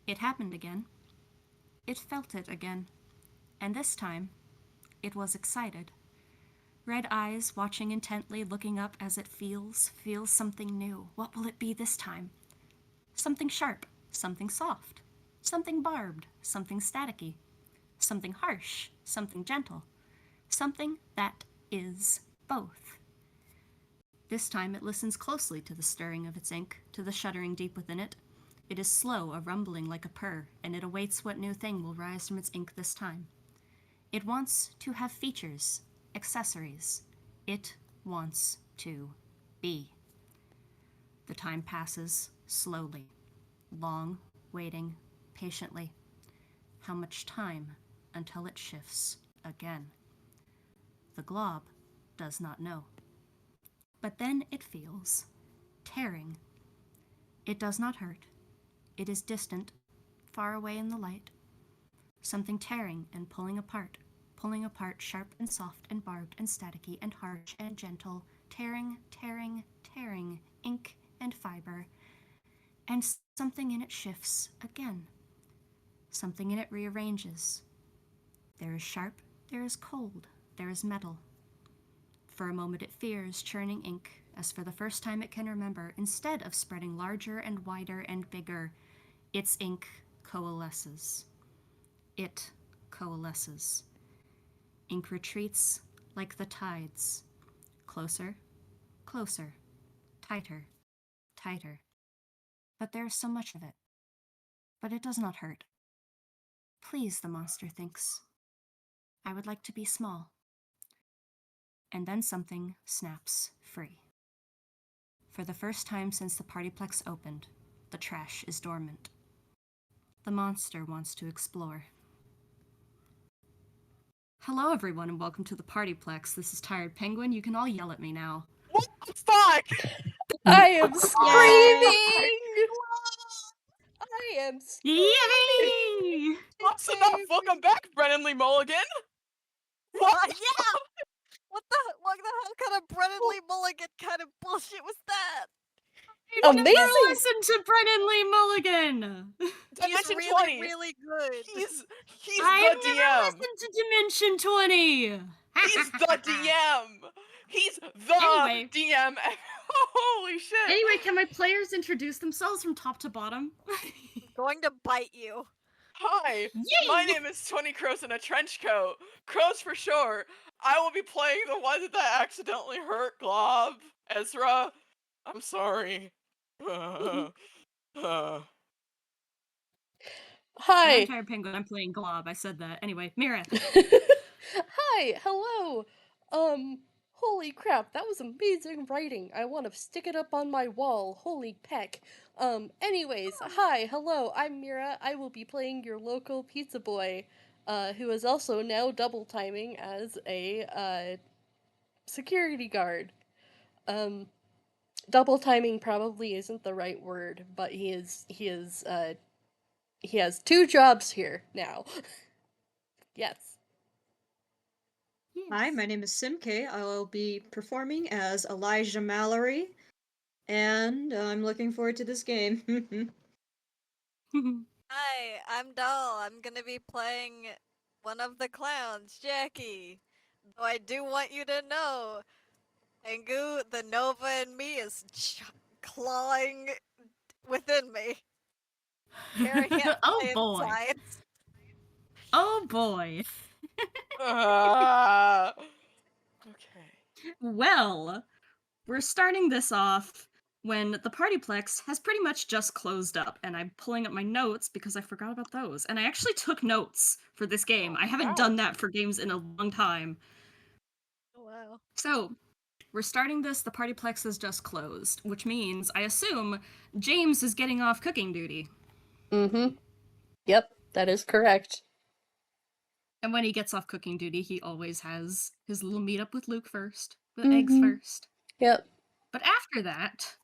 It happened again. It felt it again. And this time, it was excited. Red eyes watching intently, looking up as it feels something new. What will it be this time? Something sharp, something soft, something barbed, something staticky, something harsh, something gentle, something that is both. This time it listens closely to the stirring of its ink, to the shuddering deep within it. It is slow, a rumbling like a purr, and it awaits what new thing will rise from its ink this time. It wants to have features, accessories. It wants to be. The time passes slowly, long, waiting, patiently. How much time until it shifts again? The glob does not know. But then it feels tearing. It does not hurt. It is distant, far away in the light. Something tearing and pulling apart sharp and soft and barbed and staticky and harsh and gentle, tearing, tearing, tearing, ink and fiber. And something in it shifts again. Something in it rearranges. There is sharp, there is cold, there is metal. For a moment it fears churning ink, as for the first time it can remember, instead of spreading larger and wider and bigger, its ink coalesces. It coalesces. Ink retreats like the tides. Closer, closer, tighter, tighter. But there is so much of it. But it does not hurt. Please, the monster thinks. I would like to be small. And then something snaps free. For the first time since the PartyPlex opened, the trash is dormant. The monster wants to explore. Hello, everyone, and welcome to the PartyPlex. This is Tired Penguin. You can all yell at me now. What the fuck? I am screaming! I am screaming! Yay! Close enough! Welcome back, Brennan Lee Mulligan! What? Yeah! What the hell kind of Brennan Lee Mulligan kind of bullshit was that? Amazing! Never listen to Brennan Lee Mulligan! Dimension He's 20! really good. He's I've the never DM! listened to Dimension 20! He's the DM! He's the Anyway. DM! Holy shit! Anyway, can my players introduce themselves from top to bottom? I'm going to bite you. Hi, Yay! my name is 20 Crows in a trench coat. Crows for sure. I will be playing the one that accidentally hurt Glob. Ezra, I'm sorry. Hi! I'm Tired Penguin, I'm playing Glob, I said that. Anyway, Mira. Hi, hello! Holy crap, that was amazing writing. I want to stick it up on my wall. Holy peck. Anyways, hi, hello, I'm Mira. I will be playing your local pizza boy, who is also now double timing as a, security guard. Double timing probably isn't the right word, but he has two jobs here now. Yes. Hi, my name is Simke. I will be performing as Elijah Mallory, and I'm looking forward to this game. Hi, I'm Doll. I'm gonna be playing one of the clowns, Jackie. Though I do want you to know, Tengu, the Nova in me is clawing within me. Tearing at Oh my boy. insides. Oh boy. Okay. Well, we're starting this off when the PartyPlex has pretty much just closed up, and I'm pulling up my notes because I forgot about those. And I actually took notes for this game. I haven't done that for games in a long time. Oh, wow. So, we're starting this, the PartyPlex has just closed, which means, I assume, James is getting off cooking duty. Mm-hmm. Yep, that is correct. And when he gets off cooking duty, he always has his little meetup with Luke first, with eggs first. Yep. But after that,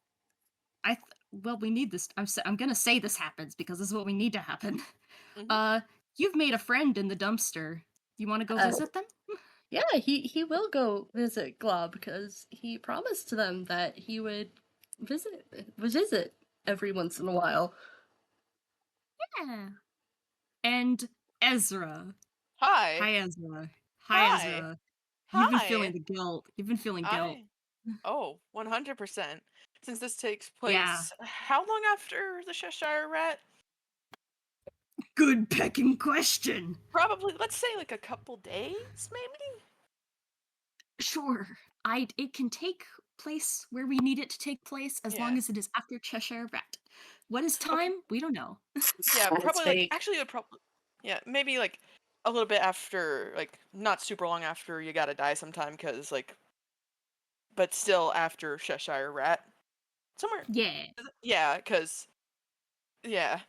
well, we need this. I'm gonna say this happens because this is what we need to happen. You've made a friend in the dumpster. You want to go visit them? Yeah, he will go visit Glob because he promised to them that he would visit every once in a while. Yeah. And Ezra. Hi. Hi, Ezra. Hi, Hi. Ezra. You've been feeling Hi. the guilt. You've been feeling guilt. Oh, 100%. Since this takes Yeah. place, how long after the Cheshire Rat? Good pecking question. Probably, let's say like a couple days, maybe? Sure. It can take place where we need it to take place as long Yeah. as it is after Cheshire Rat. What is Okay. time? We don't know. Yeah, That's probably like, fake. actually, it would probably, yeah, maybe like a little bit after, like, not super long after you gotta die sometime, because, like, but still after Cheshire Rat. Somewhere, Yeah. yeah, because, yeah.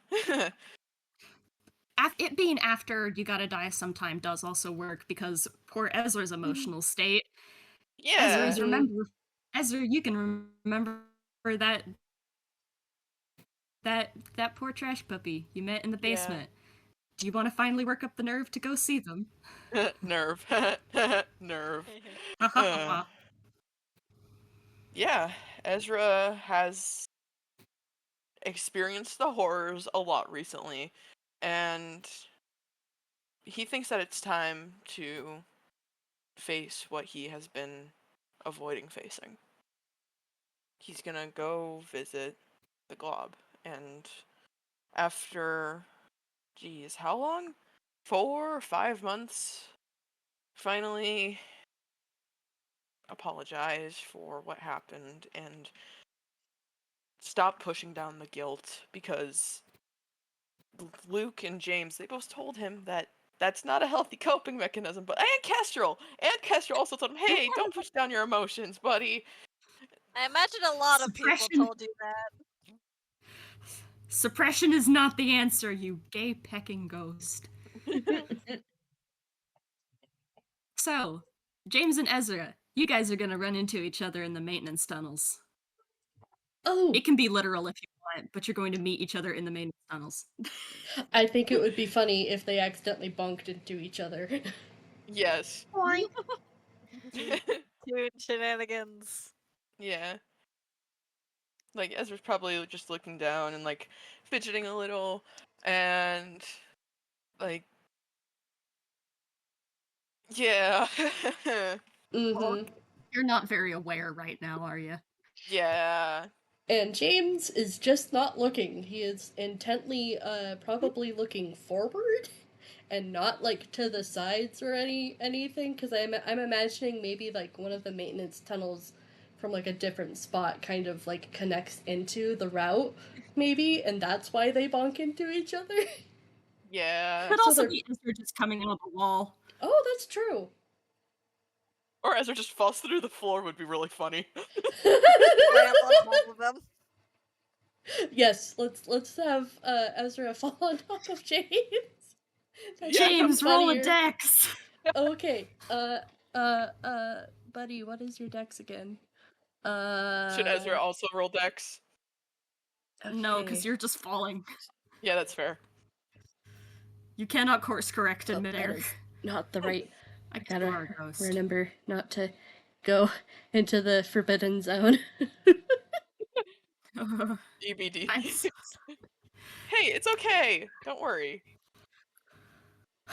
It being after you gotta die sometime does also work because poor Ezra's emotional state. Yeah. Ezra, you can remember that that poor trash puppy you met in the Yeah. basement. Do you want to finally work up the nerve to go see them? Nerve. Nerve. Ha ha ha Uh, ha. yeah, Ezra has experienced the horrors a lot recently, and he thinks that it's time to face what he has been avoiding facing. He's gonna go visit the Glob, and after, geez, how long? 4 or 5 months, finally apologize for what happened and stop pushing down the guilt, because Luke and James, they both told him that that's not a healthy coping mechanism. But and Kestrel also told him, hey, don't push down your emotions, buddy. I imagine a lot of people Suppression. told you that. Suppression is not the answer, you gay pecking ghost. So, James and Ezra, you guys are gonna run into each other in the maintenance tunnels. Oh, It can be literal if you want, but you're going to meet each other in the maintenance tunnels. I think it would be funny if they accidentally bunked into each other. Yes. Dude, shenanigans. Yeah. Like, Ezra's probably just looking down and, like, fidgeting a little, and, like, yeah. Mm-hmm. You're not very aware right now, are you? Yeah. And James is just not looking. He is intently, probably looking forward, and not like to the sides or anything. Because I'm imagining maybe like one of the maintenance tunnels from like a different spot kind of like connects into the route, maybe, and that's why they bonk into each other. Yeah. Could So also they're be Ezra just coming out of the wall. oh, that's true. Or Ezra just falls through the floor would be really funny. Land on top of them. Yes, let's have Ezra fall on top of James. That's Yeah. even James, roll a funnier. dex! Okay. Buddy, what is your dex again? Should Ezra also roll dex? No, Okay. because you're just falling. Yeah, that's fair. You cannot course correct in Oh, that midair. is not the right. I I guess you gotta are a ghost. remember not to go into the forbidden zone. EBD. I'm so Hey, it's okay. Don't worry.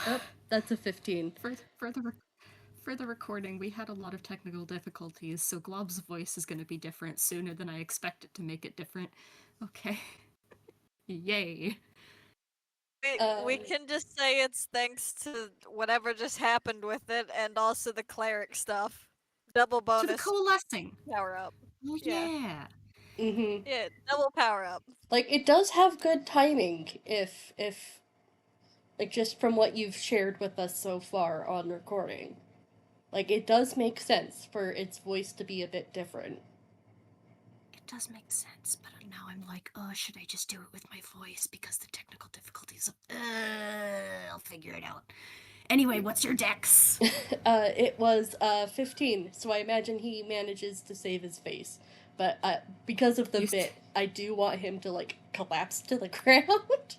Oh, that's a 15. for the recording, we had a lot of technical difficulties, so Glob's voice is going to be different sooner than I expect it to make it different. Okay. Yay. We can just say it's thanks to whatever just happened with it, and also the cleric stuff. Double To the bonus coalescing. power up. Oh, Yeah. yeah. Mm-hmm. Yeah, double power up. Like it does have good timing if like just from what you've shared with us so far on recording. Like it does make sense for its voice to be a bit different. It does make sense, but now I'm like, oh, should I just do it with my voice because the technical difficulties of. I'll figure it out. Anyway, what's your dex? It was 15, so I imagine he manages to save his face. But because of the You- bit, I do want him to like collapse to the ground.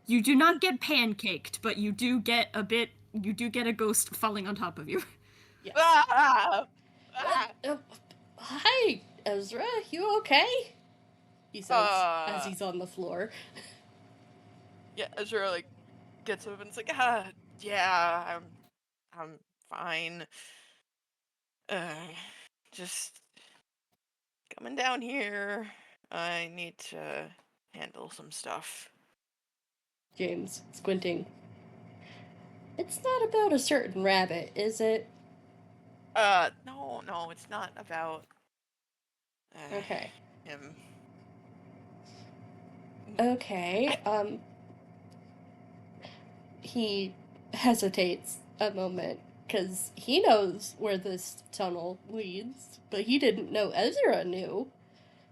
You do not get pancaked, but you do get a bit. You do get a ghost falling on top of you. Yes. Ah! Ah! Hi, Ezra. You okay? He says as he's on the floor. Yeah, Ezra like gets up and it's like, yeah, I'm fine. Just coming down here. I need to handle some stuff. James, squinting. It's not about a certain rabbit, is it? No, it's not about Okay. him. Okay, he hesitates a moment because he knows where this tunnel leads, but he didn't know Ezra knew.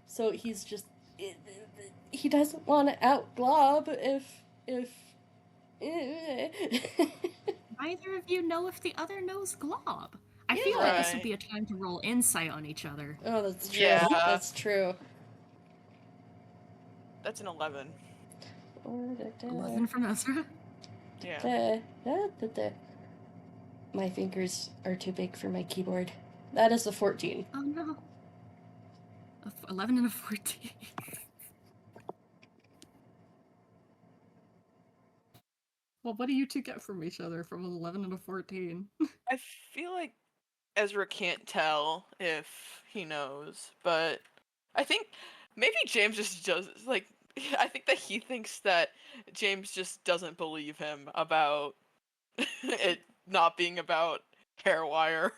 So he's just. He doesn't want to out Glob if. Neither of you know if the other knows Glob. I Yeah. feel like this would Right. be a time to roll insight on each other. Oh, that's true. Yeah. That's true. That's an 11. 11 from Ezra. Yeah. My fingers are too big for my keyboard. That is a 14. Oh no. 11 and a 14. Well, what do you two get from each other from an 11 and a 14? I feel like Ezra can't tell if he knows, but I think maybe James just does like I think that he thinks that James just doesn't believe him about it not being about hair wire.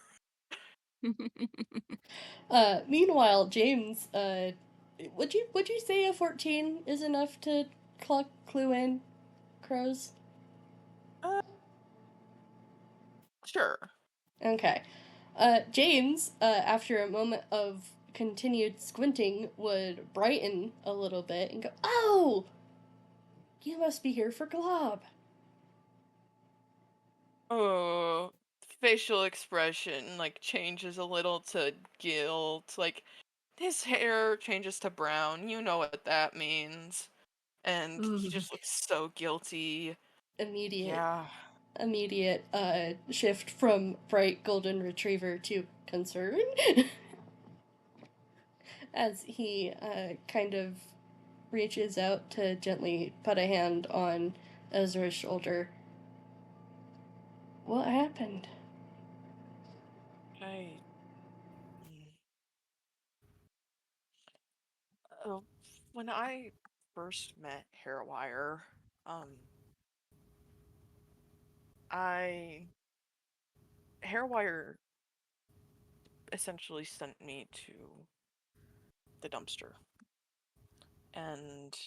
Meanwhile, James, would you say a 14 is enough to clue in crows? Sure. Okay. James, after a moment of continued squinting, would brighten a little bit and go, "Oh, you must be here for Glob." Oh, facial expression like changes a little to guilt. Like his hair changes to brown. You know what that means. And he Ugh. just looks so guilty. Immediate Yeah. shift from bright golden retriever to concern as he kind of reaches out to gently put a hand on Ezra's shoulder. What happened? I. Uh, when I first met Hairwire, um, I Hairwire essentially sent me to the dumpster, and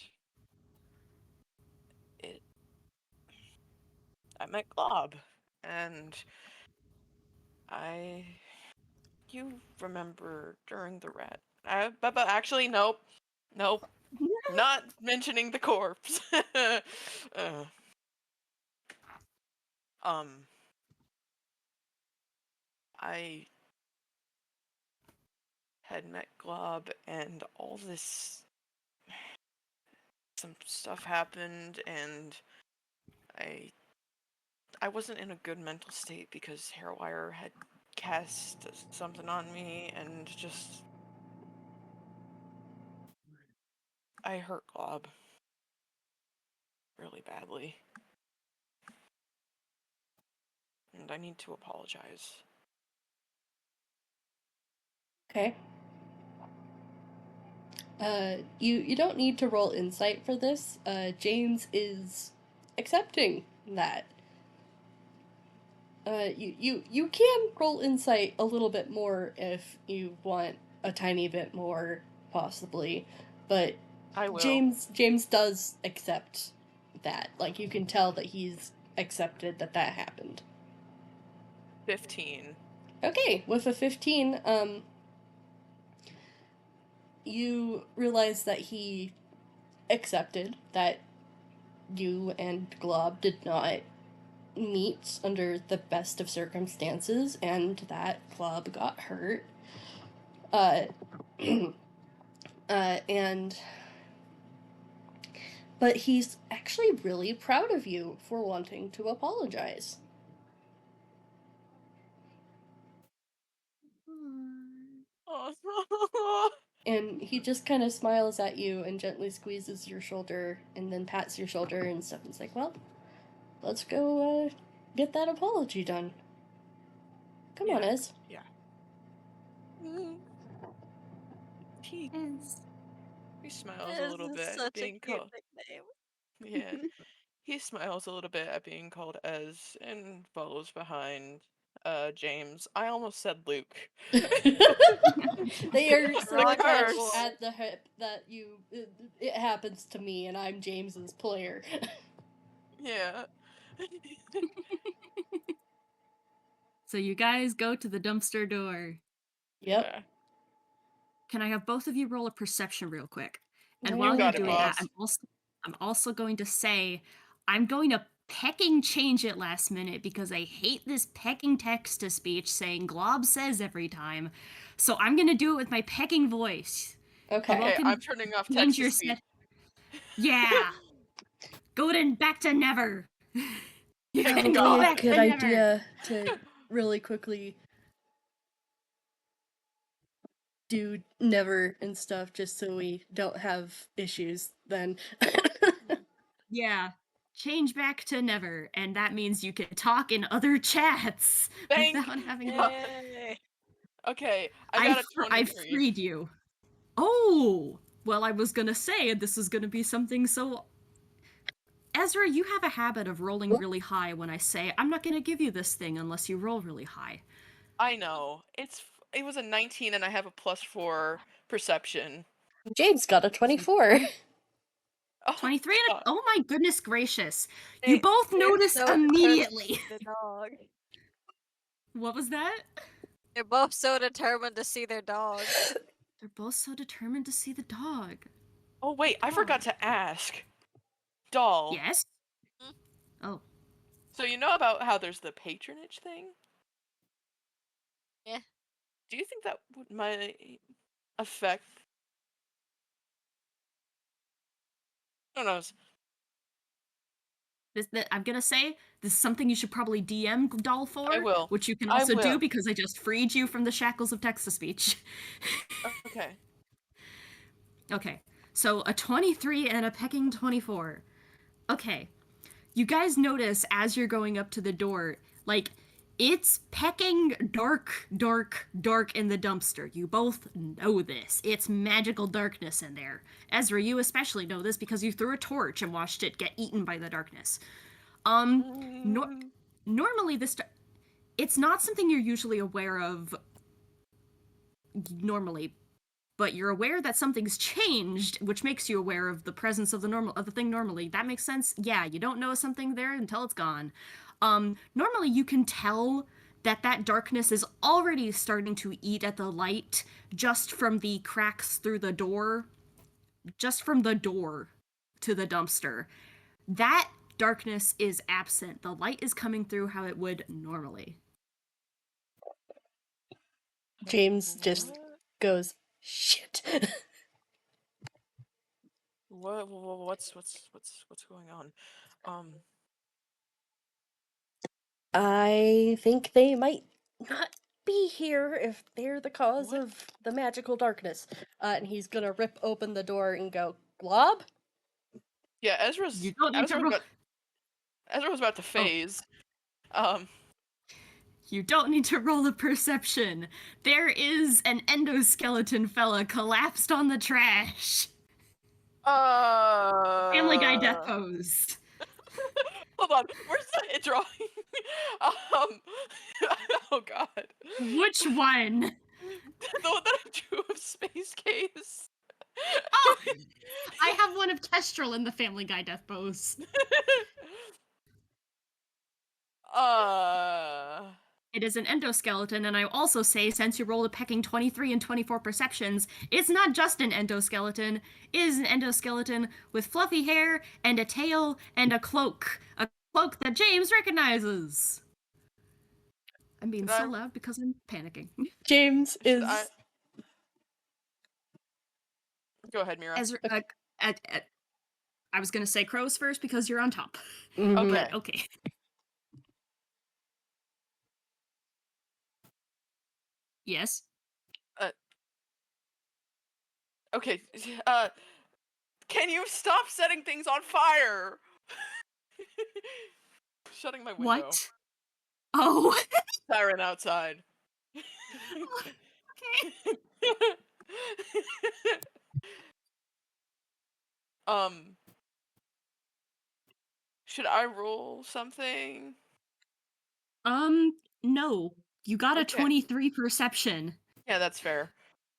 it I met Glob, and I you remember during the rat. But actually, nope, not mentioning the corpse. uh, um, I had met Glob, and all this some stuff happened, and I I wasn't in a good mental state because Hairwire had cast something on me, and just I hurt Glob really badly, and I need to apologize. Okay. You don't need to roll insight for this. James is accepting that. You can roll insight a little bit more if you want a tiny bit more, possibly, but I will. James does accept that. Like you can tell that he's accepted that happened. 15. Okay, with a 15, you realize that he accepted that you and Glob did not meet under the best of circumstances and that Glob got hurt. Uh, and but he's actually really proud of you for wanting to apologize. Oh, And he just kind of smiles at you and gently squeezes your shoulder and then pats your shoulder and stuff. And it's like, well, let's go get that apology done. Come on, Yeah. Ez. Yeah. Mm. He smiles a This little is bit such a being cute called. nickname. Yeah. He smiles a little bit at being called Ez and follows behind James. I almost said Luke. They are so Wrong attached Reverse. at the hip that it happens to me and I'm James's player. Yeah. So you guys go to the dumpster door. Yep. Yeah. Can I have both of you roll a perception real quick? And Where while are you're we got it, doing going? that, boss. I'm also going to say I'm going to pecking change it last minute because I hate this pecking text to speech saying Glob says every time. So I'm gonna do it with my pecking voice. You Okay. all Okay, can I'm turning off change text to your speech. Yeah. Go to back to never. You Thank can go Probably a back God. good to never. idea to really quickly do never and stuff just so we don't have issues then. Yeah. Change back to never, and that means you can talk in other chats Thank without having to. God. Yay. Okay, I got a I've 23. freed you. Oh, well, I was gonna say this is gonna be something so. Ezra, you have a habit of rolling really high when I say I'm not gonna give you this thing unless you roll really high. I know. It was a 19 and I have a +4 perception. James got a 24. Oh 23 and God. oh my goodness gracious. You both They're notice so determined immediately. to see the dog. What was that? They're both so determined to see their dog. They're both so determined to see the dog. Oh wait, I forgot God. to ask. Doll. Yes? Hmm? Oh. So you know about how there's the patronage thing? Yeah. Do you think that might affect? Who knows? I'm gonna say this is something you should probably DM Doll I for, will. which you can I also do will. because I just freed you from the shackles of text to speech. Okay. Okay, so a 23 and a pecking 24. Okay, you guys notice as you're going up to the door, like, it's pecking dark, dark, dark in the dumpster. You both know this. It's magical darkness in there. Ezra, you especially know this because you threw a torch and watched it get eaten by the darkness. Nor- Mm, normally it's not something you're usually aware of normally, but you're aware that something's changed, which makes you aware of the presence of the thing normally. That makes sense. Yeah, you don't know something there until it's gone. Normally you can tell that darkness is already starting to eat at the light just from the cracks through the door, just from the door to the dumpster. That darkness is absent. The light is coming through how it would normally. James just what? goes, shit. What's going on? I think they might not be here if they're the cause What? of the magical darkness. And he's gonna rip open the door and go, Glob? Yeah, You don't need to roll. Ezra was about to Oh, phase. Um, you don't need to roll a perception. There is an endoskeleton fella collapsed on the trash. Family Guy death pose. hold on, where's the hit drawing? um, oh God, Which one? the one that I drew of Space Case. Oh, I have one of Kestrel in the Family Guy death pose. uh, It is an endoskeleton, and I also say, since you rolled a pecking 23 and 24 perceptions, it's not just an endoskeleton. It is an endoskeleton with fluffy hair and a tail and a cloak. A cloak that James recognizes. I'm being did so I? loud because I'm panicking. James Should I? is. Go ahead, Mira. Ezra, I was gonna say crows first because you're on top. Mhm. Okay. But okay. Yes. Uh, Okay, can you stop setting things on fire? Shutting my window. What? Oh. Siren outside. Okay. Um, should I roll something? No. You got a Okay. 23 perception. Yeah, that's fair.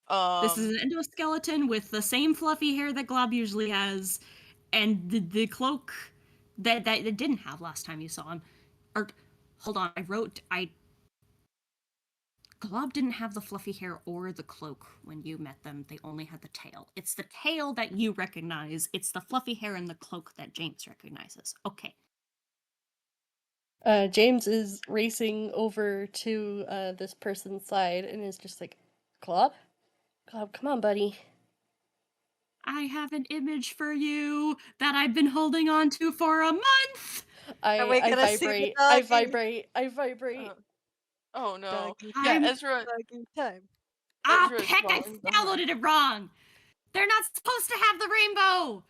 This is an endoskeleton with the same fluffy hair that Glob usually has, and the cloak that it didn't have last time you saw him. Or, hold on, Glob didn't have the fluffy hair or the cloak when you met them. They only had the tail. It's the tail that you recognize. It's the fluffy hair and the cloak that James recognizes. Okay. James is racing over to this person's side and is just like, Glob? Glob, come on, buddy. I have an image for you that I've been holding on to for a month. Are we I gonna see the vibrate. I doggy? vibrate. I vibrate. Oh no. Doggy Yeah, I'm- Ezra. Doggy time. Ah, Ezra is heck, I falling behind. downloaded it wrong. They're not supposed to have the rainbow.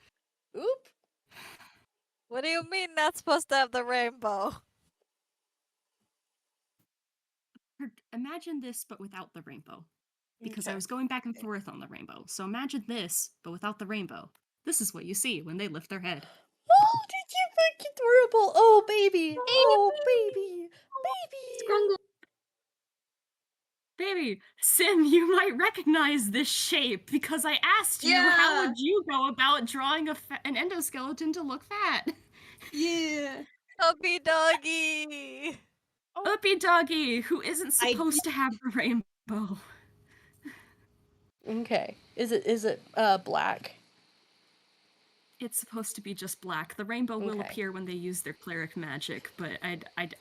Oop. What do you mean not supposed to have the rainbow? Imagine this, but without the rainbow. Because I Okay. was going back and Okay. forth on the rainbow. So imagine this, but without the rainbow. This is what you see when they lift their head. Oh, did you think adorable? Oh, baby. Oh, baby. Baby. Baby, Sim, you might recognize this shape because I asked you how Yeah. would you go about drawing an endoskeleton to look fat. Yeah. Puppy doggy. Uppy doggy, who isn't I supposed to have the rainbow. Okay. Is it black? It's supposed to be just black. The rainbow will Okay. appear when they use their cleric magic, but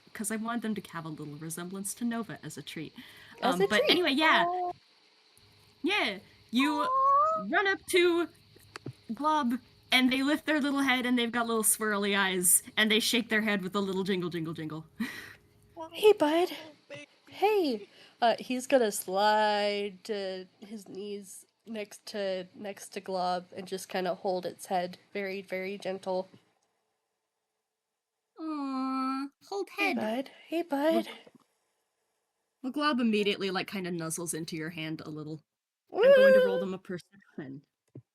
because I wanted them to have a little resemblance to Nova as a treat. As a But treat. anyway, yeah, Oh, yeah. You run up to Glob, and they lift their little head, and they've got little swirly eyes, and they shake their head with a little jingle, jingle, jingle. Hey, bud. baby. Hey. He's gonna slide to his knees next to Glob and just kind of hold its head, very, very gentle. Aww, hold Hey, head. bud. Hey, bud. Well, Glob immediately kind of nuzzles into your hand a little. I'm going to roll them a perception.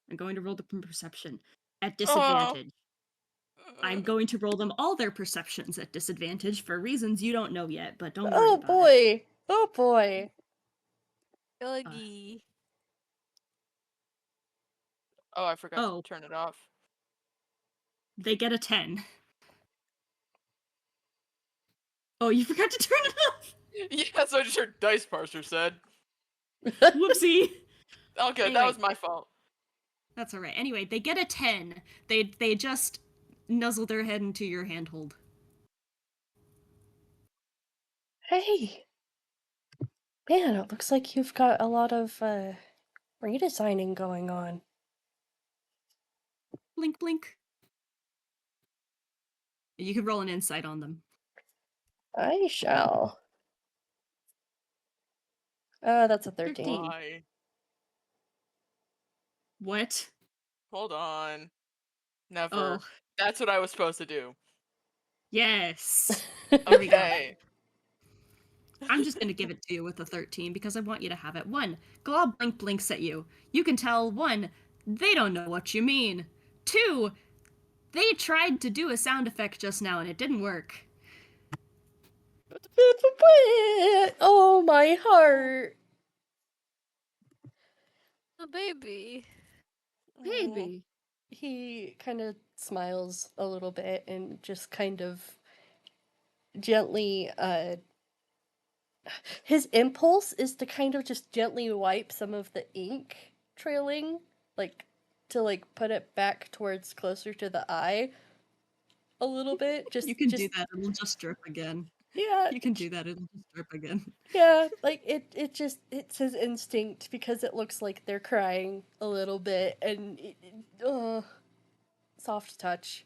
I'm going to roll them perception at disadvantage. I'm going to roll them all their perceptions at disadvantage for reasons you don't know yet, but don't worry Oh about it. boy. Oh boy. Doggy. Oh, I forgot Oh. to turn it off. They get a 10. Oh, you forgot to turn it off! Yeah, so I just heard dice parser said. Whoopsie! Okay, Anyway. that was my fault. That's alright. Anyway, they get a 10. They just nuzzle their head into your handhold. Hey. Man, it looks like you've got a lot of redesigning going on. Blink, blink. You can roll an insight on them. I shall. That's a 13. 13. Why? What? Hold on. Never. Oh, That's what I was supposed to do. yes. Here we go. Okay. I'm just gonna give it to you with a 13 because I want you to have it. 1, Glob blink blinks at you. You can tell, 1, they don't know what you mean. 2, they tried to do a sound effect just now and it didn't work. Oh, my heart. The baby. Baby. He kind of smiles a little bit and just kind of gently his impulse is to kind of just gently wipe some of the ink trailing, to put it back towards closer to the eye a little bit. You can do that, it'll just drip again. Yeah. You can do that, it'll just drip again. Yeah, it's his instinct because it looks like they're crying a little bit and soft touch.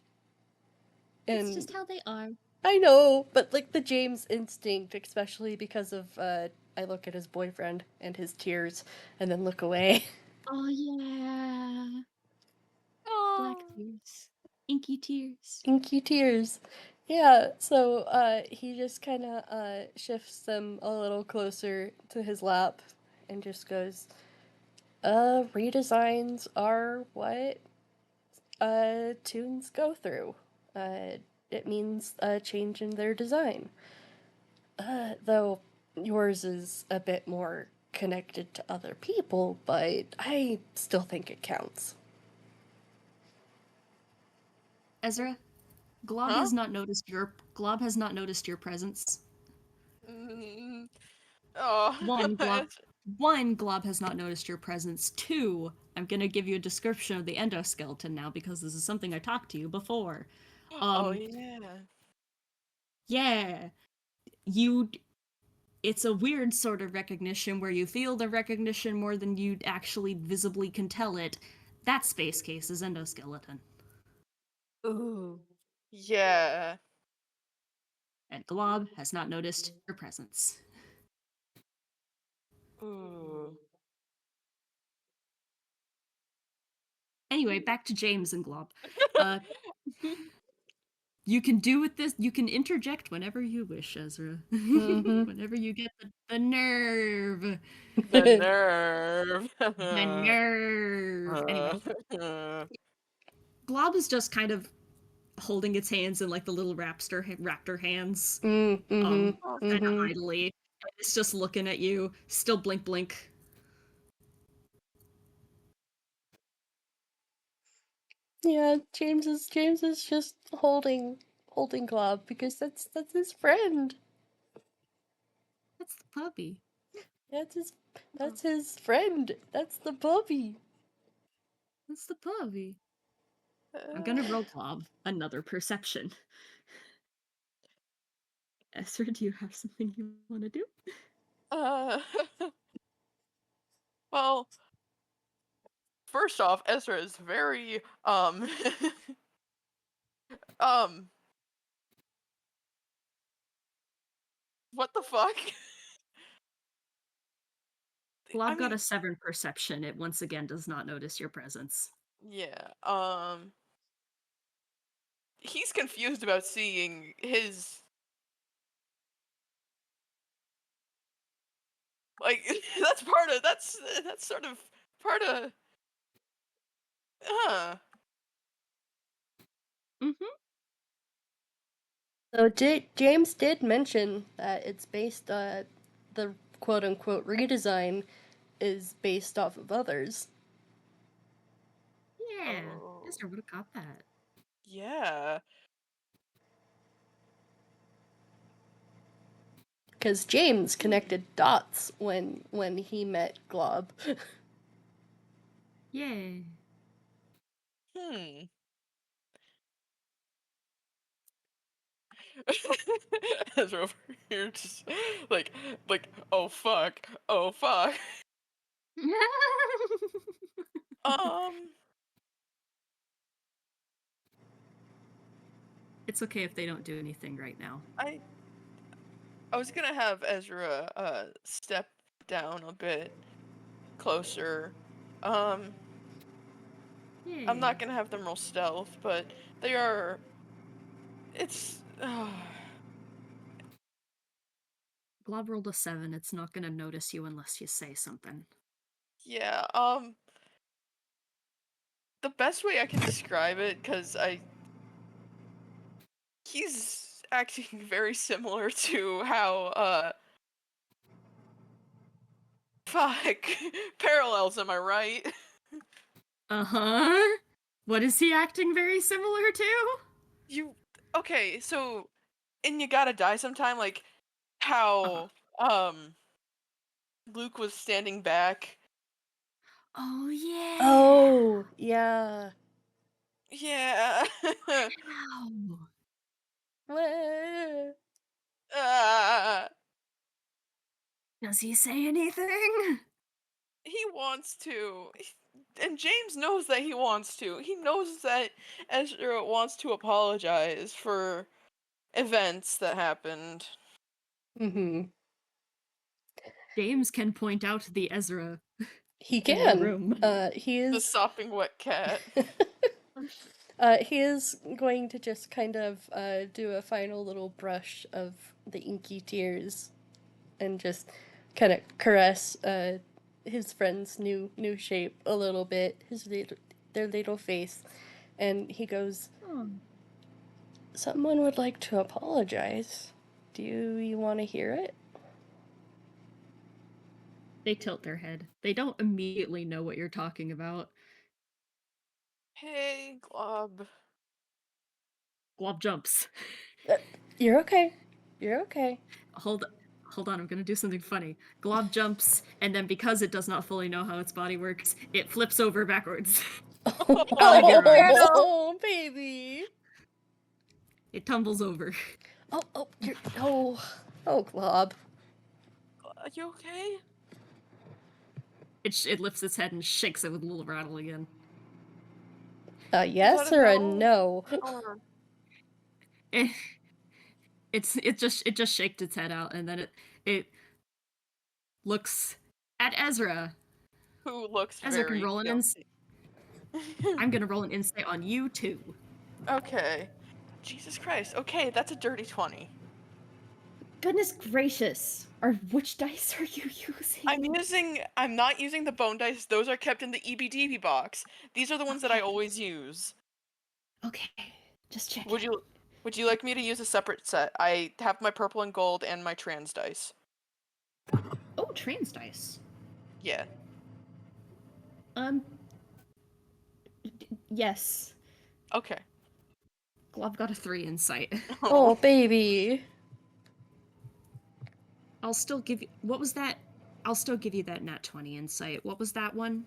And It's just how they are. I know, but the James instinct, especially because of I look at his boyfriend and his tears and then look away. Oh yeah. Black Oh. tears. Inky tears. Inky tears. Yeah, so he just kind of shifts them a little closer to his lap and just goes, redesigns are what tunes go through. It means a change in their design. Though yours is a bit more connected to other people, but I still think it counts. Ezra, Glob Huh? has not noticed your presence. Mm, oh. One, Glob one, Glob has not noticed your presence. Two, I'm gonna give you a description of the endoskeleton now because this is something I talked to you before. Oh Um, yeah. yeah. You it's a weird sort of recognition where you feel the recognition more than you actually visibly can tell it. That space case is endoskeleton. Ooh. Yeah. And Glob has not noticed your presence. Ooh. Anyway, back to James and Glob. Uh, you can do with this, you can interject whenever you wish, Ezra. Mm-hmm. Whenever you get the nerve. The nerve. The nerve. Anyway, Glob is just kind of holding its hands in like the little raptor hands, Mm-hmm. kind of Mm-hmm. idly. And it's just looking at you, still blink blink. Yeah, James is just holding Glob because that's his friend. That's the puppy. That's his friend. That's the puppy. That's the puppy. I'm gonna roll Glob another perception. Ezra, do you have something you want to do? uh, well, first off, Ezra is very um what the fuck? I Glob got mean, a 7 perception. It once again does not notice your presence. yeah. He's confused about seeing his like that's sort of part of uh Mm-hmm. So James did mention that it's based the quote unquote redesign is based off of others. Yeah, oh Ezra would have got that. yeah. Because James connected dots when he met Glob. Yay. Hmm. Ezra over here just like oh fuck. Um It's okay if they don't do anything right now. I I was gonna have Ezra step down a bit closer. Um I'm Yay. not gonna have them roll stealth, but they are it's Glob rolled a 7. It's not gonna notice you unless you say something. yeah, the best way I can describe it, cause he's acting very similar to how fuck parallels, am I right? Uh-huh. What is he acting very similar to? You okay, so and you gotta die sometime, like Uh-huh. how Luke was standing back. Oh, yeah. Oh, yeah. Yeah. Ow. Wah. uh, Does he say anything? he wants to. And James knows that he wants to. He knows that Ezra wants to apologize for events that happened. Mm-hmm. James can point out the Ezra He in the can. room. He The is. sopping wet cat. He is going to just kind of do a final little brush of the inky tears, and just kind of caress his friend's new shape a little bit, their little face, and he goes, Oh. "Someone would like to apologize. Do you want to hear it?" They tilt their head. They don't immediately know what you're talking about. Hey, Glob. Glob jumps. You're okay. You're okay. Hold on, I'm gonna do something funny. Glob jumps, and then because it does not fully know how its body works, it flips over backwards. Out of your arms. Oh, baby. It tumbles over. Oh, Glob. Are you okay? It lifts its head and shakes it with a little rattle again. Yes that a or a no? no? Or It just shaked its head out, and then it looks at Ezra. who looks Ezra very can roll an insight. I'm gonna roll an insight on you too. Okay. Jesus Christ. Okay, that's a dirty 20. Goodness gracious! Which dice are you using? I'm not using the bone dice. Those are kept in the EBDB box. These are the ones that I always use. Okay, just check. Would you like me to use a separate set? I have my purple and gold and my trans dice. Oh, trans dice. Yeah. Yes. Okay. Glob got a 3 insight. Oh, baby. I'll still give you. What was that? I'll still give you that nat 20 insight. What was that one?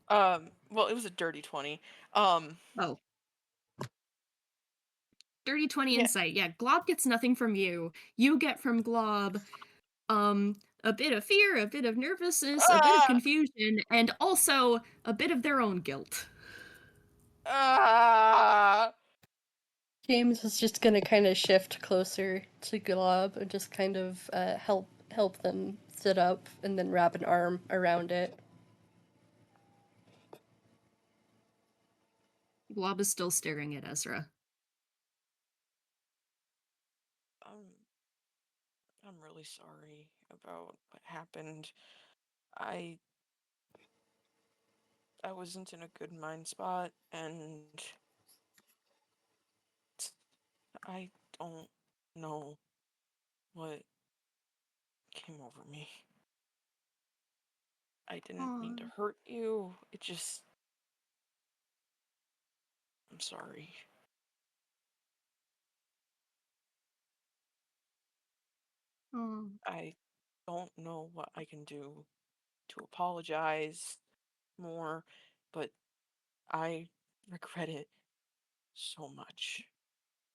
Well, it was a dirty 20. Oh. Dirty 20 Yeah. insight. Yeah, Glob gets nothing from you. You get from Glob a bit of fear, a bit of nervousness, a bit of confusion, and also a bit of their own guilt. James is just gonna kind of shift closer to Glob and just kind of help them sit up, and then wrap an arm around it. Glob is still staring at Ezra. I'm really sorry about what happened. I wasn't in a good mind spot, and I don't know what came over me. I didn't mean to hurt you. It just... I'm sorry. I don't know what I can do to apologize more, but I regret it so much.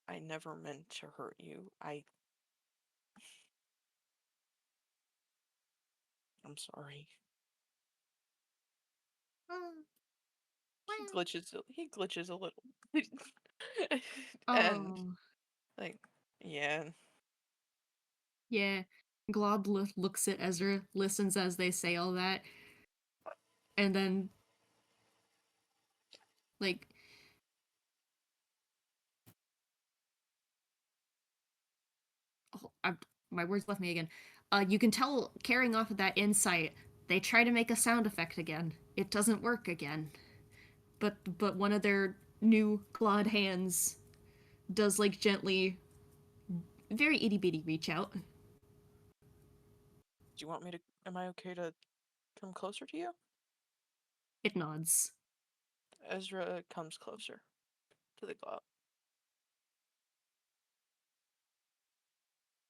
I never meant to hurt you. I'm sorry. He glitches a little. And like, yeah. Yeah. Glob looks at Ezra, listens as they say all that, and then like my words left me again. You can tell carrying off of that insight, they try to make a sound effect again. It doesn't work again. But one of their new clawed hands does like gently, very itty bitty reach out. Do you want me to... Am I okay to come closer to you? It nods. Ezra comes closer to the glob.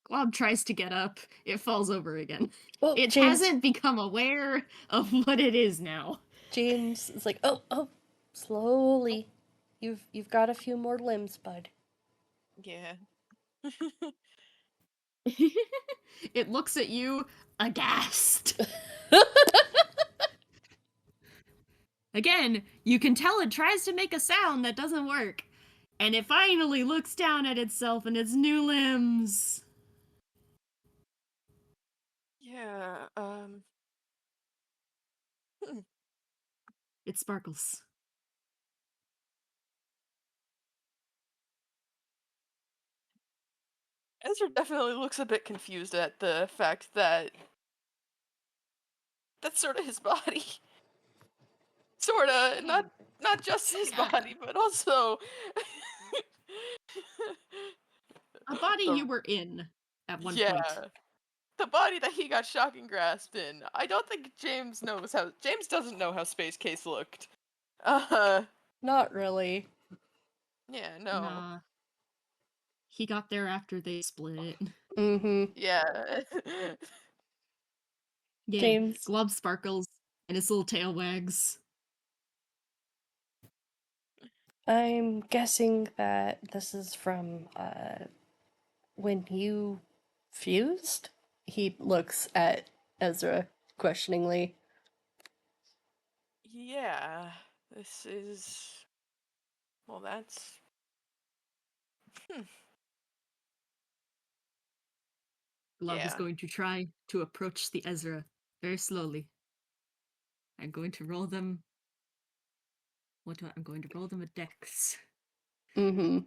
Glob tries to get up. It falls over again. Well, It James, hasn't become aware of what it is now. James is like, oh, slowly. You've got a few more limbs, bud. Yeah. It looks at you aghast. Again, you can tell it tries to make a sound that doesn't work. And it finally looks down at itself and its new limbs. Yeah, It sparkles. Ezra definitely looks a bit confused at the fact that that's sort of his body. Sorta, not just his Yeah. body, but also A body the you were in at one yeah, point. the body that he got shocking grasped in. I don't think James doesn't know how Space Case looked. Uh, Not really. yeah, no, Nah. He got there after they split it. Mm-hmm. yeah. Yeah. James. Glob sparkles and his little tail wags. I'm guessing that this is from when you fused? He looks at Ezra questioningly. Yeah, this is well, that's Glob is yeah. going to try to approach the Ezra very slowly. I'm going to roll them. I'm going to roll them a dex. Mm-hmm.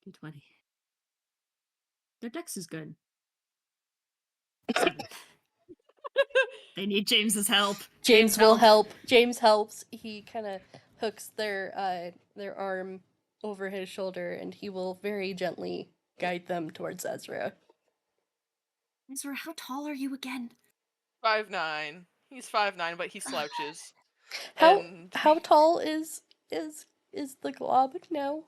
D20. Their dex is good. 7. They need James's help. James will help. James helps. He kind of hooks their arm over his shoulder, and he will very gently guide them towards Ezra. Ezra, how tall are you again? 5'9". He's 5'9", but he slouches. How And how tall is the glob now?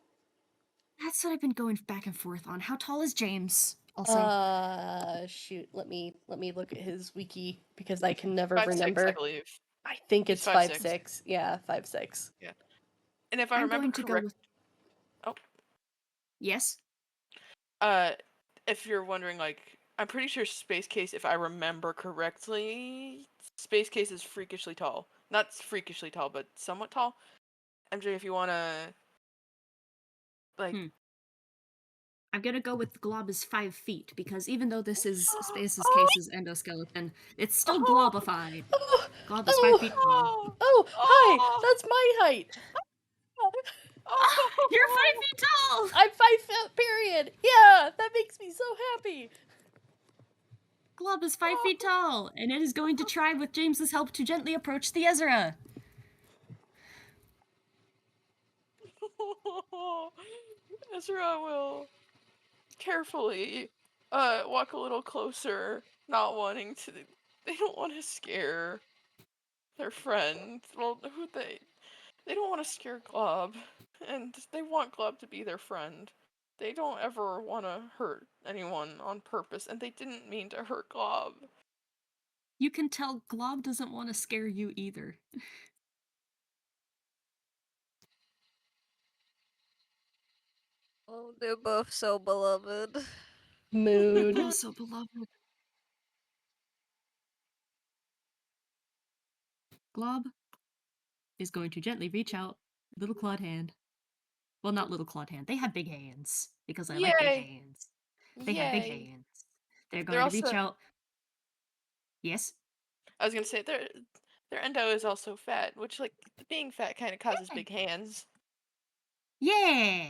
That's what I've been going back and forth on. How tall is James? Also, Shoot. Let me look at his wiki because I can never 5'6", I remember. believe. I think He's it's 5'6". 5'6". Yeah, 5'6". Yeah. And if I I'm remember going to go correct, with oh, yes. uh, if you're wondering, like, I'm pretty sure Space Case, if I remember correctly, Space Case is freakishly tall. Not freakishly tall, but somewhat tall. MJ, if you wanna, like, Hmm. I'm gonna go with the glob is 5 feet because even though this is Space's oh, Case's endoskeleton, it's still oh, globified. Oh, Glob is 5 oh, feet tall. oh, oh! Hi, oh, that's my height. Ah, you're 5 oh. feet tall! I'm 5 foot. Period. Yeah, that makes me so happy. Glob is 5 feet tall, and it is going to try with James's help to gently approach the Ezra. Ezra will carefully walk a little closer, not wanting to. They don't want to scare their friend. Well, they don't want to scare Glob, and they want Glob to be their friend. They don't ever want to hurt anyone on purpose, and they didn't mean to hurt Glob. You can tell Glob doesn't want to scare you either. Oh, they're both so beloved. They're Mood. both so beloved. Glob is going to gently reach out, little clawed hand. Well, not little clawed hand. They have big hands because I like big Yay! hands. They have big Yay! hands. They're They're going to reach also. out. Yes? I was gonna say their endo is also fat, which like being fat kind of causes big hands. Yeah!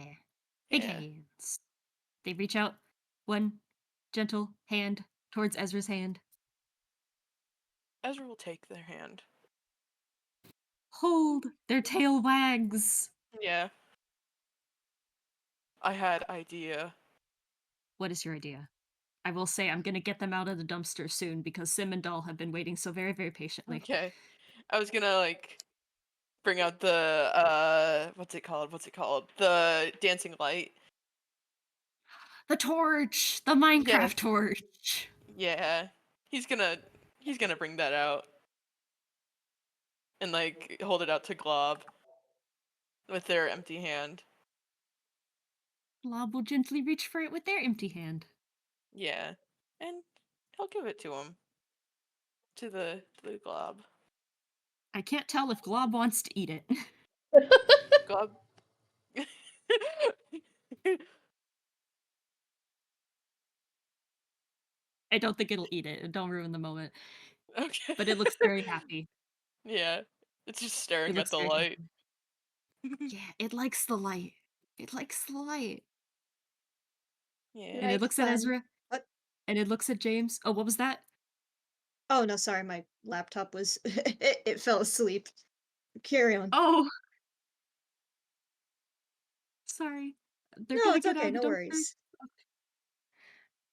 Big Yeah. hands. They reach out one gentle hand towards Ezra's hand. Ezra will take their hand. Hold! Their tail wags. Yeah. I had idea. What is your idea? I will say I'm gonna get them out of the dumpster soon because Sim and Doll have been waiting so very, very patiently. Okay. I was gonna like bring out the what's it called? The dancing light. The torch! The Minecraft Yes. torch! Yeah. He's gonna bring that out and like hold it out to Glob with their empty hand. Blob will gently reach for it with their empty hand. Yeah. And he'll give it to him. To the Glob. I can't tell if Glob wants to eat it. Glob I don't think it'll eat it. Don't ruin the moment. Okay. But it looks very happy. Yeah. It's just It staring at looks the very light. happy. Yeah, it likes the light. It likes the light. Yeah. And it Right, looks at Ezra. What? And it looks at James. Oh, what was that? Oh no, sorry, my laptop was it fell asleep. Carry on. Oh, sorry. They're No, gonna it's get out okay, of the no dumpster. worries.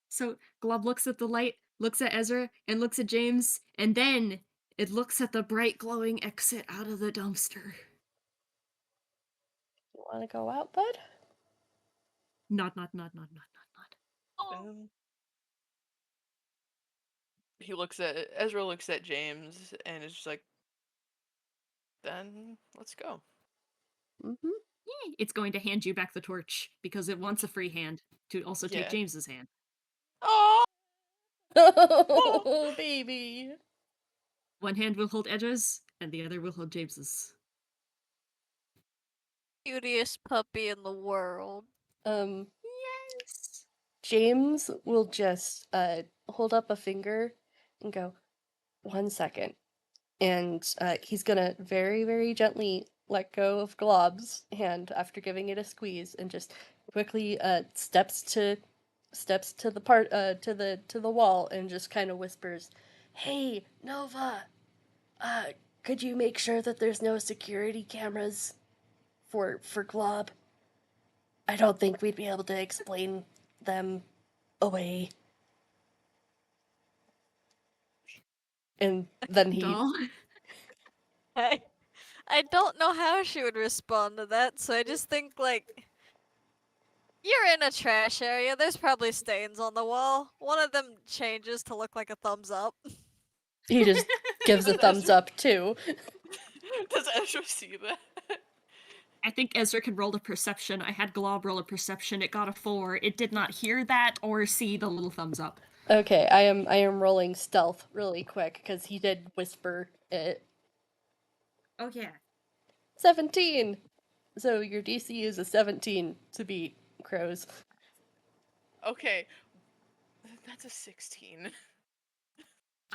So Glob looks at the light, looks at Ezra, and looks at James, and then it looks at the bright glowing exit out of the dumpster. You want to go out, bud? Nod, nod, nod, nod, nod, nod, nod. Um, Ezra looks at James and is just like, then let's go. Mm-hmm. Yay! It's going to hand you back the torch because it wants a free hand to also take Yeah. James's hand. Oh, Oh, baby. One hand will hold Ezra's, and the other will hold James's. Cutest puppy in the world. Yes. James will just hold up a finger and go, 1 second. And he's gonna very, very gently let go of Glob's hand after giving it a squeeze and just quickly steps to the part to the wall and just kind of whispers, "Hey, Nova, could you make sure that there's no security cameras for Glob? I don't think we'd be able to explain them away." And then he Doll. I don't know how she would respond to that, so I just think like you're in a trash area. There's probably stains on the wall. One of them changes to look like a thumbs up. he just gives a Does thumbs Ezra- up too. does Ezra see that? I think Ezra can roll a perception. I had Glob roll a perception. It got a 4. It did not hear that or see the little thumbs up. Okay, I am rolling stealth really quick because he did whisper it. Oh yeah. 17. So your DC is a 17 to beat crows. Okay. That's a 16.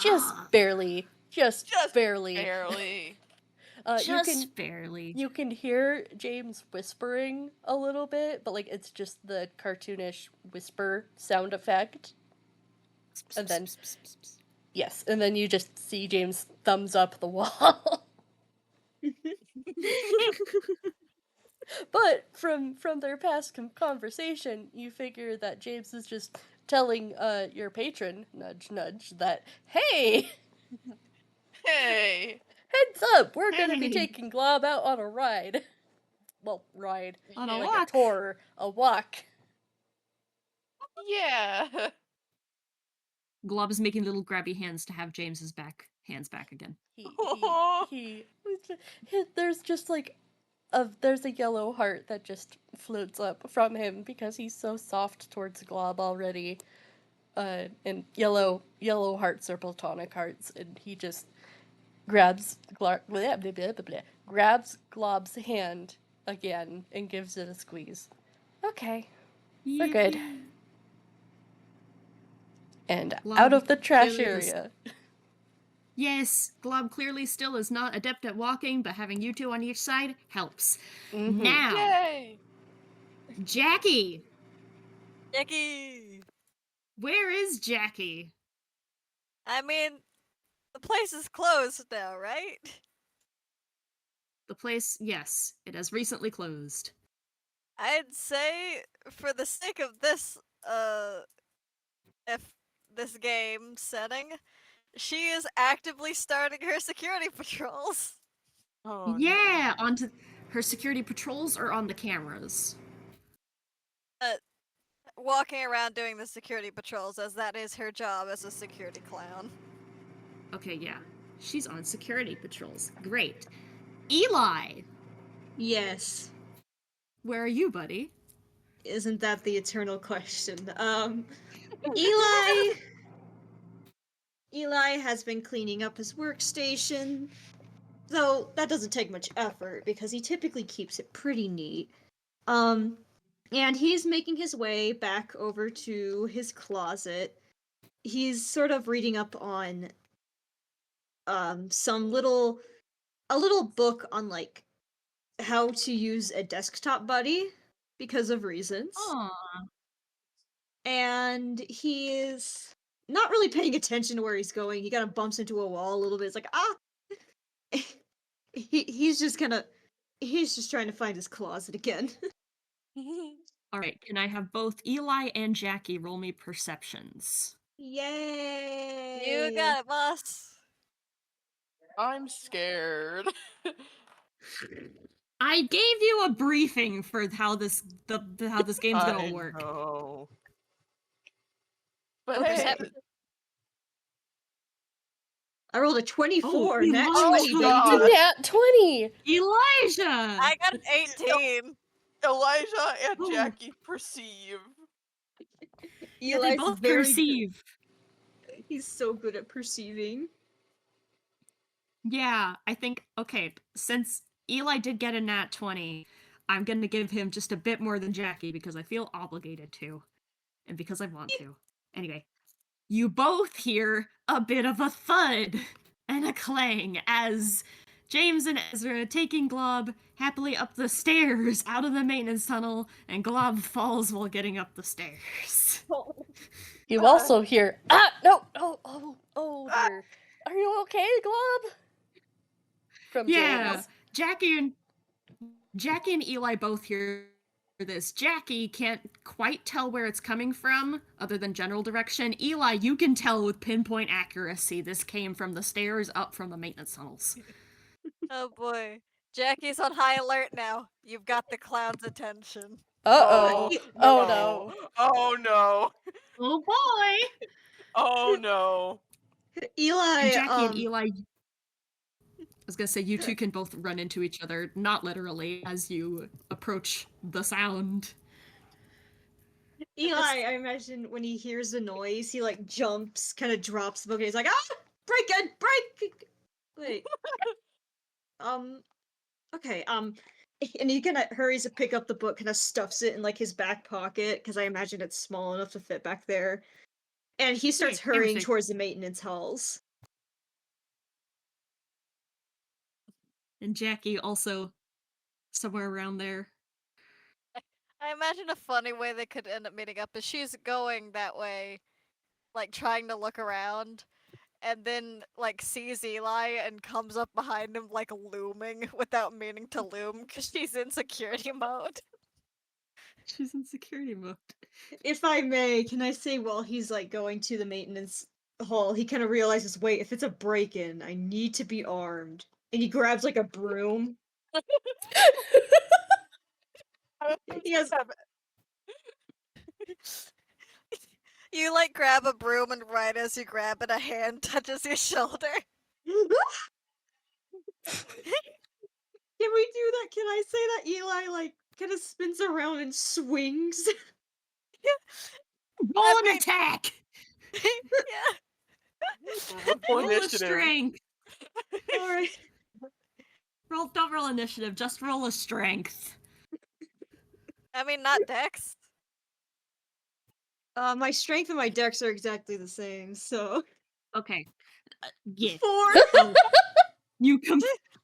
Just Ah, barely. Just Just barely. barely. just barely. You can hear James whispering a little bit, but like it's just the cartoonish whisper sound effect. And then yes, and then you just see James thumbs up the wall. But from their past conversation, you figure that James is just telling your patron, nudge nudge, that hey, Hey. heads up, we're gonna be Hey. taking Glob out on a ride. Well, ride. On a Yeah. Like walk. a tour, a walk. Yeah. Glob is making little grabby hands to have James's hands back again. He there's just like there's a yellow heart that just floats up from him because he's so soft towards Glob already. And yellow hearts are platonic hearts, and he just grabs grabs Glob's hand again and gives it a squeeze. Okay, we're good. Yay. And Glob out of the trash clearly is- area. Yes, Glob clearly still is not adept at walking, but having you two on each side helps. Mhm. Now, Yay. Jackie! Jackie! Where is Jackie? I mean, the place is closed now, right? The place, yes, it has recently closed. I'd say, for the sake of this, if this game setting, she is actively starting her security patrols. Oh, Yeah, onto her security patrols or on the cameras. Walking around doing the security patrols, as that is her job as a security clown. Okay, yeah. She's on security patrols. Great. Eli! Yes. Where are you, buddy? Isn't that the eternal question? Eli Eli has been cleaning up his workstation, though that doesn't take much effort because he typically keeps it pretty neat. And he's making his way back over to his closet. he's sort of reading up on some little a little book on like how to use a desktop buddy because of reasons. Aw. And he's not really paying attention to where he's going. He kind of bumps into a wall a little bit. It's like, ah! he's just kind of he's just trying to find his closet again. All right, can I have both Eli and Jackie roll me perceptions? Yay! You got it, boss. I'm scared. I gave you a briefing for how this how this game's gonna I work. know. But Okay. hey, I rolled a 24. Oh, Nat Elijah. 20, A God. baby. nat 20! Elijah! I got an 18. Elijah and Oh. Jackie perceive. Yeah, they Eli's both very perceive. good. He's so good at perceiving. Yeah, I think, okay, since Eli did get a nat 20, I'm gonna give him just a bit more than Jackie because I feel obligated to. And because I want to. Anyway, you both hear a bit of a thud and a clang as James and Ezra taking Glob happily up the stairs out of the maintenance tunnel, and Glob falls while getting up the stairs. You also hear, no, oh dear. Are you okay, Glob? From Yeah, James. Jackie and Eli both hear this. Jackie can't quite tell where it's coming from, other than general direction. Eli, you can tell with pinpoint accuracy this came from the stairs up from the maintenance tunnels. Oh boy. Jackie's on high alert now. You've got the clown's attention. Uh-oh. no. Oh no. Oh no. Oh boy! Oh no. Eli, And Jackie and Eli, I was gonna say, you two can both run into each other, not literally, as you approach the sound. Eli, I imagine when he hears the noise, he like jumps, kind of drops the book, and he's like, ah! Break it! Break! Wait. Okay, and he kind of hurries to pick up the book, kind of stuffs it in like his back pocket, because I imagine it's small enough to fit back there. And he starts Hey, hurrying perfect. towards the maintenance halls. And Jackie also somewhere around there. I imagine a funny way they could end up meeting up is she's going that way, like trying to look around, and then like sees Eli and comes up behind him like looming without meaning to loom because she's in security mode. She's in security mode. If I may, can I say while he's like going to the maintenance hall, he kind of realizes, wait, if it's a break-in, I need to be armed. And he grabs like a broom. He has You like grab a broom and right as you grab it, a hand touches your shoulder. Can we do that? Can I say that Eli like kind of spins around and swings? Roll I an mean- attack! Yeah. Roll Roll a initiative. strength! Alright. Don't roll initiative, just roll a strength. I mean, not Dex. My strength and my dex are exactly the same, so Okay. Yeah. 4. So you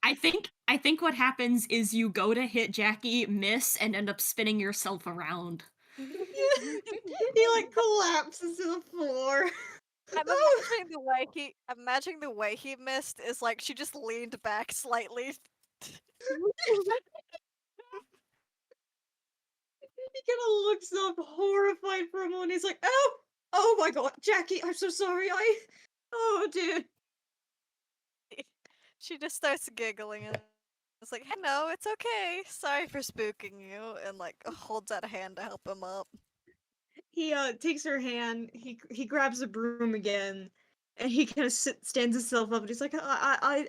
I think what happens is you go to hit Jackie, miss, and end up spinning yourself around. He like collapses to the floor. I'm imagining the way he missed is like she just leaned back slightly. He kind of looks up horrified for a moment. He's like, "Oh, oh my God, Jackie, I'm so sorry. Oh dear." She just starts giggling and it's like, "Hey, no, it's okay. Sorry for spooking you," and like holds out a hand to help him up. He takes her hand. He grabs a broom again, and he kind of stands himself up. And he's like, I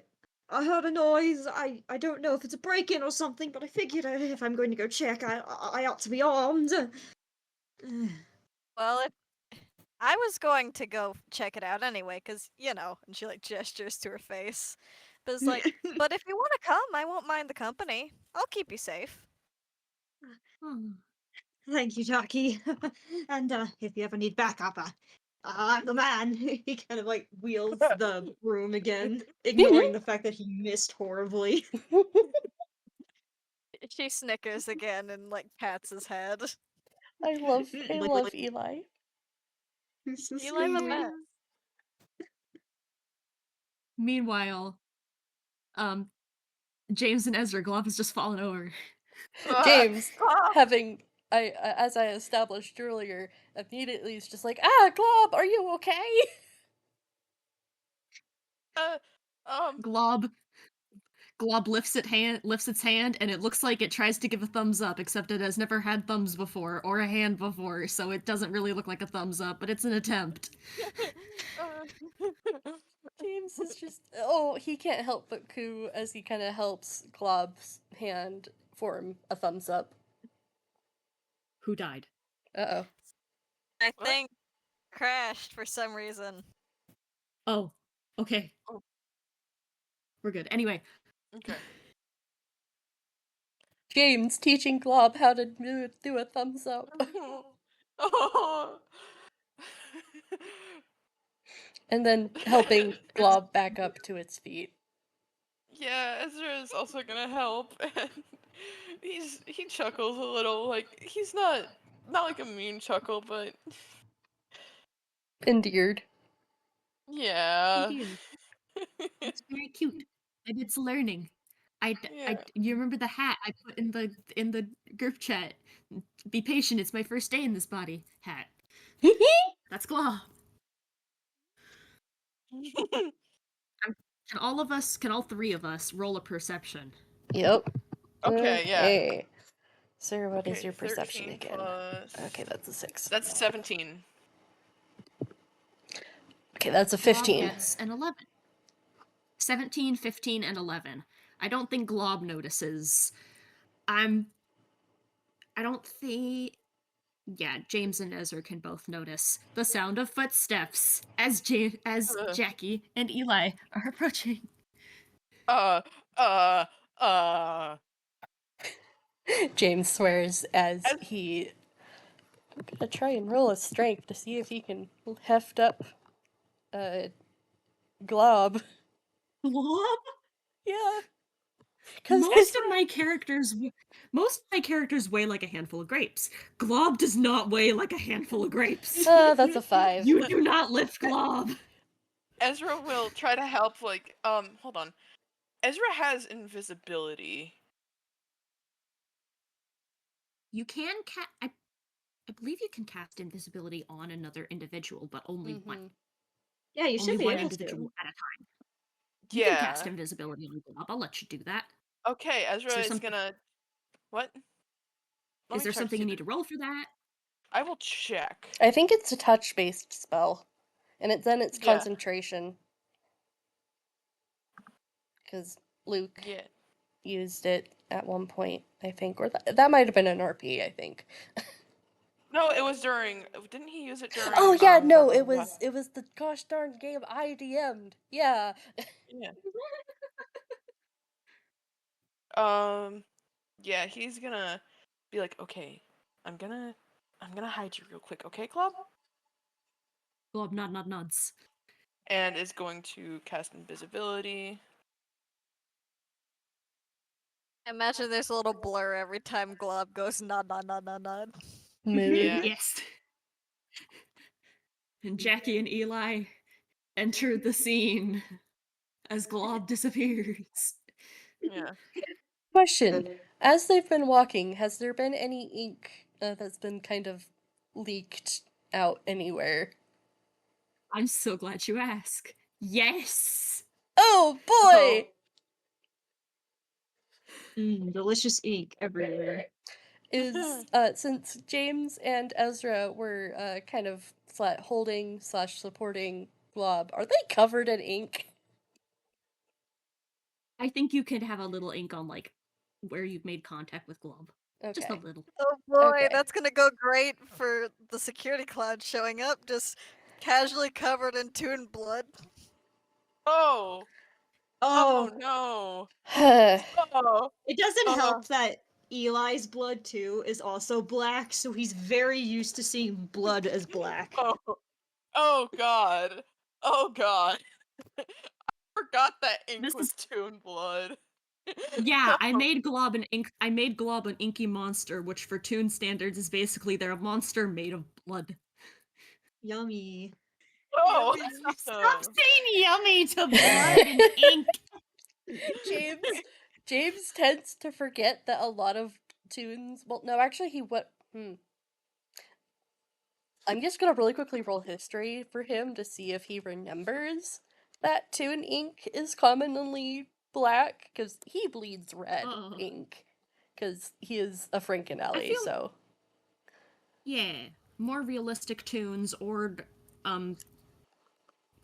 heard a noise. I don't know if it's a break-in or something, but I figured if I'm going to go check, I ought to be armed." Well, I was going to go check it out anyway, cause you know, and she like gestures to her face. But it's like, but if you want to come, I won't mind the company. I'll keep you safe. Hmm. Thank you, Jackie. And if you ever need backup, I'm the man. He kind of like wields the broom again, ignoring the fact that he missed horribly. She snickers again and like pats his head. I love Like, Eli. this is Eli the sweet. best. Meanwhile, James and Ezra Glove has just fallen over. James, having as I established earlier, immediately is just like, Glob, are you okay? Glob lifts its hand, and it looks like it tries to give a thumbs up, except it has never had thumbs before or a hand before, so it doesn't really look like a thumbs up, but it's an attempt. James is just he can't help but coo as he kind of helps Glob's hand form a thumbs up. Who died? Uh-oh. I What? think crashed for some reason. Oh, okay. Oh. We're good. Anyway, Okay. James teaching Glob how to do a thumbs up. Oh. And then helping Glob back up to its feet. Yeah, Ezra is also gonna help, and he chuckles a little. Like he's not like a mean chuckle, but Endeared. yeah. Dear, it's very cute, and it's learning. Yeah. You remember the hat I put in the group chat? Be patient. It's my first day in this body. Hat. That's Glob. Can all three of us, roll a perception? Yep. Okay, yeah. Okay. Sir, what is Okay, your perception 13 again? plus. Okay, that's a 6. That's 17. Okay, that's a Glob 15. gets an 11. 17, 15, and 11. I don't think Glob notices. I don't think... Yeah, James and Ezra can both notice the sound of footsteps as Jackie and Eli are approaching. Uh. James swears as Ez- he... I'm gonna try and roll a strength to see if he can heft up Glob. Glob? Yeah. Because Most of my characters weigh like a handful of grapes. Glob does not weigh like a handful of grapes. that's a 5. You do not lift Glob. Ezra will try to help. Like, hold on. Ezra has invisibility. You can I believe you can cast invisibility on another individual, but only one. Yeah, you Only should be one able individual to. at a time. You Yeah. can cast invisibility on Glob. I'll let you do that. Okay, Ezra there is something- gonna. What? Let Is me there check to something see you if need to roll for that? I will check. I think it's a touch-based spell. And it's Yeah. concentration. Because Luke Yeah. used it at one point, I think. Or that might have been an RP, I think. No, it was during. Didn't he use it during? Oh yeah, no, blah, it blah, was the gosh darn game I DM'd. Yeah. blah. Yeah. Yeah, he's gonna be like, okay, I'm gonna hide you real quick, okay, Club? Glob nods. And is going to cast invisibility. Imagine there's a little blur every time Glob goes nod. Mood. Yeah. Yes. And Jackie and Eli enter the scene as Glob disappears. Yeah. Question. As they've been walking, has there been any ink that's been kind of leaked out anywhere? I'm so glad you ask. Yes! Oh boy! Delicious ink everywhere. Is since James and Ezra were kind of holding / supporting Glob, are they covered in ink? I think you could have a little ink on, like, where you've made contact with Glob. Just a Okay. little. Oh boy, Okay. that's gonna go great for the security cloud showing up, just casually covered in toon blood. Oh! Oh, Oh no! Okay. Oh! it doesn't help that Eli's blood too is also black, so he's very used to seeing blood as black. Oh! Oh god. Oh god. I forgot that ink This was is Toon blood. yeah. I made Glob an ink. I made Glob an inky monster, which for Toon standards is basically they're a monster made of blood. Yummy. Oh. Stop saying yummy to blood and ink. James tends to forget that a lot of tunes. Well, no, actually, I'm just gonna really quickly roll history for him to see if he remembers that Toon ink is commonly black because he bleeds red Ugh. ink because he is a I Frankenelli. feel So yeah, more realistic tunes or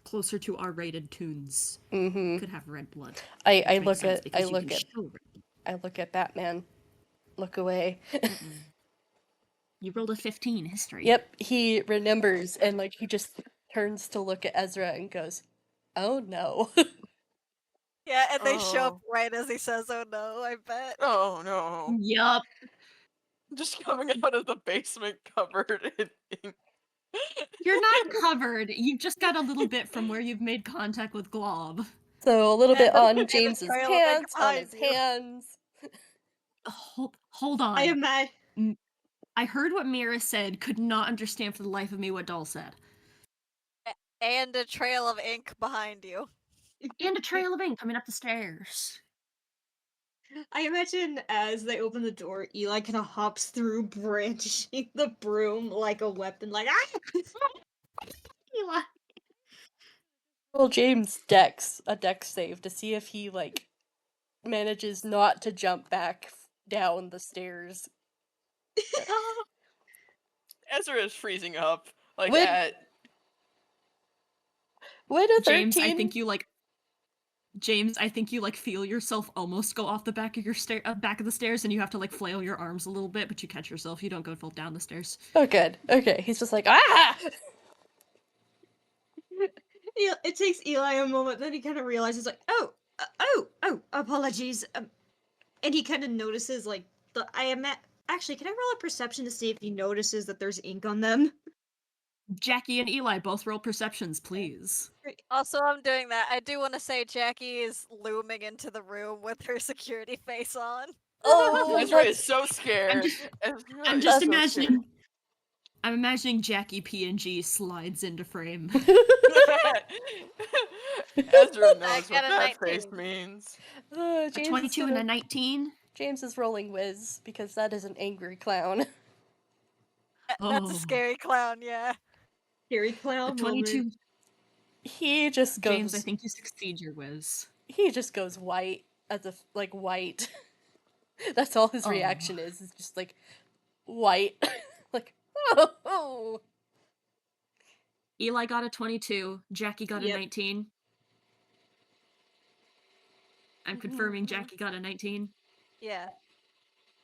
closer to R-rated tunes could have red blood. I Which makes look sense at because you can show red. I look at Batman. Look away. You rolled a 15 history. Yep, he remembers and like he just turns to look at Ezra and goes, "Oh no." Yeah, and they show up Oh. right as he says, "Oh no," I bet. Oh no. Yup. Just coming out of the basement covered in ink. You're not covered. You've just got a little bit from where you've made contact with Glob. So a little bit And on a James's trail of ink pants, on behind his you. hands. Hold on. I imagine. I heard what Mira said, could not understand for the life of me what Doll said. And a trail of ink behind you. And a trail of ink coming up the stairs. I imagine as they open the door, Eli kind of hops through, brandishing the broom like a weapon, like ah! Eli. Well, James a dex save to see if he like manages not to jump back down the stairs. Ezra is freezing up. Like When- at When a 13 James, I think you like feel yourself almost go off the back of your back of the stairs, and you have to like flail your arms a little bit, but you catch yourself. You don't go full down the stairs. Oh good. Okay, he's just like ah! It takes Eli a moment, then he kind of realizes, like, apologies. And he kind of notices, like, actually, can I roll a perception to see if he notices that there's ink on them? Jackie and Eli both roll perceptions, please. Also, I'm doing that. I do want to say Jackie is looming into the room with her security face on. Oh, Ezra is that's so scared. I'm just imagining. I'm imagining Jackie PNG slides into frame. Ezra knows what got a that 19. face means. A James 22 and a 19. James is rolling whiz because that is an angry clown. That's a Oh. scary clown, yeah. Scary A clown 22. moment. He just goes. James, I think you succeed your whiz. He just goes white as if like white. That's all his Aw. reaction is just like white. Like oh. Eli got a 22. Jackie got a Yep. 19. I'm confirming Jackie got a 19. Yeah.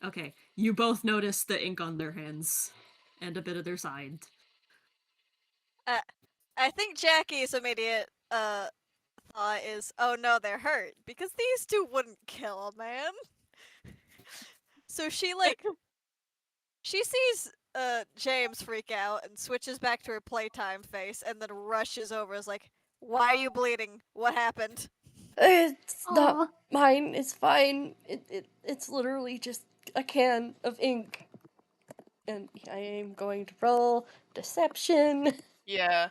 Okay, you both notice the ink on their hands and a bit of their side. I think Jackie's immediate thought is, oh no, they're hurt. Because these two wouldn't kill a man. So she she sees James freak out and switches back to her playtime face and then rushes over is like, why are you bleeding? What happened? It's Aw. not mine. It's fine. It's literally just a can of ink. And I am going to roll deception. Yeah.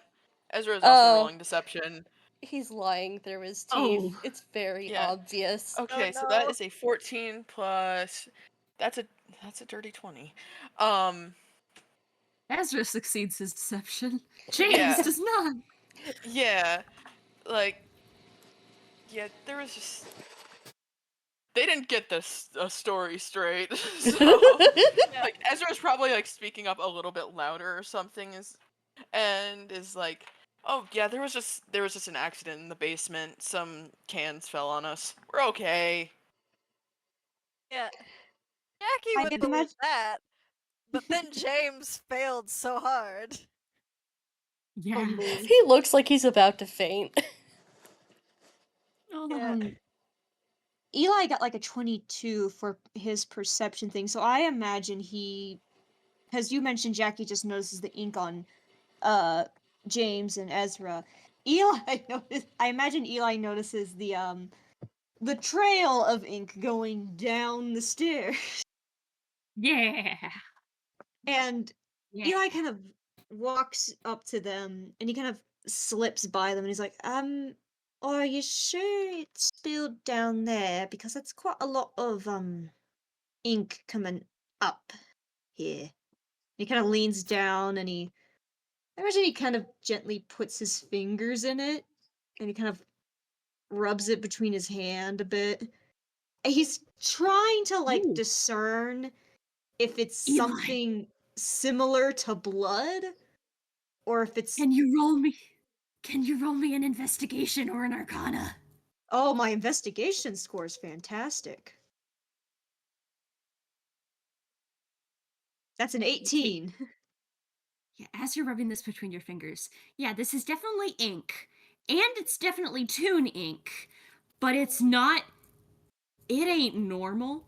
Ezra is also Oh. rolling deception. He's lying through his teeth. Oh. It's very Yeah. obvious. Okay, Oh, so that no. is a 14 plus. That's a dirty 20. Ezra succeeds his deception. James Yeah. does not. Yeah, like, yeah, there was just. They didn't get this story straight. So, like, Ezra's probably like speaking up a little bit louder or something, and is like, "Oh yeah, there was just an accident in the basement. Some cans fell on us. We're okay." Yeah. Jackie I would did believe imagine- that. But then James failed so hard. Yeah. He looks like he's about to faint. Yeah. Eli got like a 22 for his perception thing, so I imagine because you mentioned Jackie just notices the ink on James and Ezra, Eli I imagine Eli notices the trail of ink going down the stairs. Yeah. And Yeah. Eli kind of walks up to them and he kind of slips by them and he's like, are you sure it's spilled down there? Because that's quite a lot of ink coming up here. He kind of leans down and I imagine he kind of gently puts his fingers in it and he kind of rubs it between his hand a bit. And he's trying to like Ooh. discern if it's Eli. something similar to blood or if it's Can you roll me an investigation or an arcana? oh, my investigation score is fantastic. That's an 18. Yeah, as you're rubbing this between your fingers, yeah, this is definitely ink. And it's definitely toon ink. But it's not. It ain't normal.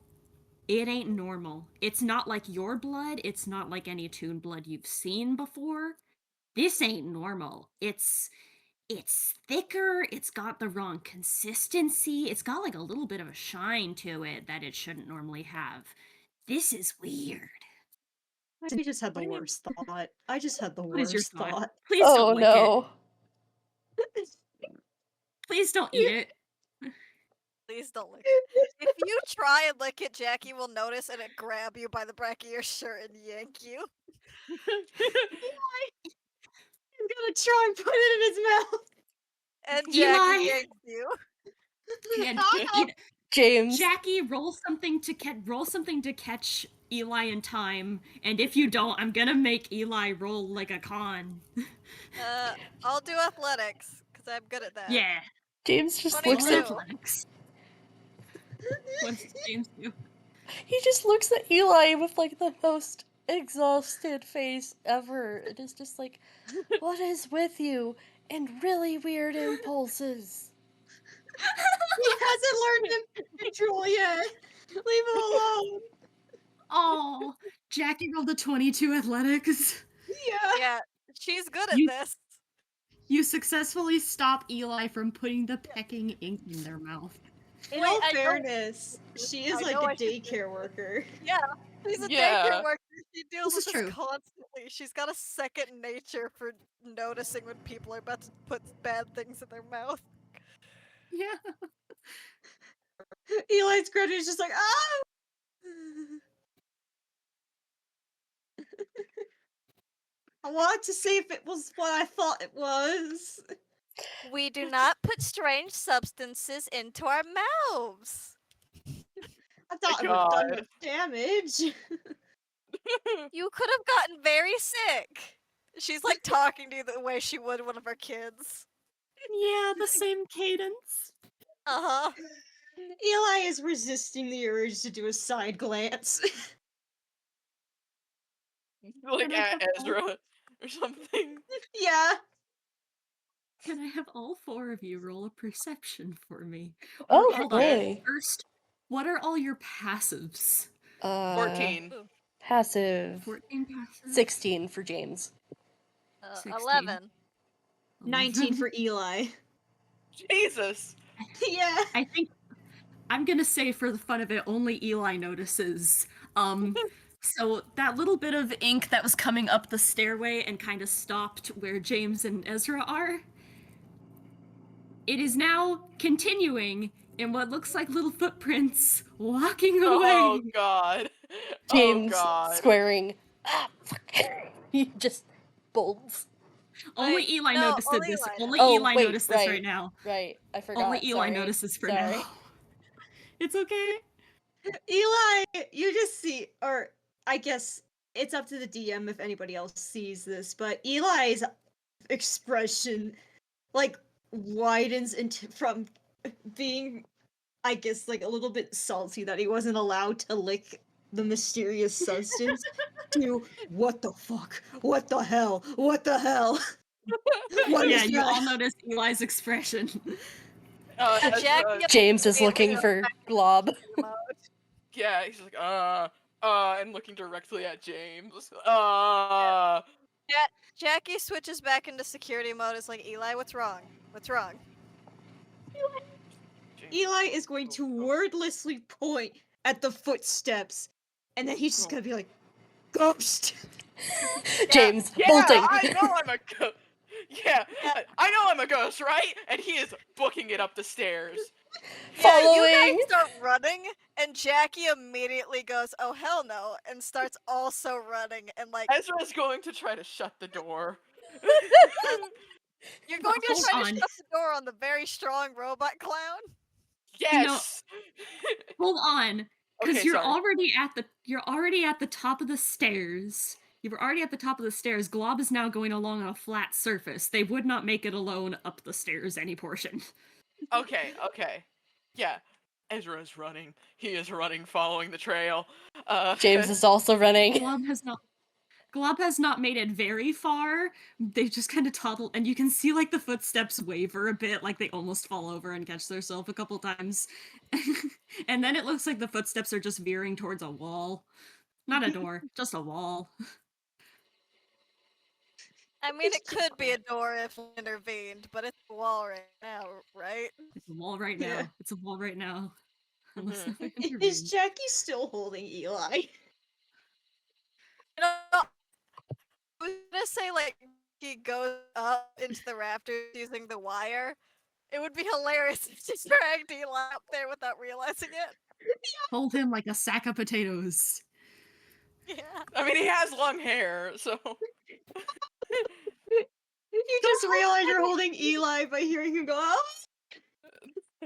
It ain't normal. It's not like your blood. It's not like any toon blood you've seen before. This ain't normal. It's thicker, it's got the wrong consistency, it's got like a little bit of a shine to it that it shouldn't normally have. This is weird. I just had the What do you mean? worst thought. I just had the What is your worst thought? thought. Please Oh don't lick no. it. Please don't eat it. Please don't lick it. If you try and lick it, Jackie will notice and it grab you by the back of your shirt and yank you. He's gonna try and put it in his mouth. And Eli! Jackie yanks you. Yeah, James. Jackie, roll something to catch Eli in time, and if you don't, I'm gonna make Eli roll like a con. I'll do athletics, because I'm good at that. Yeah. James just Roll looks an at athletics. What does James do? he just looks at Eli with like the most exhausted face ever. It is just like, what is with you? And really weird impulses. He hasn't learned control yet. Leave him alone. Oh, Jackie rolled a 22 athletics. Yeah. Yeah, she's good at You- this. You successfully stop Eli from putting the pecking ink in their mouth. In Wait, all I know- fairness, she is I like know a I should daycare worker. Yeah, she's a Yeah. daycare worker. She deals This with is this true. constantly. She's got a second nature for noticing when people are about to put bad things in their mouth. Yeah. Eli's grin is just like, ah! I wanted to see if it was what I thought it was. We do not put strange substances into our mouths. I thought it would have done much damage. You could have gotten very sick. She's like talking to you the way she would one of her kids. Yeah, the same cadence. Uh huh. Eli is resisting the urge to do a side glance. Like Can I at have Ezra or something. Yeah. Can I have all four of you roll a perception for me? Oh, Hold on. boy. First, what are all your passives? 14. Passive. 14 passives? 16 for James. 16. 11. 19 for Eli. Jesus. Yeah. I think I'm gonna say for the fun of it, only Eli notices. So that little bit of ink that was coming up the stairway and kind of stopped where James and Ezra are, it is now continuing in what looks like little footprints walking away. Oh god. James Oh god. squaring. Ah, fuck. He just bolts. Only Wait, Eli no, noticed only this. Eli Only Oh, Eli wait, noticed this right right. now. Right, I forgot. Only Eli Sorry. notices for Sorry. now. It's okay. Eli, you just see, or I guess it's up to the DM if anybody else sees this, but Eli's expression like widens into from being, I guess, like a little bit salty that he wasn't allowed to lick the mysterious substance to what the fuck? What the hell? What the hell? What Yeah, is you that? all noticed Eli's expression. Ezra, Jackie James is immediately looking goes for back Glob. to the mode. yeah, he's like, and looking directly at James. Jackie switches back into security mode. It's like, Eli, what's wrong? What's wrong? Eli is going to wordlessly point at the footsteps, and then he's just gonna be like, "Ghost." James, Yeah, bolting. I know I'm a ghost. Yeah, I know I'm a ghost, right? And he is booking it up the stairs. Yeah, you Following. guys start running, and Jackie immediately goes, "Oh hell no!" and starts also running, and like Ezra's going to try to shut the door. you're going to Hold try to on. shut the door on the very strong robot clown. Yes. Hold on, because Okay, you're sorry. already at the top of the stairs. You were already at the top of the stairs. Glob is now going along on a flat surface. They would not make it alone up the stairs any portion. Okay. Yeah. Ezra's running. He is running, following the trail. James is also running. Glob has not made it very far. They just kind of toddle, and you can see like the footsteps waver a bit, like they almost fall over and catch themselves a couple times. And then it looks like the footsteps are just veering towards a wall. Not a door, just a wall. I mean, it could be a door if we intervened, but it's a wall right now, right? It's a wall right now. Yeah. It's a wall right now. Unless Mhm. I Is intervene. Jackie still holding Eli? You know, I was gonna say like he goes up into the rafters using the wire. It would be hilarious if she dragged Eli up there without realizing it. Hold him like a sack of potatoes. Yeah. I mean, he has long hair, so. You just realize you're holding Eli by hearing him go, "Oh!"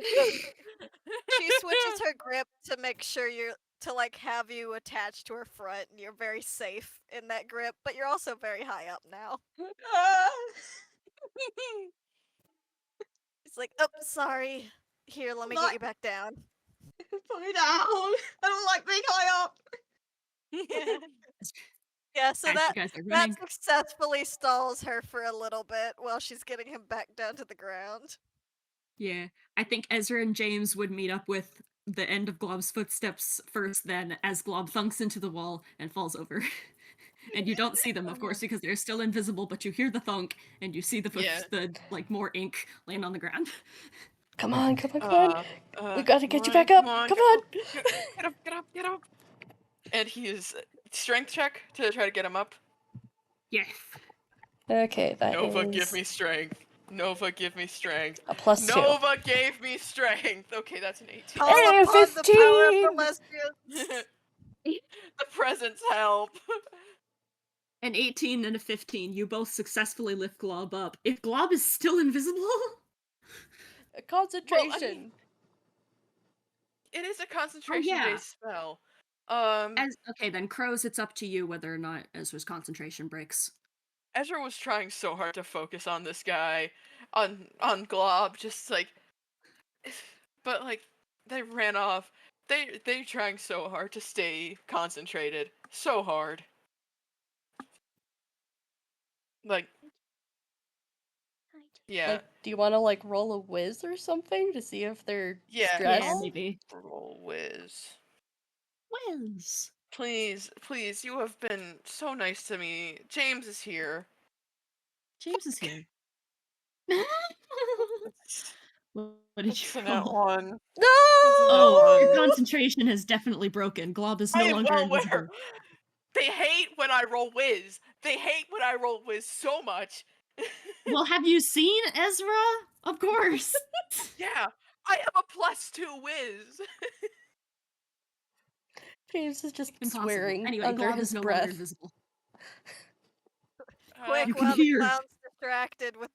She switches her grip to make sure you're to like have you attached to her front and you're very safe in that grip, but you're also very high up now. Ah. It's like, oh, sorry. Here, let me get you back down. Put me down. I don't like being high up. Yeah, so As that you guys are that running. successfully stalls her for a little bit while she's getting him back down to the ground. Yeah, I think Ezra and James would meet up with the end of Glob's footsteps first, then as Glob thunks into the wall and falls over. And you don't see them, of course, because they're still invisible, but you hear the thunk and you see Yeah. the like more ink land on the ground. Come on. We gotta get you Come back up. on, Come on. get up. And he is strength check to try to get him up. Yes. Okay, that Nova, is give me strength. Nova, give me strength. a +2. Nova gave me strength. Okay, that's an 18. Call Hey, upon the power of the 15! lesbians. The presents help. An 18 and a 15. You both successfully lift Glob up. If Glob is still invisible, Concentration. It is a concentration-based spell. okay, then Crows, it's up to you whether or not Ezra's concentration breaks. Ezra was trying so hard to focus on this guy, on Glob, just like, but like they ran off. They trying so hard to stay concentrated, so hard. Like, yeah, Like, do you want to like roll a whiz or something to see if they're yeah. stressed? Yeah, maybe. Roll whiz. Whiz. Please, you have been so nice to me. James is here. James is here. What did It's you an at roll? one. No! Oh, your concentration has definitely broken. Glob is I no am longer well invisible. aware. They hate when I roll whiz. They hate when I roll whiz so much. Well, have you seen Ezra? Of course. Yeah, I have a +2 whiz. James is just Impossible. swearing Anyway, under Glob his is no breath. longer invisible. Quick, You can while the hear. clown's distracted with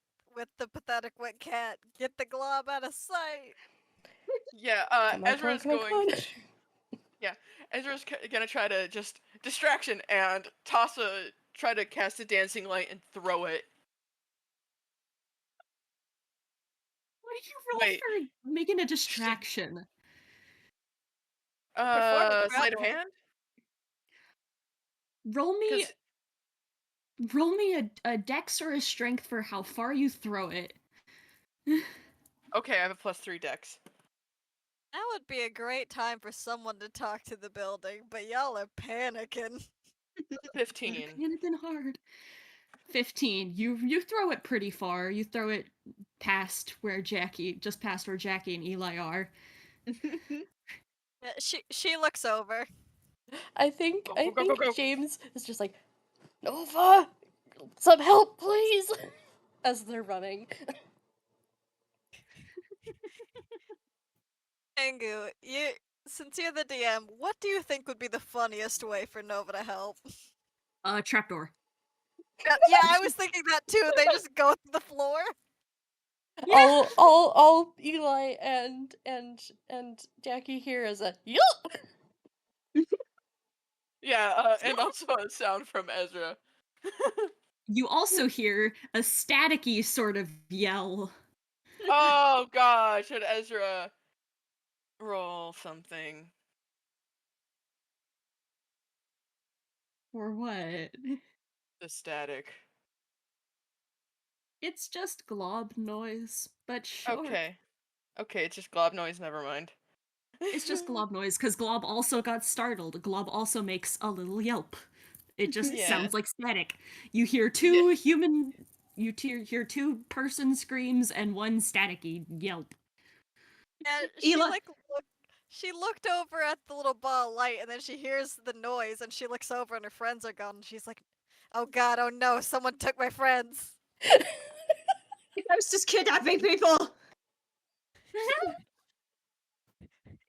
the pathetic wet cat, get the glob out of sight. Yeah, Come on, Ezra's come on, come on. going. Yeah, Ezra's gonna try to just distraction and try to cast a dancing light and throw it. What did you roll Wait. for making a distraction? Performance Sleight of roll. hand. Roll me 'Cause- a dex or a strength for how far you throw it. Okay, I have a +3 dex. That would be a great time for someone to talk to the building, but y'all are panicking. 15. Panicking hard. 15. You throw it pretty far. You throw it past where just past where Jackie and Eli are. Yeah, she looks over. I think Go, I go, go, go, think go. James is just like, Nova, some help, please, as they're running. Angu, since you're the DM, what do you think would be the funniest way for Nova to help? Trapdoor. Yeah, I was thinking that too. They just go through the floor. All Eli and Jackie hear is a yup. Yeah, and also a sound from Ezra. You also hear a staticky sort of yell. Oh gosh, should Ezra roll something? Or what? The static. It's just glob noise, but sure. Okay. Okay, it's just glob noise, never mind. It's just glob noise, because Glob also got startled. Glob also makes a little yelp. It just Yeah. sounds like static. You hear hear two person screams and one staticky yelp. And Eli- she looked over at the little ball of light, and then she hears the noise, and she looks over, and her friends are gone. And she's like, "Oh God, oh no, someone took my friends." I was just kidnapping people.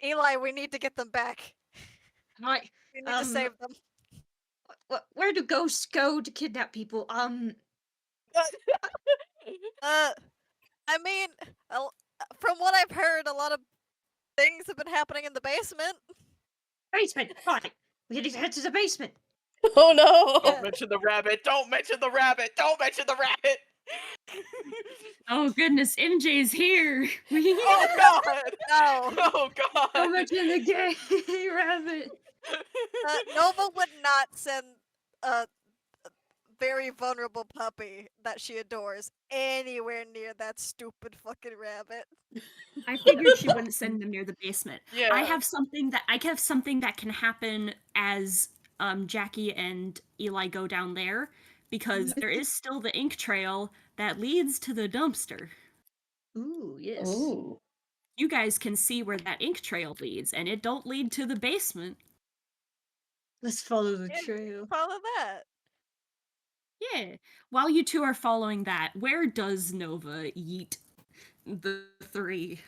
Eli, we need to get them back. Right. We need to save them. Where do ghosts go to kidnap people? I mean, from what I've heard, a lot of things have been happening in the basement. Basement. Right. We need to head to the basement. Oh no! Don't mention the rabbit! Don't mention the rabbit! Don't mention the rabbit! Oh goodness, MJ's here! Oh god! No. Oh god! Don't mention the gay rabbit. Nova would not send a very vulnerable puppy that she adores anywhere near that stupid fucking rabbit. I figured she wouldn't send them near the basement. Yeah. I have something that can happen as Jackie and Eli go down there, because there is still the ink trail that leads to the dumpster. Ooh, yes. Ooh. You guys can see where that ink trail leads, and it don't lead to the basement. Let's follow the Yeah, trail. follow that. Yeah. While you two are following that, where does Nova yeet the three?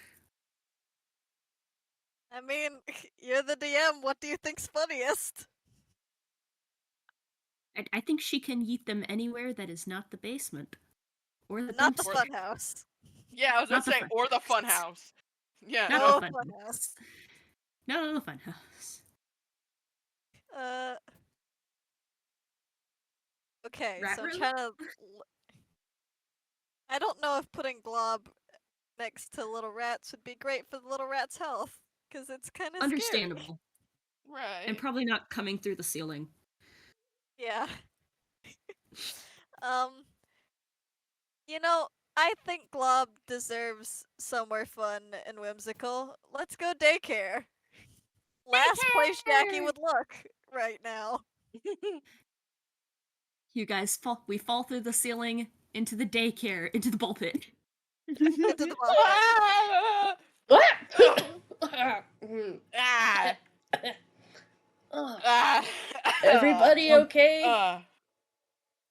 I mean, you're the DM. What do you think's funniest? I think she can yeet them anywhere that is not the basement. Or the Not the dumpster. funhouse. Yeah, I was gonna Not the say, fun or the house. funhouse. Yeah. Not No the fun funhouse. house. No, the fun house. Uh. Okay, Rat so I'm room? trying to. I don't know if putting Glob next to little rats would be great for the little rat's health, because it's kind of Understandable. Right. And probably not coming through the ceiling. Yeah. um. You know, I think Glob deserves somewhere fun and whimsical. Let's go daycare. Last place Jackie Daycare! would look right now. You guys we fall through the ceiling into the daycare, into the ball pit. Into the ball pit. Ah! Ah! Ugh. Ah! Everybody Glub- okay?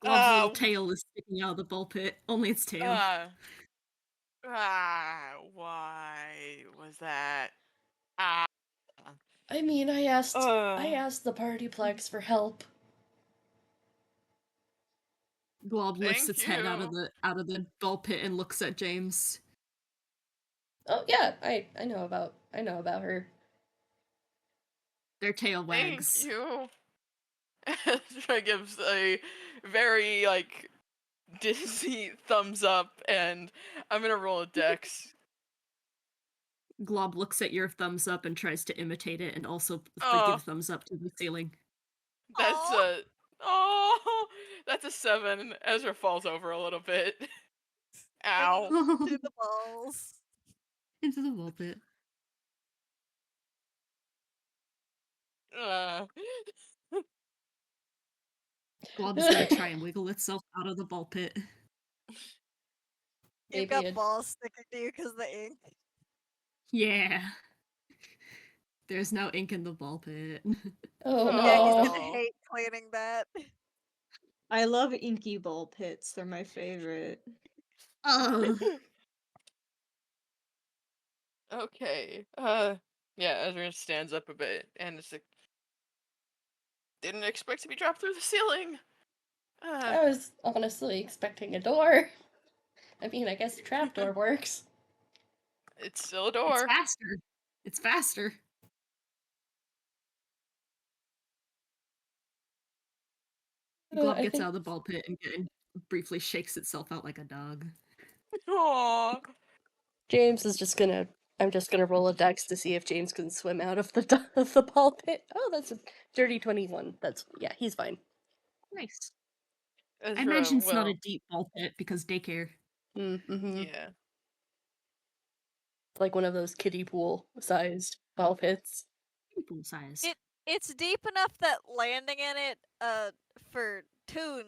Glob's little Uh, tail is sticking out of the ball pit. Only its tail. Why was that? Ah. I mean, I asked Uh, the PartyPlex for help. Glob lifts Thank its head out of you. the ball pit and looks at James. Oh yeah, I know about her. Their tail Thank wags. you. Ezra gives a very, like, dizzy thumbs up, and I'm gonna roll a dex. Glob looks at your thumbs up and tries to imitate it and also Oh, give thumbs up to the ceiling. that's Aw. a. Oh, that's a 7. Ezra falls over a little bit. Ow. To the balls. Into the ball pit. Uh, Glob is gonna try and wiggle itself out of the ball pit. You've Maybe got balls sticking to you because the ink. Yeah. There's no ink in the ball pit. Oh Jackie's no. gonna hate cleaning that. I love inky ball pits. They're my favorite. Oh. Okay. Yeah, Ezra stands up a bit and it's like, didn't expect to be dropped through the ceiling. I was honestly expecting a door. I mean, I guess the trapdoor works. It's still a It's door. faster. It's faster. Glob I gets think out of the ball pit and briefly shakes itself out like a dog. Aww. James is just gonna. I'm just gonna roll a dex to see if James can swim out of the of the ball pit. Oh, that's a dirty 21. That's yeah, he's fine. Nice. I Ezra imagine it's not a will. deep ball pit because daycare. Mm-hmm. Yeah. Like one of those kiddie pool sized ball pits. Pool size. It's deep enough that landing in it, for toon,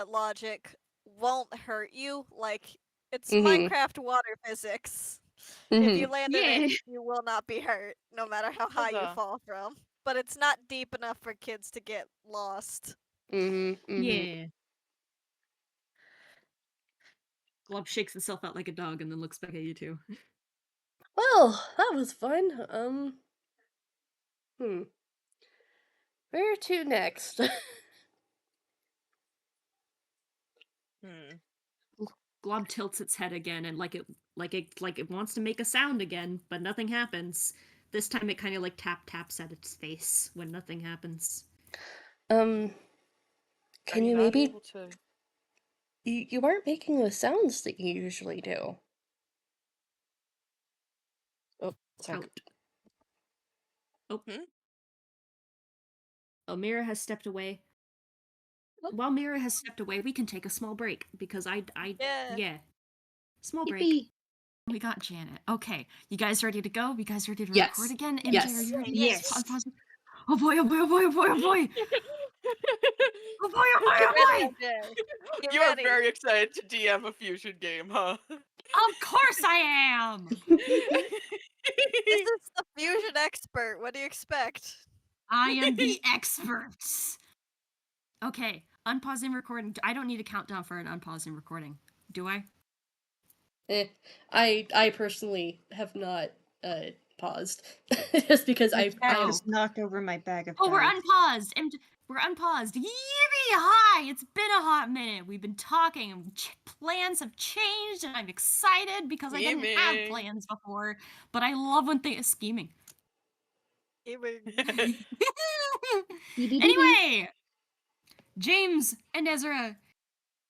logic, won't hurt you. Like it's Mhm. Minecraft water physics. Mm-hmm. If you land in Yeah. it, you will not be hurt, no matter how high you Huzzah. fall from. But it's not deep enough for kids to get lost. Mm-hmm. Mm-hmm. Yeah. Glob shakes itself out like a dog and then looks back at you two. Well, that was fun. Where to next? Hmm. Glob tilts its head again and like it wants to make a sound again, but nothing happens. This time it kind of like taps at its face when nothing happens. Can Are you you not maybe able to? you aren't making the sounds that you usually do. Oh, sorry. Count. Oh. Hmm? Oh, Mira has stepped away. Oh. While Mira has stepped away, we can take a small break because Yeah. small break. Yippee. We got Janet. Okay, you guys ready to go? You guys ready to Yes. record again? MJ, Yes. are you ready? Yes. Pause. Oh boy, oh boy, oh boy, oh boy, oh boy! Oh boy, oh boy, Get oh ready, boy! MJ. Get You are ready. very excited to DM a fusion game, huh? Of course I am! This is the fusion expert. What do you expect? I am the expert! Okay, unpausing recording. I don't need a countdown for an unpausing recording, do I? I personally have not paused just because My cat Oh. just knocked over my bag of Oh, we're dice. unpaused! We're unpaused. Yippee! Hi! It's been a hot minute. We've been talking, and plans have changed, and I'm excited because I didn't have Scheming. plans before. But I love when things scheming. Anyway, James and Ezra.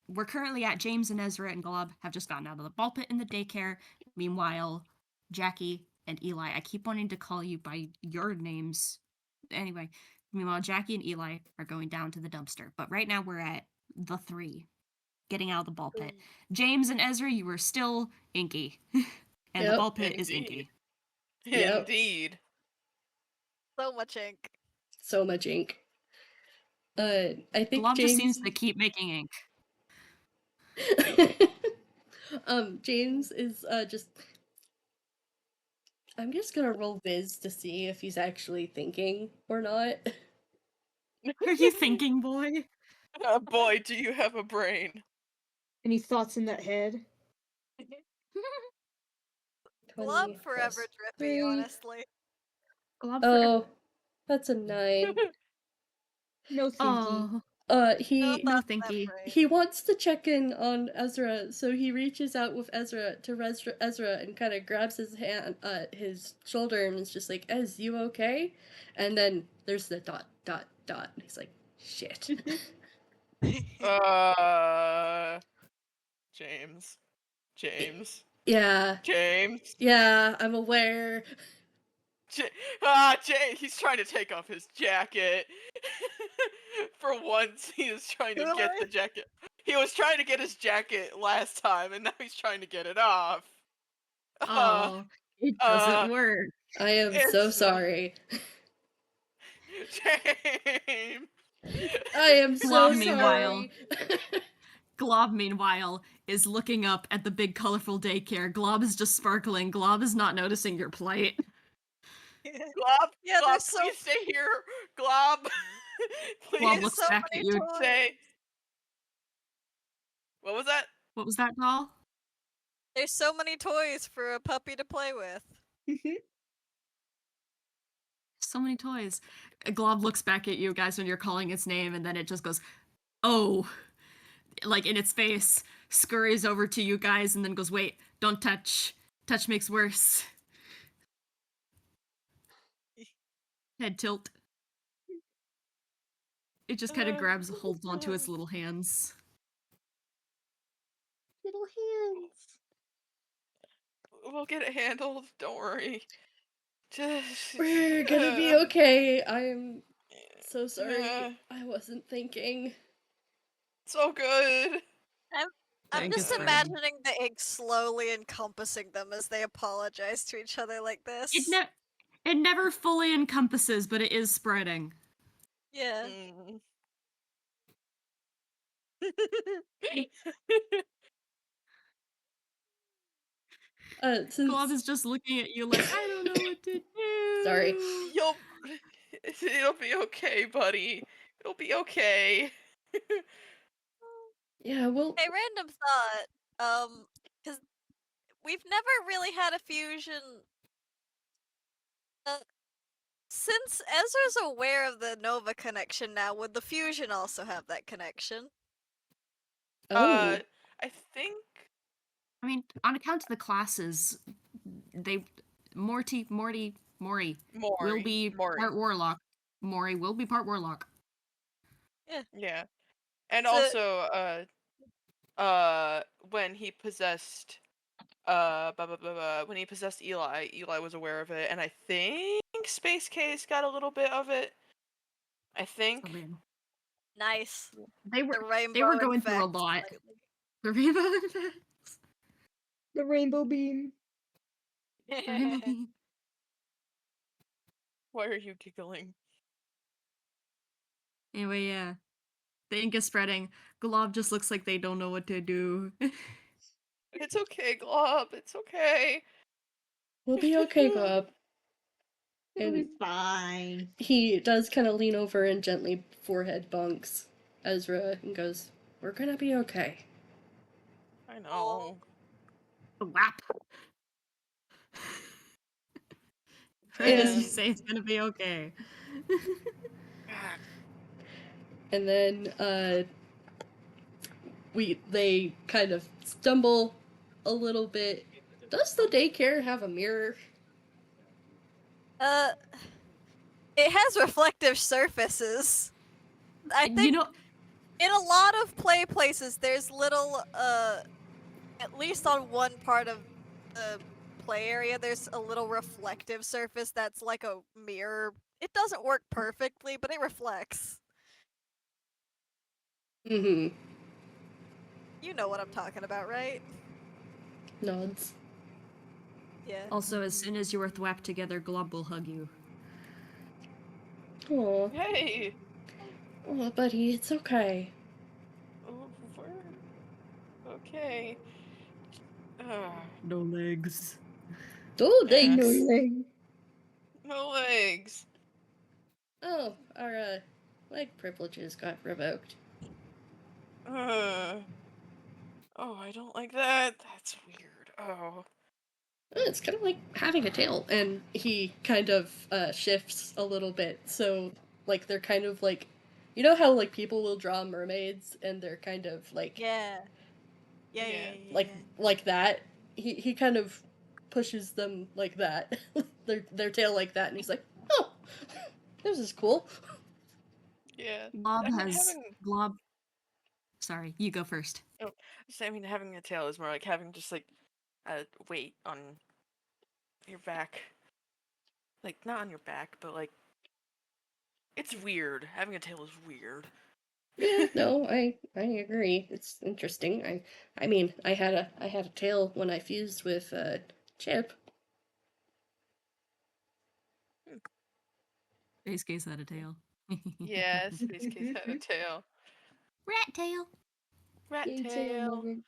We're currently at James and Ezra and Glob have just gotten out of the ball pit in the daycare. Meanwhile, Jackie and Eli, I keep wanting to call you by your names. Anyway, meanwhile, Jackie and Eli are going down to the dumpster. But right now we're at the three, getting out of the ball pit. James and Ezra, you were still inky. And the Yep. ball pit is Indeed. inky. Yep. Indeed. So much ink. So much ink. I think Glob just James. seems to keep making ink. James is just. I'm just gonna roll Viz to see if he's actually thinking or not. Are you thinking, boy? Boy, do you have a brain. Any thoughts in that head? Love 20 forever plus drippy, 3. honestly. Glob Oh, that's a 9. No thinky. Oh, No He thoughts no in that thinky. brain. he wants to check in on Ezra, so he reaches out with Ezra to Ezra and kind of grabs his hand, his shoulder, and is just like, "Ez, you okay?" And then there's the dot dot dot. And he's like, "Shit." James. James. Yeah, James. yeah, I'm aware. He's trying to take off his jacket. For once, he is trying to get the jacket. He was trying to get his jacket last time, and now he's trying to get it off. Oh, it doesn't work. I am so It's not- sorry. James. I am so Glob, meanwhile. sorry. Glob, meanwhile, is looking up at the big colorful daycare. Glob is just sparkling. Glob is not noticing your plight. Glob, Yeah, Glob, there's so please stay here. Glob, Glob please looks so back many at you. toys. stay. What was that? What was that, doll? There's so many toys for a puppy to play with. So many toys. Glob looks back at you guys when you're calling its name, and then it just goes, "Oh," like in its face, scurries over to you guys, and then goes, "Wait, don't touch. Touch makes worse." Head tilt. It just kind of grabs, holds onto its little hands. Little hands. We'll get it handled. Don't worry. Just. We're gonna be okay. I am so sorry. Uh, I wasn't thinking. so good. I'm Thank just it's fine. imagining the ink slowly encompassing them as they apologize to each other like this. It never fully encompasses, but it is spreading. Yeah. Mm. Since Glob is just looking at you like, I don't know what to do. Sorry. It'll be okay, buddy. It'll be okay. yeah, well, Hey, random thought. Because we've never really had a fusion. Since Ezra's aware of the Nova connection now, would the fusion also have that connection? oh, I think. I mean, on account of the classes, Mori will be Mori. part warlock. Mori will be part warlock. Yeah. And So- also, when he possessed, when he possessed Eli, Eli was aware of it, and I think Space Case got a little bit of it. I think. Nice. They The were rainbow going through a effect, lot. slightly. The rainbow effects. The rainbow beam. The rainbow beam. Why are you giggling? Anyway, yeah. The ink is spreading. Glob just looks like they don't know what to do. It's okay, Glob. It's okay. we'll be okay, Glob. It'll be And fine. he does kind of lean over and gently forehead bonks Ezra and goes, "We're gonna be okay." I know. Whap. And- As you say, it's gonna be okay. And then they kind of stumble a little bit. Does the daycare have a mirror? It has reflective surfaces. I think You know, in a lot of play places, there's little, at least on one part of the play area, there's a little reflective surface that's like a mirror. It doesn't work perfectly, but it reflects. Mm-hmm. You know what I'm talking about, right? Nods. Yeah. also, as soon as you are thwapped together, Glob will hug you. Aw. Hey. Oh, buddy, it's okay. We're okay. No legs. Oh, Yes. No thanks. leg. No legs. Oh, our leg privileges got revoked. Oh, I don't like that. That's weird. Oh. It's kind of like having a tail, and he kind of shifts a little bit. So, like, they're kind of like, you know how like people will draw mermaids, and they're kind of like, Yeah. Yeah. like that. He kind of pushes them like that, their tail like that, and he's like, oh, this is cool. Yeah. Glob I mean, has Glob. Sorry, you go first. having a tail is more like having just like a weight on your back. Like not on your back, but like it's weird. Having a tail is weird. Yeah, no, I agree. It's interesting. I mean, I had a tail when I fused with Chip. Base case had a tail. Yeah, Space Case had a tail. Rat tail. Rat Yay, tail tail. moment.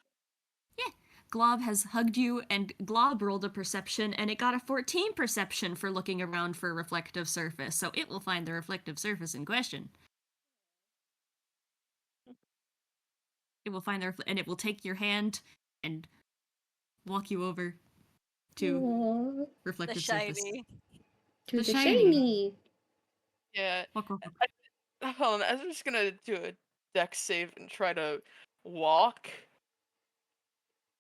Glob has hugged you, and Glob rolled a perception, and it got a 14 perception for looking around for a reflective surface, so it will find the reflective surface in question. It will find the and it will take your hand and walk you over to Aww, The reflective surface. shiny. to The the shiny. shiny. Yeah. Walk, walk, walk. Hold on, I'm just gonna do a dex save and try to walk.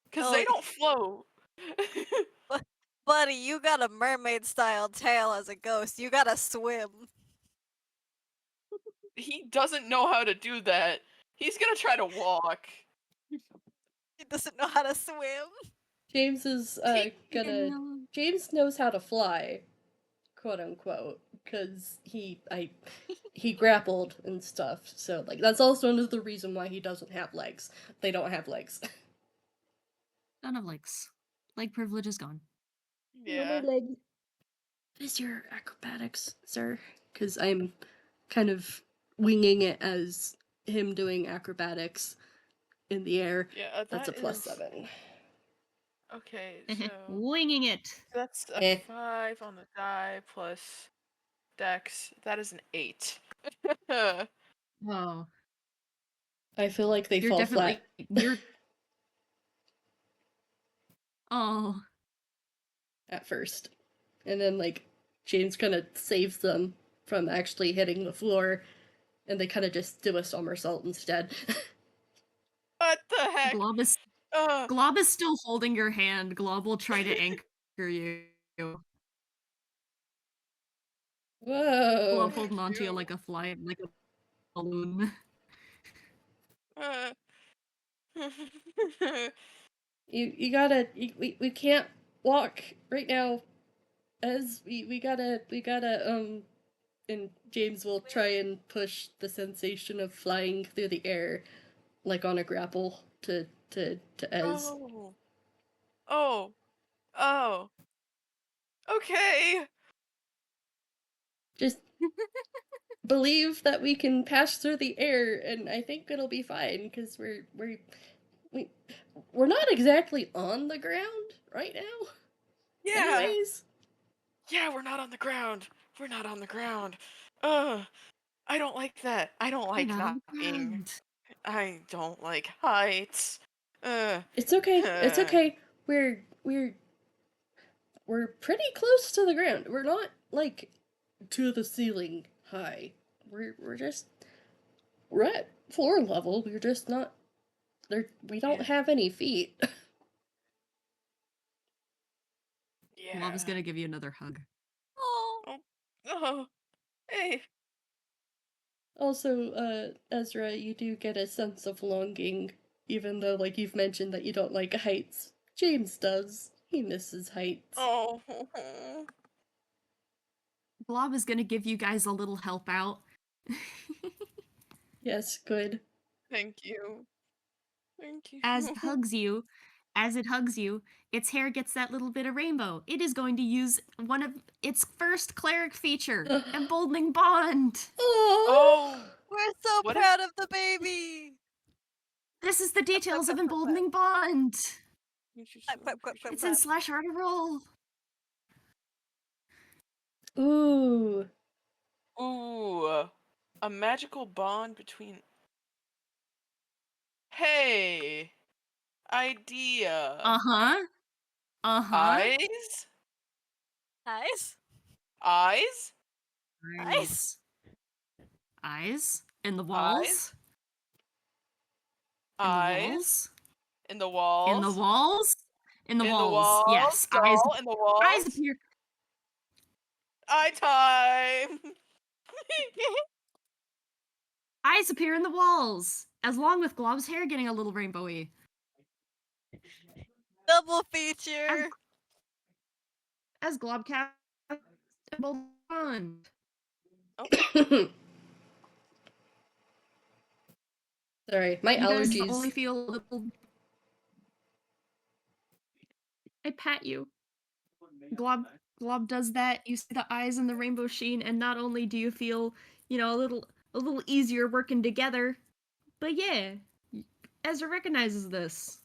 Because Oh, they don't float. Buddy, you got a mermaid style tail as a ghost. You gotta swim. He doesn't know how to do that. He's gonna try to walk. He doesn't know how to swim. James is gonna. James knows how to fly, quote unquote, because he grappled and stuff. So like that's also another reason why he doesn't have legs. They don't have legs. None of legs. Leg privilege is gone. No more Yeah. legs. What is your acrobatics, sir? Because I'm kind of winging it as him doing acrobatics in the air. Yeah, That's a that plus is- 7. Okay, so Winging it. that's a Eh. 5 on the die plus dex. That is an 8. Oh, I feel like they you're fall definitely flat you're. Oh, at first. And then, like, James kind of saves them from actually hitting the floor, and they kind of just do a somersault instead. What the heck? Glob is Uh, Glob is still holding your hand. Glob will try to anchor you. Whoa. Glob holding onto you like a fly, like a balloon. uh. You gotta. We can't walk right now. As we gotta. And James will try and push the sensation of flying through the air, like on a grapple, to Ez. Oh. Oh. Oh. Okay. Just believe that we can pass through the air, and I think it'll be fine because we we're not exactly on the ground right now. Yeah. Anyways, Yeah, we're not on the ground. We're not on the ground. Ugh. I don't like that. I don't You're like not not on the being. ground. I don't like heights. it's okay. It's okay. We're pretty close to the ground. We're not like to the ceiling high. We're just we're at floor level. We're just not there. We don't Yeah. have any feet. Yeah. Glob is gonna give you another hug. Oh, Oh. Hey. Also, Ezra, you do get a sense of longing, even though, like, you've mentioned that you don't like heights. James does. He misses heights. Oh. Glob is gonna give you guys a little help out. Yes, good. Thank you. Thank you. As it hugs you, its hair gets that little bit of rainbow. It is going to use one of its first cleric feature, Emboldening Bond. Oh. we're so What if- proud of the baby. This is the details of Emboldening Bond. Clap, clap, clap, It's in clap. /roll. Ooh. Ooh. A magical bond between. Hey. Idea. Uh-huh. Eyes? Nice. Eyes? Nice. Eyes in the Eyes? walls. In the Eyes? walls. In the walls? In the walls. In the In the walls. walls? Yes. Eyes. Doll in the walls? Eyes appear. Eye time! Eyes appear in the walls, as long with Glob's hair getting a little rainbowy. Double feature. As Glob casts Emboldening Bond. Sorry, my You guys allergies. only feel a little. I pat you. Glob does that. You see the eyes and the rainbow sheen, and not only do you feel a little easier working together. But yeah, Ezra recognizes this.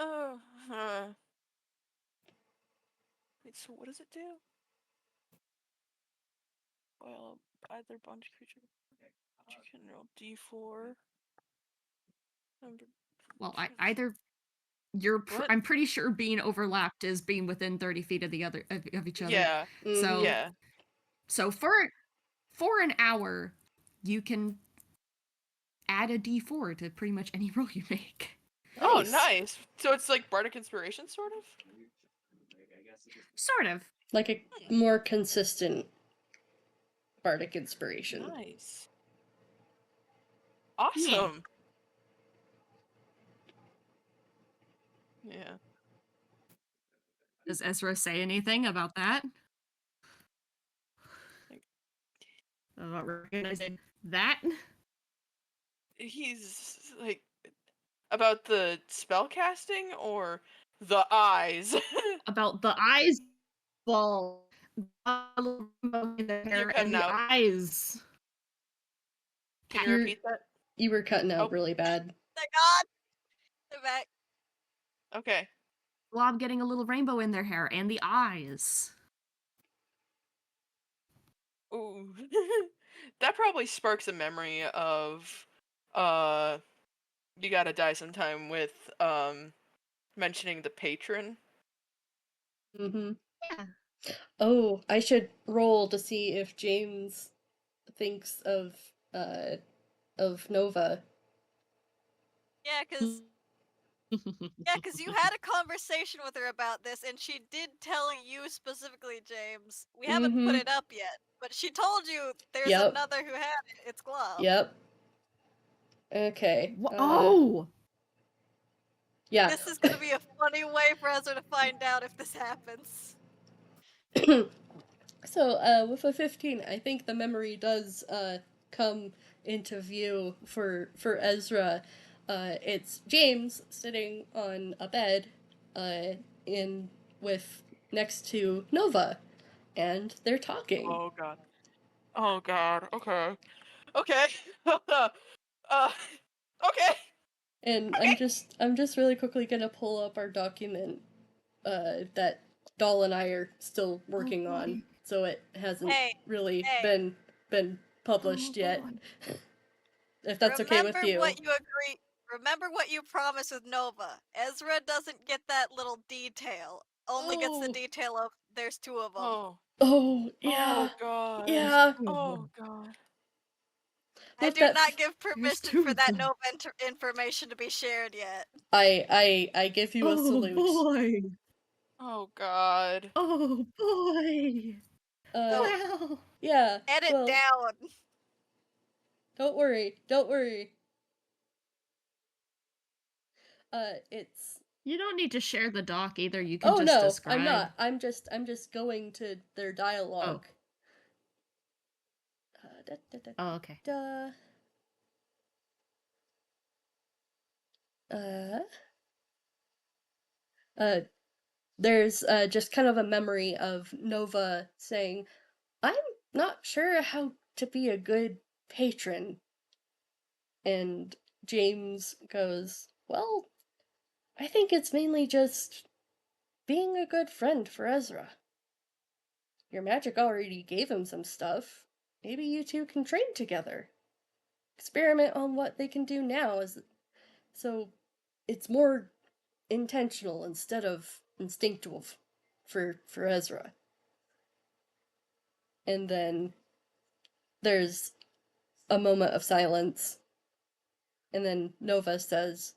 Oh, wait, so what does it do? Well, either bunch creature, you can roll d4. Number. Well, either What? I'm pretty sure being overlapped is being within 30 feet of the other of each other. Yeah. So Yeah. so for an hour, you can add a d4 to pretty much any roll you make. Oh, Nice. nice. So it's like Bardic Inspiration, sort of? Sort of. Like a more consistent bardic inspiration. Nice. Awesome. Yeah. Does Ezra say anything about that? About recognizing that? He's like about the spell casting or the eyes. About the eyes ball, in the You're hair, cutting and the out. eyes. Can you You're- repeat that? You were cutting out Oh. really bad. Thank God! They're back. Okay. Blob getting a little rainbow in their hair, and the eyes. Ooh. That probably sparks a memory of You Gotta Die Sometime with mentioning the patron. Mm-hmm. Yeah. Oh, I should roll to see if James thinks of Nova. Yeah, cause you had a conversation with her about this, and she did tell you specifically, James. We haven't put Mhm. it up yet, but she told you there's Yep. another who had it. It's Glove. Yep. Okay. Oh! Yeah. This is gonna be a funny way for Ezra to find out if this happens. So, with a 15, I think the memory does come into view for Ezra. It's James sitting on a bed in with next to Nova, and they're talking. Oh god. Oh god. Okay. Okay. Okay. And Okay. I'm just really quickly gonna pull up our document that Doll and I are still working on, so it hasn't Hey, really hey. been published Oh, yet. boy. If that's okay with you. What you agree. Remember what you promised with Nova. Ezra doesn't get that little detail. Only gets the Oh. detail of there's two of them. Oh. Oh, yeah. Oh god. Yeah. Oh god. I With do that, not give There's permission two for of that them. Nova information to be shared yet. I give you a Oh salute. boy! Oh god. Oh boy! Uh, Well, yeah. Edit Well, down. don't worry. Don't worry. It's. you don't need to share the doc either. You can Oh just no, describe. I'm not. I'm just going to their dialogue. Da, da, da, Oh, okay. da. There's just kind of a memory of Nova saying, I'm not sure how to be a good patron. And James goes, well, I think it's mainly just being a good friend for Ezra. Your magic already gave him some stuff. Maybe you two can train together. Experiment on what they can do now, so it's more intentional instead of instinctive for Ezra. And then there's a moment of silence. And then Nova says,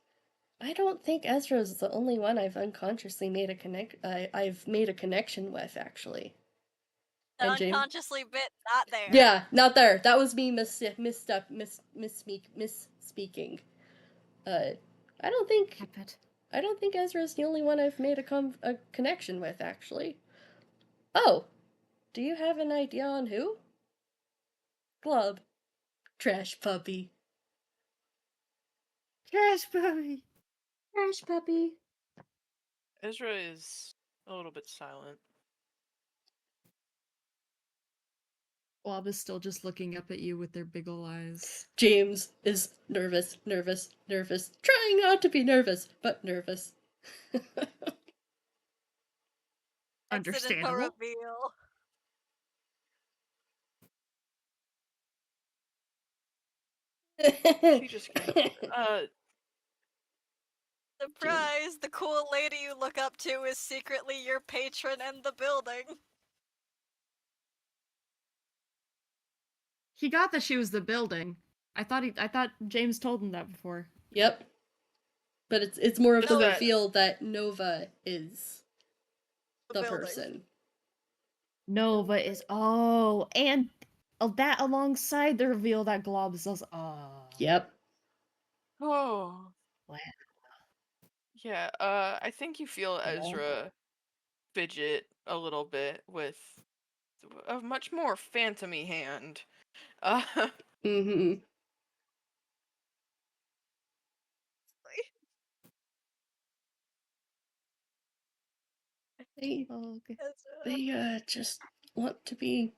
I don't think Ezra's the only one I've unconsciously made I've made a connection with, actually. The And James, unconsciously bit not there. yeah, not there. That was me misspeaking. I don't think Ezra's the only one I've made a connection with, actually. Oh, do you have an idea on who? Glub. Trash puppy. Trash puppy. Trash puppy. Ezra is a little bit silent. Blob is still just looking up at you with their big ol' eyes. James is nervous, trying not to be nervous, but nervous. Accidental Understandable. reveal. She just goes, Surprise! The cool lady you look up to is secretly your patron and the building. He got that she was the building. I thought James told him that before. Yep. But it's more of Just the that- reveal that Nova is the building. person. Nova is and that alongside the reveal that Globs does. Yep. oh. Wow. Yeah, I think you feel Ezra fidget a little bit with a much more phantomy hand. Mm-hmm. They, Okay. they just want to be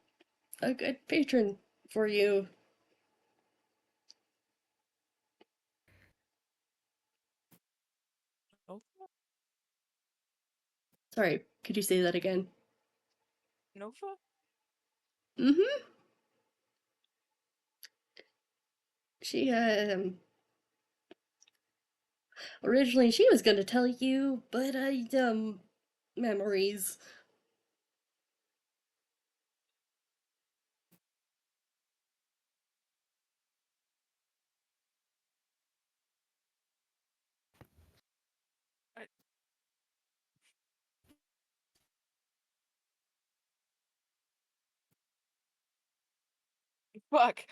a good patron for you. Oh, Sorry, could you say that again? Nova? Mm-hmm. She, originally she was gonna tell you, but, memories. I... Fuck.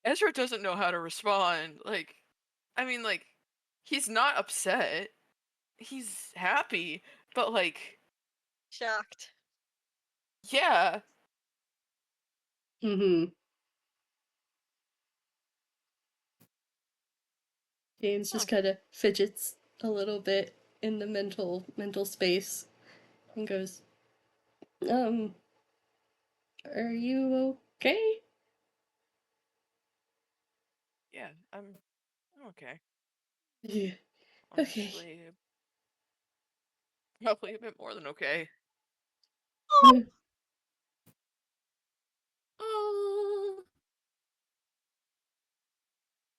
Ezra doesn't know how to respond. Like, I mean, like, he's not upset. He's happy, but like, Shocked. yeah. Mm-hmm. James just kind of fidgets a little bit in the mental space and goes, are you okay? Yeah, I'm okay. Yeah. Okay. Honestly, probably a bit more than okay. Oh.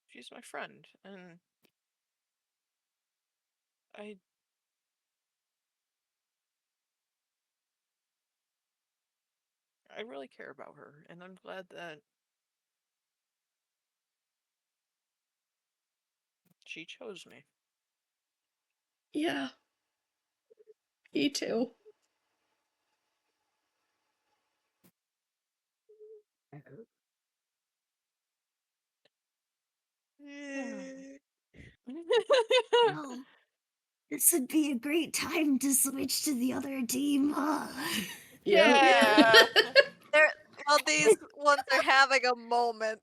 She's my friend, and I really care about her, and I'm glad that she chose me. Yeah. Me too. Well, this would be a great time to switch to the other team, huh? Yep. Yeah. They're well, these ones are having a moment.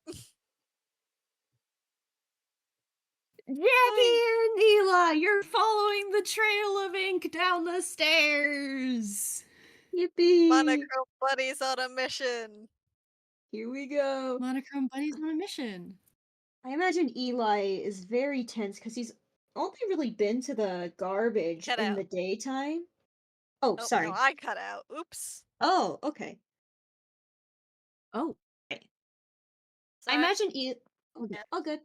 Jackie and Eli, you're following the trail of ink down the stairs. Yippee! Monochrome buddies on a mission. Here we go. Monochrome buddies on a mission. I imagine Eli is very tense because he's only really been to the garbage Cut in out. the daytime. Oh, Oh sorry. no, I cut out. Oops. Oh, okay. Oh. I Sorry. imagine all good.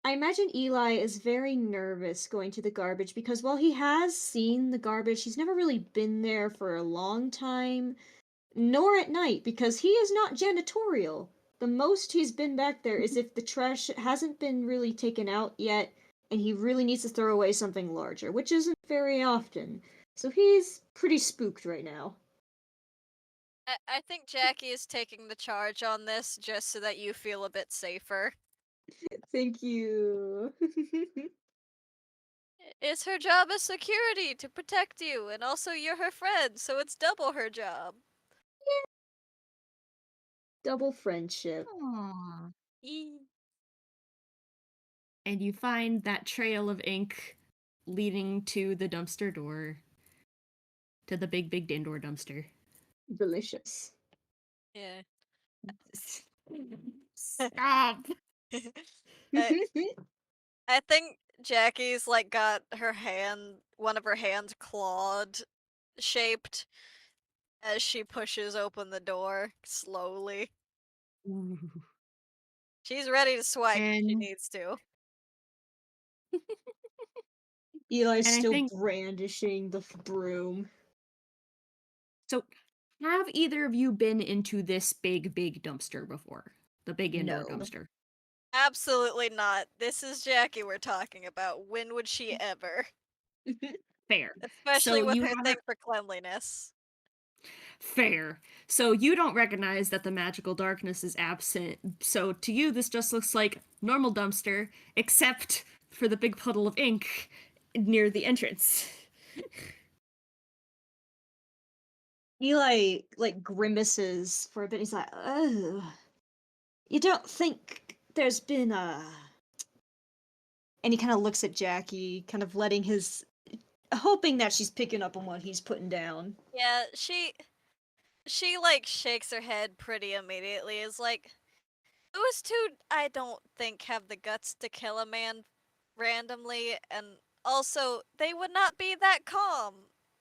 I imagine Eli is very nervous going to the garbage because while he has seen the garbage, he's never really been there for a long time, nor at night because he is not janitorial. The most he's been back there is if the trash hasn't been really taken out yet and he really needs to throw away something larger, which isn't very often. So he's pretty spooked right now. I think Jackie is taking the charge on this just so that you feel a bit safer. Thank you. It's her job as security to protect you, and also you're her friend, so it's double her job. Double friendship. Aww. Eee. And you find that trail of ink leading to the dumpster door. To the big indoor dumpster. Delicious. Yeah. Stop! I, I think Jackie's like got one of her hands clawed shaped as she pushes open the door slowly. Ooh. She's ready to swipe if she And needs to. Eli's And I still think brandishing the broom. so. Have either of you been into this big dumpster before? The big indoor No. dumpster. Absolutely not. This is Jackie we're talking about. When would she ever? Fair. Especially So with you her thing haven't. for cleanliness. Fair. So you don't recognize that the magical darkness is absent. So to you, this just looks like normal dumpster, except for the big puddle of ink near the entrance. Eli like grimaces for a bit. He's like, "Oh, you don't think there's been a?" And he kind of looks at Jackie, kind of letting hoping that she's picking up on what he's putting down. Yeah, she like shakes her head pretty immediately. Is like, those two I don't think have the guts to kill a man randomly, and also they would not be that calm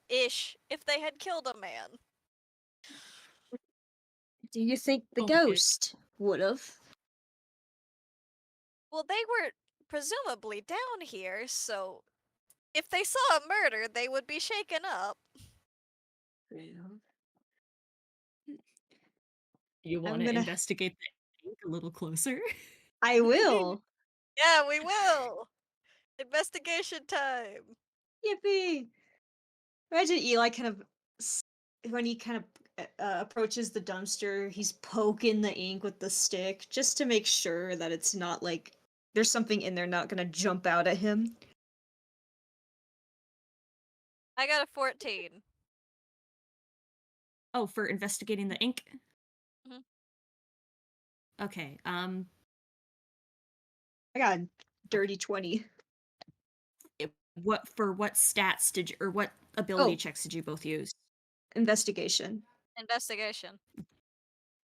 ish if they had killed a man. Do you think the Okay. ghost would have? Well, they were presumably down here, so if they saw a murder, they would be shaken up. You want I'm to gonna. investigate the ink a little closer? I will. Yeah, we will. Investigation time. Yippee! Imagine Eli kind of when he kind of approaches the dumpster, he's poking the ink with the stick just to make sure that it's not like there's something in there not gonna jump out at him. I got a 14. Oh, for investigating the ink? Mhm. Okay, I got a dirty 20. what stats did you, or what ability Oh, checks did you both use? investigation. Investigation.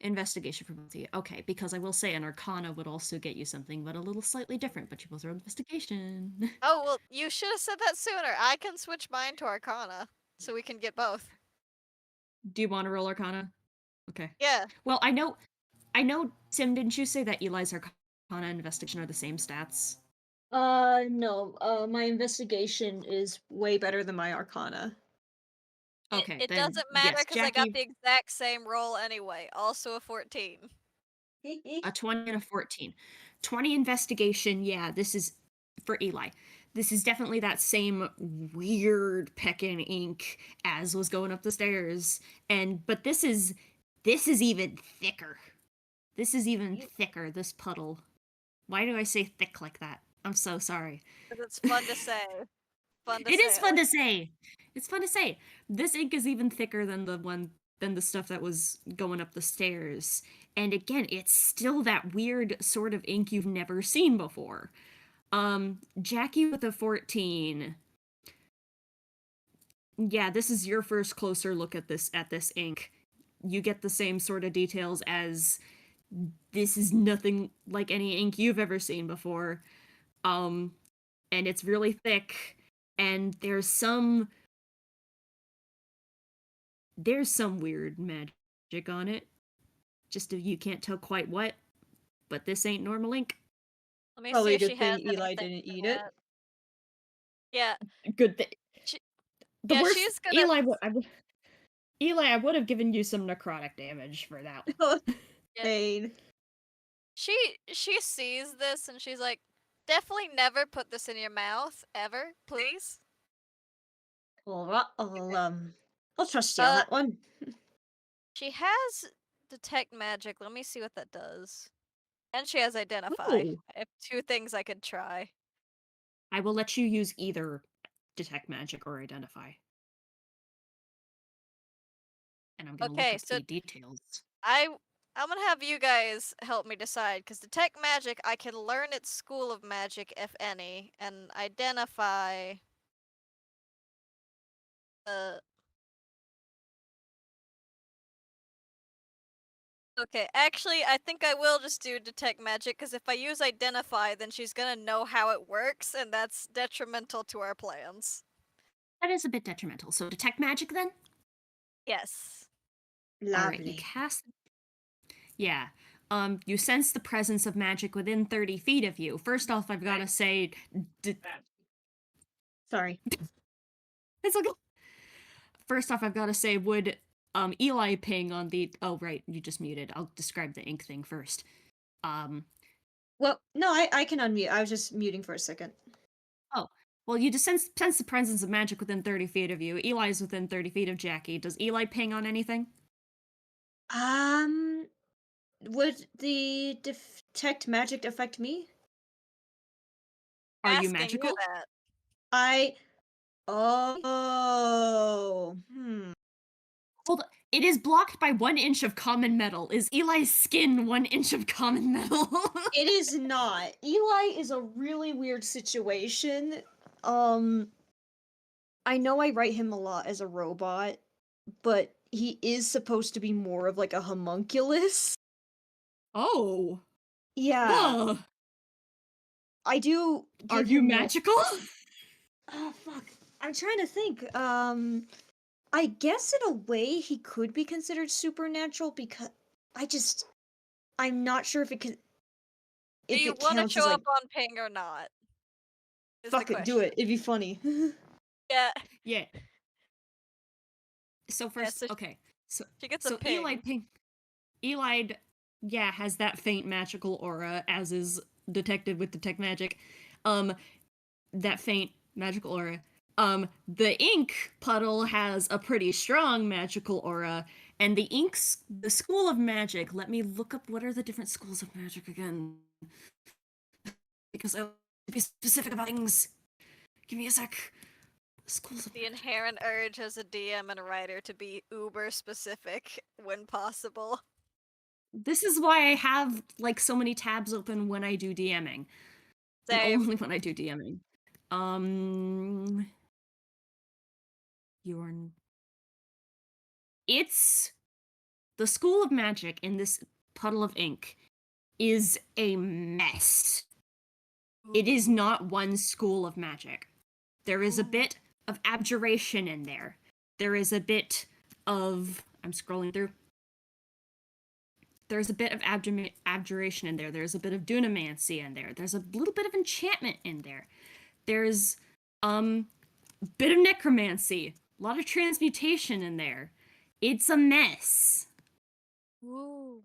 Investigation for both of you. Okay, because I will say an arcana would also get you something, but a little slightly different, but you both are investigation. Oh, well, you should have said that sooner. I can switch mine to Arcana, so we can get both. Do you want to roll arcana? Okay. Yeah. Well, Sim, didn't you say that Eli's arcana and investigation are the same stats? No. My investigation is way better than my arcana. Okay, It then doesn't matter yes, because I got Jackie, the exact same roll anyway. Also a 14. a 20 and a 14. 20 investigation, yeah, this is for Eli. This is definitely that same weird peckin ink as was going up the stairs. But this is even thicker. This is even thicker, this puddle. Why do I say thick like that? I'm so sorry. Because it's fun to say. Fun to It say is it fun like to say. It's fun to say. This ink is even thicker than the stuff that was going up the stairs. And again, it's still that weird sort of ink you've never seen before. Jackie with a 14. Yeah, this is your first closer look at this ink. You get the same sort of details as this is nothing like any ink you've ever seen before. And it's really thick, and there's some weird magic on it. Just you can't tell quite what, but this ain't normal ink. Let me see Probably a if she good thing has Eli anything didn't for eat it. that. Yeah. Good thing. She, The yeah, worst, she's gonna. Eli, I would have given you some necrotic damage for that one. Yeah, Pain. she sees this and she's like, definitely never put this in your mouth ever, please. Alright, I'll trust you on Uh, that one. she has detect magic. Let me see what that does. And she has identify. Oh, I have two things I could try. I will let you use either detect magic or identify. And I'm gonna look Okay, up so the details. I'm gonna have you guys help me decide because detect magic I can learn its school of magic if any, and identify Uh. Okay, actually, I think I will just do detect magic, because if I use identify, then she's gonna know how it works, and that's detrimental to our plans. That is a bit detrimental. So detect magic then? Yes. All right, you Lovely. cast. Yeah. You sense the presence of magic within 30 feet of you. First off, I've got to say, Sorry. it's okay. First off, I've got to say, would Eli ping on the? Oh, right, you just muted. I'll describe the ink thing first. Well, no, I can unmute. I was just muting for a second. Oh, well, you just sense the presence of magic within 30 feet of you. Eli's within 30 feet of Jackie. Does Eli ping on anything? Would the detect magic affect me? Are you Asking you magical? that. Oh. Hold on. It is blocked by 1 inch of common metal. Is Eli's skin 1 inch of common metal? It is not. Eli is a really weird situation. I know I write him a lot as a robot, but he is supposed to be more of like a homunculus. Oh. Yeah, Huh. I do Are give you him more. magical? Oh fuck. I'm trying to think. I guess in a way he could be considered supernatural because I'm not sure if Do if you it want to counts as show like up on ping or not? Is the fuck it, do question. it. It'd be funny. Yeah. Yeah. So Yeah, first, so okay. So she gets a so Eli ping. Eli, yeah, has that faint magical aura, as is detected with detect magic. That faint magical aura. The ink puddle has a pretty strong magical aura, and the school of magic. Let me look up what are the different schools of magic again, because I want to be specific about things. Give me a sec. Schools of The magic. inherent urge as a DM and a writer to be uber specific when possible. This is why I have like so many tabs open when I do DMing, and Same. only when I do DMing. You're. It's the school of magic in this puddle of ink is a mess. It is not one school of magic. There is a bit of abjuration in there. There is a bit of. I'm scrolling through. There's a bit of abjuration in there. There's a bit of dunamancy in there. There's a little bit of enchantment in there. There's bit of necromancy. A lot of transmutation in there. It's a mess. Ooh.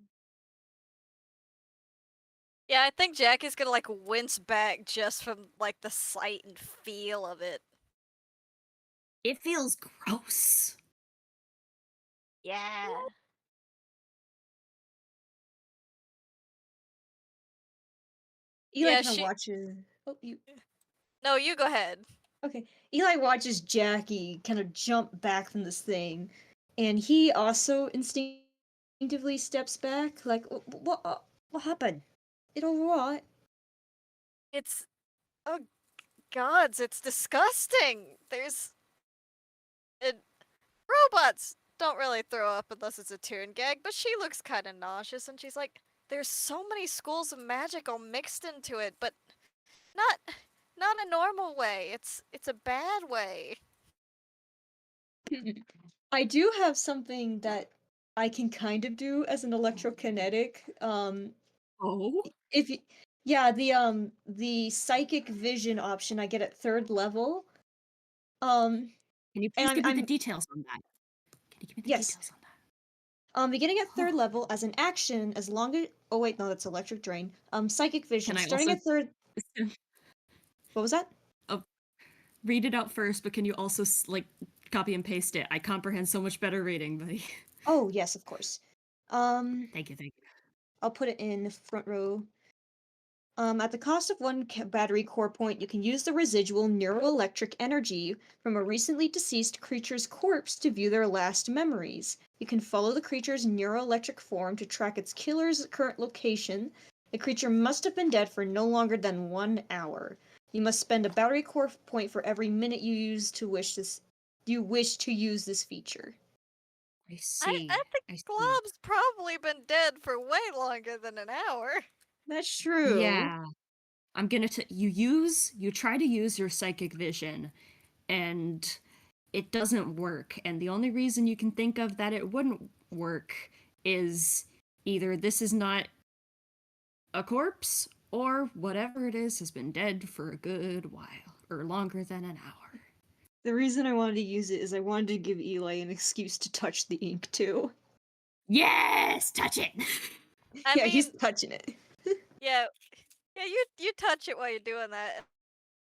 Yeah, I think Jackie's gonna like wince back just from like the sight and feel of it. It feels gross. Yeah. Eli Yeah, kind of she. watches. Oh, you. No, you go ahead. Okay. Eli watches Jackie kind of jump back from this thing, and he also instinctively steps back. Like, what happened? It all right? It's. Oh, gods, it's disgusting. There's. It, robots don't really throw up unless it's a tune gag, but she looks kind of nauseous, and she's like, "There's so many schools of magic all mixed into it, but not, not a normal way. It's a bad way." I do have something that I can kind of do as an electrokinetic. Oh? If you, yeah, the psychic vision option I get at 3rd level. Can you And please give me the I'm details on that? Can you give me the yes. details on that? Beginning at 3rd level as an action, as long as oh wait, no, that's electric drain. Psychic vision Can I starting also at 3rd. What was that? oh, read it out first, but can you also like copy and paste it? I comprehend so much better reading, buddy. Oh yes, of course. Thank you, thank you. I'll put it in the front row. At the cost of 1 battery core point, you can use the residual neuroelectric energy from a recently deceased creature's corpse to view their last memories. You can follow the creature's neuroelectric form to track its killer's current location. The creature must have been dead for no longer than 1 hour. You must spend a battery core point for every minute you use to wish this you wish to use this feature? I see. I think I see. Glob's probably been dead for way longer than an hour. That's true. Yeah. I'm gonna you try to use your psychic vision, and it doesn't work. And the only reason you can think of that it wouldn't work is either this is not a corpse, or whatever it is has been dead for a good while, or longer than an hour. The reason I wanted to use it is I wanted to give Eli an excuse to touch the ink too. Yes, touch it. I Yeah, mean, he's touching it. yeah, you touch it while you're doing that.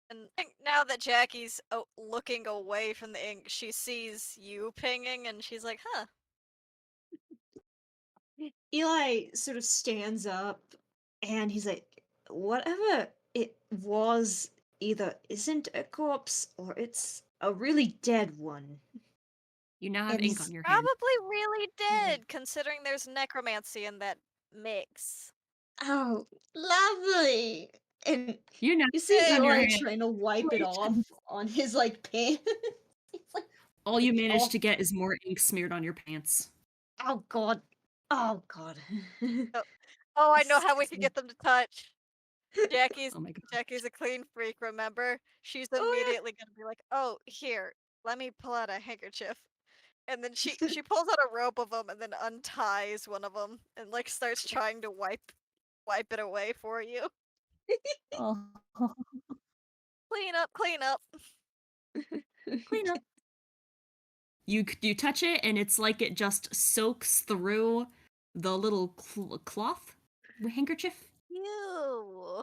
And I think now that Jackie's looking away from the ink, she sees you pinging, and she's like, "Huh." Eli sort of stands up and he's like, whatever it was either isn't a corpse or it's a really dead one. You now have And ink he's on your hand. Probably really dead, considering there's necromancy in that mix. oh, lovely. And You now you see have ink on your Eli hand. trying to wipe it off on his like pants. It's like, All you oh, managed to get is more ink smeared on your pants. oh god. Oh god. Oh, I know how we could Disgusting. get them to touch. Jackie's Oh my god. Jackie's a clean freak, remember? She's Oh yeah. immediately gonna be like, "Oh, here, let me pull out a handkerchief." And then she pulls out a rope of them and then unties one of them and like starts trying to wipe it away for you. Oh. Clean up, clean up. Clean up. You touch it, and it's like it just soaks through the little cloth handkerchief. Ew.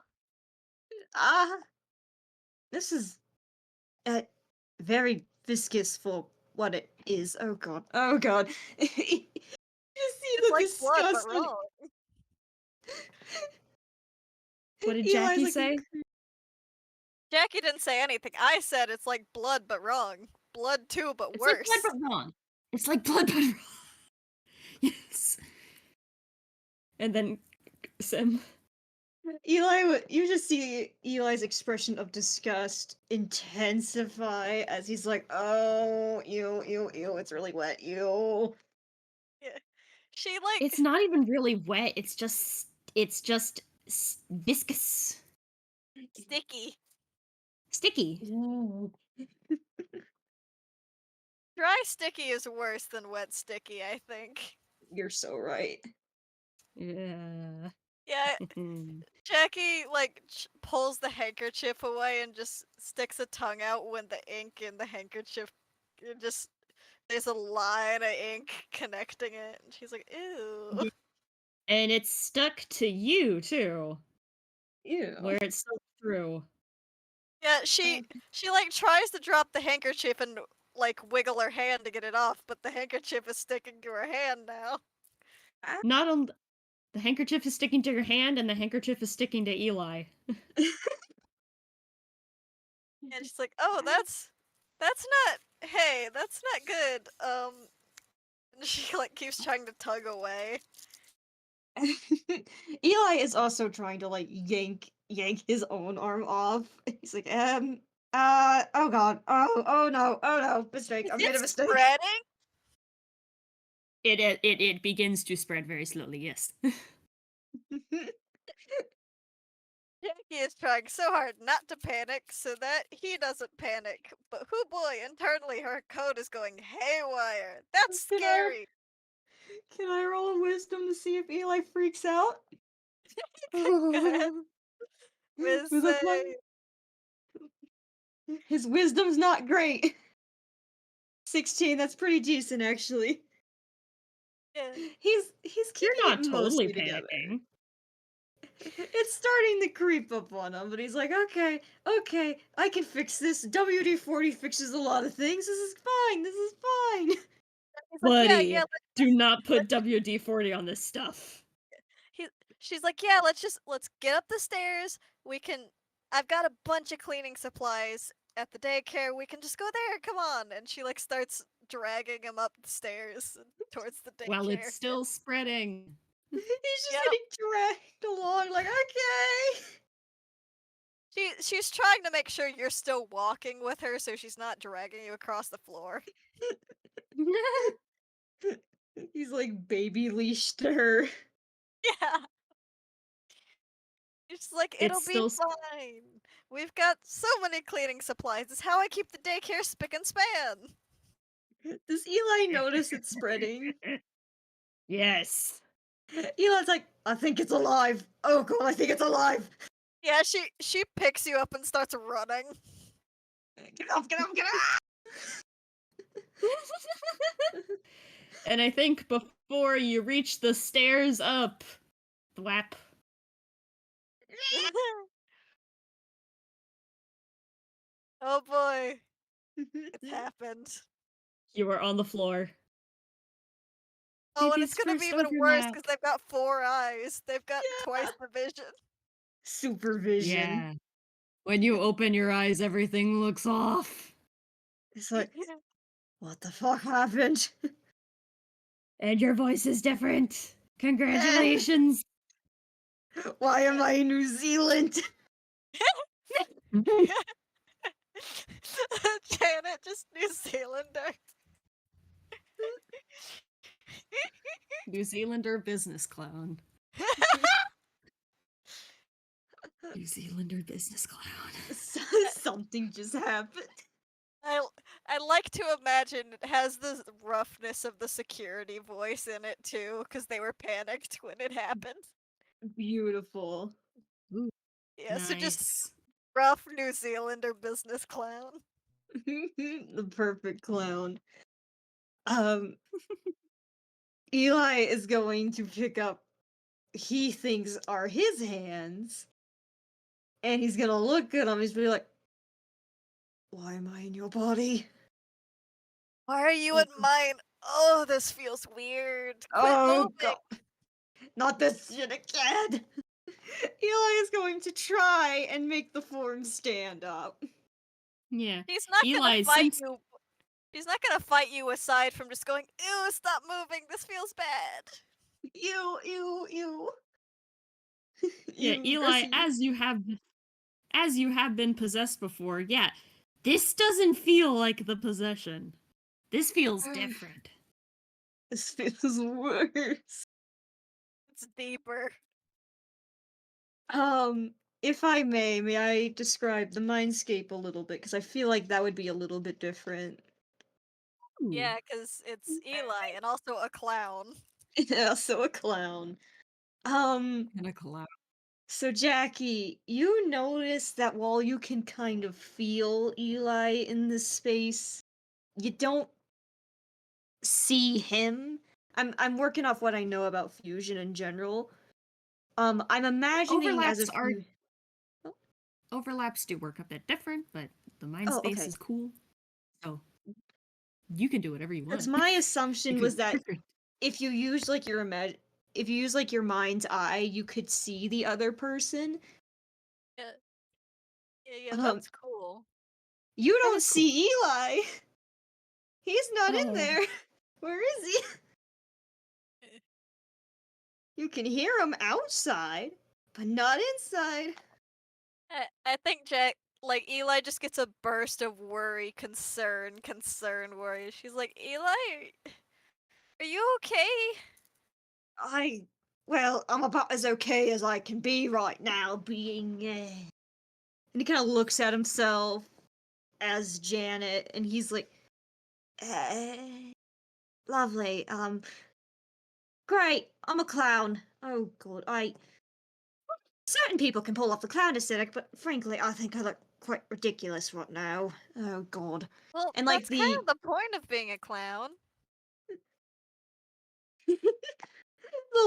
Ah, this is very viscous for what it is. Oh god. Oh god. You see It's the like blood, disgust but on wrong. What did Eli's Jackie like, say? Jackie didn't say anything. I said it's like blood, but wrong. Blood too, but It's worse. like blood but wrong. It's like blood but wrong. Yes. And then Sim. You just see Eli's expression of disgust intensify as he's like, oh, ew, it's really wet, ew. Yeah. She like It's not even really wet. It's just viscous, sticky. sticky. Ooh. Dry sticky is worse than wet sticky, I think. You're so right. Yeah. Yeah, Jackie like pulls the handkerchief away and just sticks a tongue out when the ink in the handkerchief it just there's a line of ink connecting it, and she's like, "Ew." And it's stuck to you too, Ew. where it's soaked through. Yeah, she like tries to drop the handkerchief and like wiggle her hand to get it off, but the handkerchief is sticking to her hand now. Not on the handkerchief is sticking to your hand, and the handkerchief is sticking to Eli. And she's like, "Oh, that's not. Hey, that's not good." And she like keeps trying to tug away. Eli is also trying to like yank his own arm off. He's like, oh god, oh no, mistake, I made a It's mistake. spreading. It begins to spread very slowly. Yes. Jackie is trying so hard not to panic so that he doesn't panic. But whoo boy, internally her code is going haywire. That's Can I- scary. Can I roll a wisdom to see if Eli freaks out? Go ahead. With With a one, his wisdom's not great. 16, that's pretty decent actually. yeah. He's You're keeping not it totally mostly together. panicking. It's starting to creep up on him, but he's like, okay, I can fix this. WD-40 fixes a lot of things. This is fine. He's like, Buddy, yeah, do not put WD-40 on this stuff. he, she's like, yeah, let's get up the stairs. I've got a bunch of cleaning supplies at the daycare. We can just go there. Come on. And she like starts dragging him up the stairs towards the daycare. While it's still spreading. He's just Yep. getting dragged along, like, okay. She's trying to make sure you're still walking with her, so she's not dragging you across the floor. He's like baby leashed her. Yeah. It's like It's it'll be still fine. We've got so many cleaning supplies. It's how I keep the daycare spick and span. Does Eli notice it's spreading? yes. Eli's like, I think it's alive. Oh god, I think it's alive. Yeah, she picks you up and starts running. Get off, get off, get off! And I think before you reach the stairs up, thwap. Oh boy, it's happened. You are on the floor. Oh, and it's Baby's gonna be first even worse overlap. because they've got 4 eyes. They've got twice the vision. Supervision. Yeah. When you open your eyes, everything looks off. It's like, what the fuck happened? And your voice is different. Congratulations. Why am I in New Zealand? Janet, just New Zealander. New Zealander business clown. New Zealander business clown. Something just happened. I like to imagine it has the roughness of the security voice in it too, because they were panicked when it happened. Beautiful. Ooh, Yeah, so just nice. rough New Zealander business clown. The perfect clown. Um, Eli is going to pick up he thinks are his hands, and he's gonna look at him. He's gonna be like, "Why am I in your body? Why are you Oh, in mine? Oh, this feels weird. Quit oh moving. god, not this shit again!" Eli is going to try and make the form stand up. Yeah. He's not gonna Eli, fight since you. He's not gonna fight you aside from just going, ew, stop moving, this feels bad. Ew, ew, ew. yeah, Ew, Eli, grossy. as you have been possessed before, yeah. This doesn't feel like the possession. This feels different. This feels worse. It's deeper. If I may I describe the mindscape a little bit? Because I feel like that would be a little bit different. Ooh, Yeah, because it's Eli and also a clown. Also a clown. Um, and a cloud. so Jackie, you notice that while you can kind of feel Eli in this space, you don't see him. I'm working off what I know about fusion in general. I'm imagining as if you. Overlaps do work a bit different, but the mind Oh, space okay. is cool. So you can do whatever you Because want. my assumption was that Different. if you use like if you use like your mind's eye, you could see the other person. Yeah, yeah, Um, that's cool. you That don't is cool. see Eli. He's not in Oh. there. Where is he? You can hear him outside, but not inside. I think like Eli just gets a burst of worry, concern, worry. She's like, Eli, are you okay? Well, I'm about as okay as I can be right now, being. And he kind of looks at himself as Janet, and he's like, uh, lovely. Great. I'm a clown. Oh god, certain people can pull off the clown aesthetic, but frankly, I think I look quite ridiculous right now. Oh god. Well, And like that's kind of the point of being a clown. the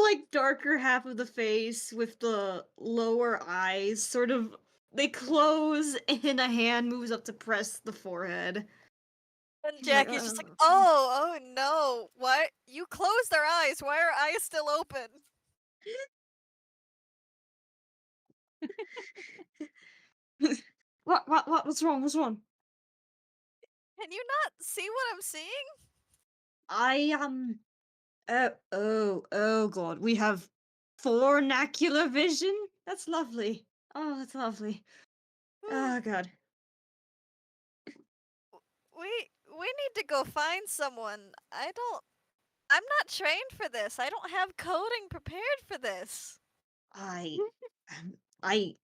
like darker half of the face with the lower eyes sort of they close and a hand moves up to press the forehead. And He's like, Jackie's just like, oh no, why? You closed their eyes. Why are eyes still open? What's wrong? What's wrong? Can you not see what I'm seeing? I oh god, we have vernacular vision. That's lovely. Oh, that's lovely. Oh god. We need to go find someone. I'm not trained for this. I don't have coding prepared for this. I, um, I,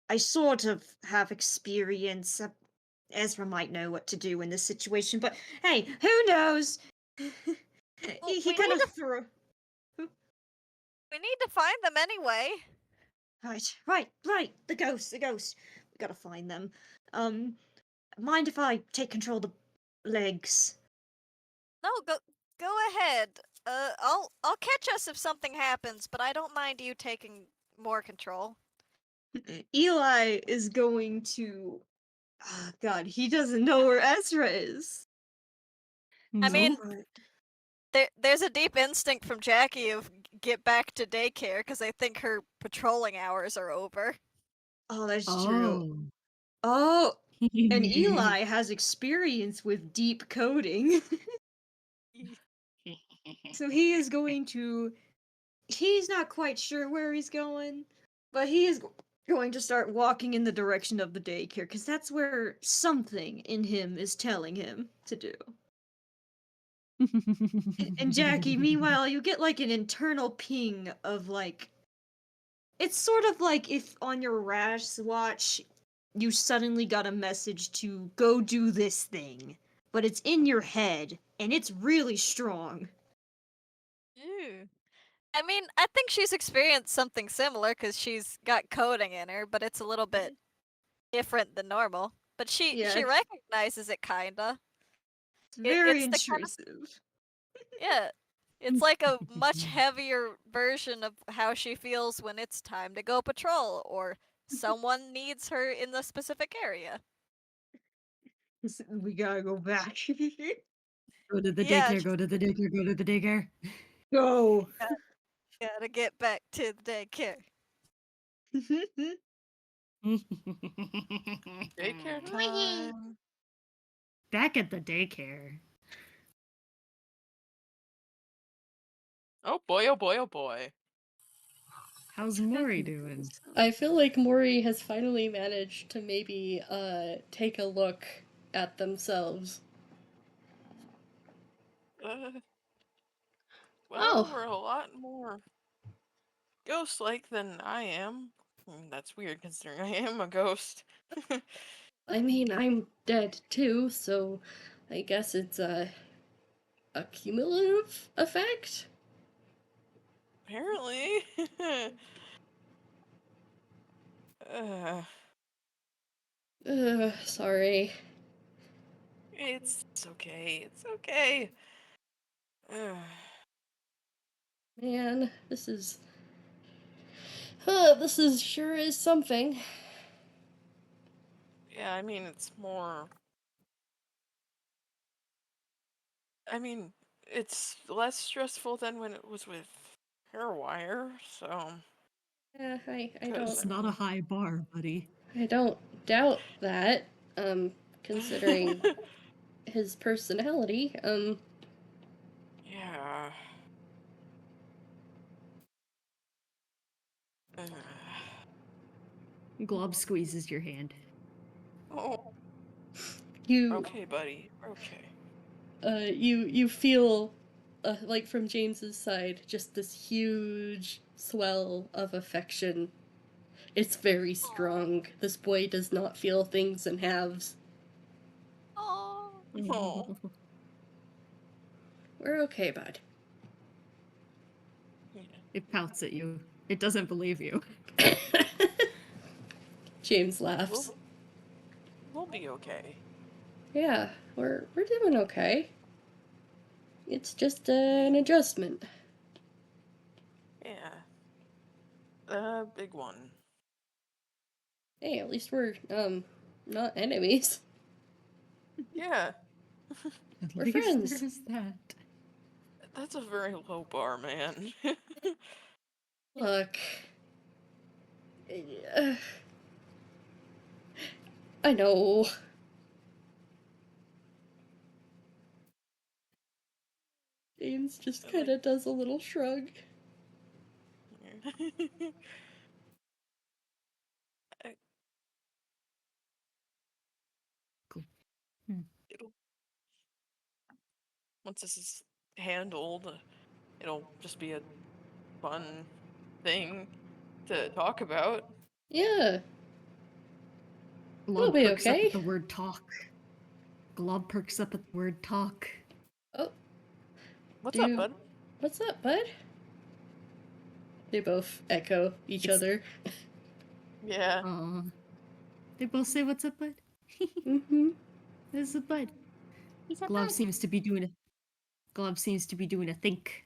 I sort of have experience. Ezra might know what to do in this situation, but hey, who knows? Well, he kind of threw. We need to find them anyway. Right. The ghosts. We gotta find them. Um, mind if I take control of the legs? No, go ahead. I'll catch us if something happens, but I don't mind you taking more control. Eli is going to. Oh god, he doesn't know where Ezra is. I mean, What? there's a deep instinct from Jackie of get back to daycare because I think her patrolling hours are over. Oh, that's true. Oh, and Eli has experience with deep coding. So he is going to. He's not quite sure where he's going, but he is going to start walking in the direction of the daycare because that's where something in him is telling him to do. And Jackie, meanwhile, you get like an internal ping of like. It's sort of like if on your rash watch you suddenly got a message to go do this thing, but it's in your head and it's really strong. Ew. I mean, I think she's experienced something similar because she's got coding in her, but it's a little bit different than normal. But Yeah, she recognizes it kinda. it's very It's the kind of intrusive. yeah. It's like a much heavier version of how she feels when it's time to go patrol or someone needs her in the specific area. We gotta go back. Go to the Yeah, daycare, go to the daycare, go to the daycare. Go. gotta get back to the daycare. Daycare time. Back at the daycare. Oh boy, oh boy, oh boy. How's Maury doing? I feel like Mori has finally managed to maybe take a look at themselves. Well, Oh. we're a lot more ghost-like than I am. That's weird considering I am a ghost. I mean, I'm dead too, so I guess it's a cumulative effect? Apparently. uh, Sorry. it's okay. It's okay. Uh, Man, this is sure is something. yeah, I mean, it's more. I mean, it's less stressful than when it was with Hairwire, so. Yeah, I Because, It's don't I not a mean. high bar, buddy. I don't doubt that. Considering his personality. Yeah. Uh, Glob squeezes your hand. oh, You okay, buddy. Okay. you feel like from James's side just this huge swell of affection. It's very strong. This boy does not feel things in halves. Oh, Oh. We're okay, bud. Yeah. It pouts at you. It doesn't believe you. James laughs. We'll be okay. Yeah, we're doing okay. It's just an adjustment. Yeah. Big one. Hey, at least we're not enemies. Yeah. At We're least friends. there's that. That's a very low bar, man. Look. I know. James just kind of does a little shrug. I- once this is handled, it'll just be a fun thing to talk about. Yeah, Glob be perks up okay. at the word talk. Glob perks up at the word talk. Oh, What's do up, bud? what's up, bud? They both echo each It's- other. Yeah. Aw. They both say, "What's up, bud?" Mm-hmm. This is bud. He's a Glob bud. seems to be doing a. Glob seems to be doing a think.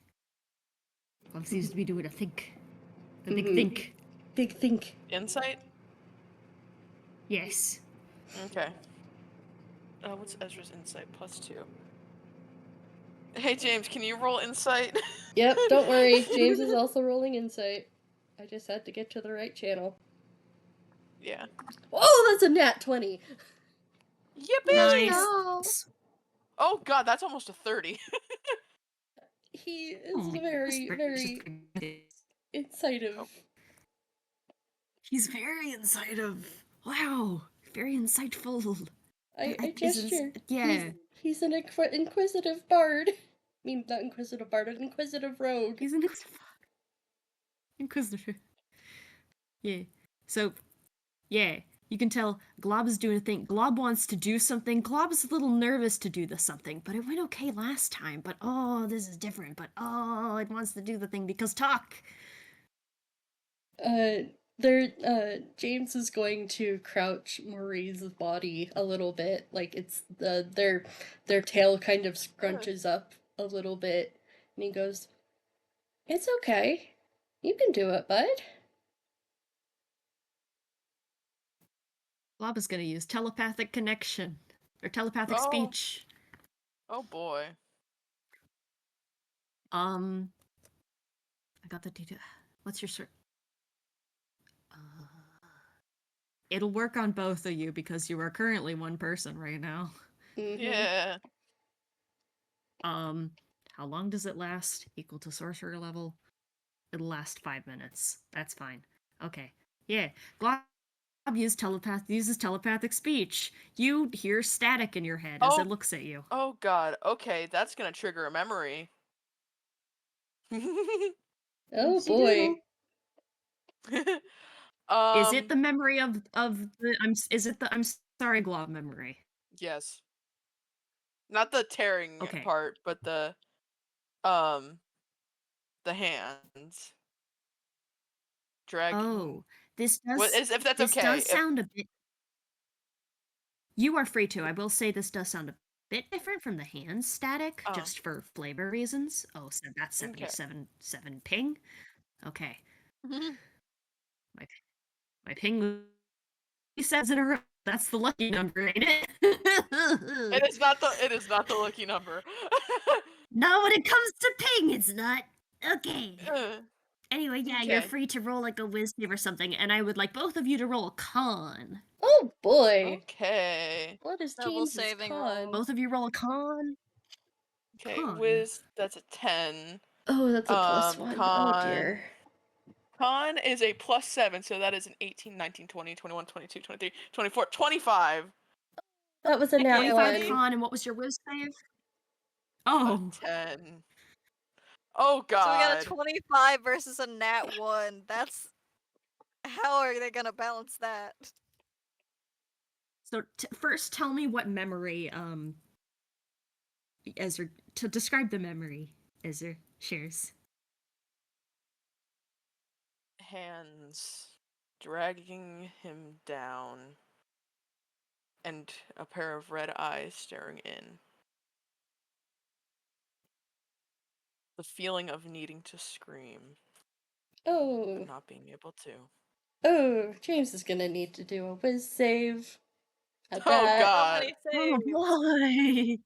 Glob seems to be doing a think. A big Mhm. think. Big think. Insight? Yes. Okay. What's Ezra's insight? +2. Hey, James, can you roll insight? Yep, don't worry. James is also rolling insight. I just had to get to the right channel. Yeah. Oh, that's a nat 20. Yippee! Nice. Oh god, that's almost a 30. He Oh is my very, goodness. very incisive. He's very insightful. Wow. Very insightful. I He's gesture. yeah. He's an inquisitive bard. I mean, not inquisitive bard, an inquisitive rogue. He's an inquisitor. Yeah. So, yeah. You can tell Glob is doing a thing. Glob wants to do something. Glob is a little nervous to do the something, but it went okay last time. But oh, this is different. But oh, it wants to do the thing because talk. James is going to crouch Marie's body a little bit, like it's their tail kind of scrunches up a little bit, and he goes, "It's okay, you can do it, bud." Glob is gonna use telepathic connection or telepathic Oh. speech. Oh boy. I got the data. What's your cert? It'll work on both of you because you are currently one person right now. Mhm. Yeah. How long does it last? Equal to sorcerer level? It'll last 5 minutes. That's fine. Okay. Yeah. Glob uses telepathic speech. You hear static in your head as Oh. it looks at you. Oh god. Okay, that's gonna trigger a memory. Oh Yes, you boy. Is it the Um. memory of the is it the I'm sorry Glob memory? Yes. Not the tearing Okay. part, but um the hands dragging. Oh, this What does is if that's this okay? does If sound a bit. You are free to. I will say this does sound a bit different from the hand static, oh, just for flavor reasons. Oh, so that's okay. 7 ping. Okay, my my ping says in a row. That's the lucky number, ain't it? It is not the lucky number. No, when it comes to ping, it's not. Okay. Uh, Anyway, yeah, you're okay. free to roll like a wisdom or something, and I would like both of you to roll a con. Oh boy. Okay. What is Double James's saving con? roll. Both of you roll a con. Okay. Con. That's a 10. Oh, that's a +1. Oh Con. dear. Con is a +7, so that is an 18, 19, 20, 21, 22, 23, 24, 25. That was a nat Okay, 25 buddy. 1. con, and what was your wisdom save? Oh. 10. Oh So we got a god. 25 versus a nat 1. That's how are they gonna balance that? So first, tell me what memory, Ezra, to describe the memory Ezra shares. Hands dragging him down, and a pair of red eyes staring in. The feeling of needing to scream, Oh. but not being able to. Oh, James is gonna need to do a whiz save. At Oh that. How god. many Oh saves? boy!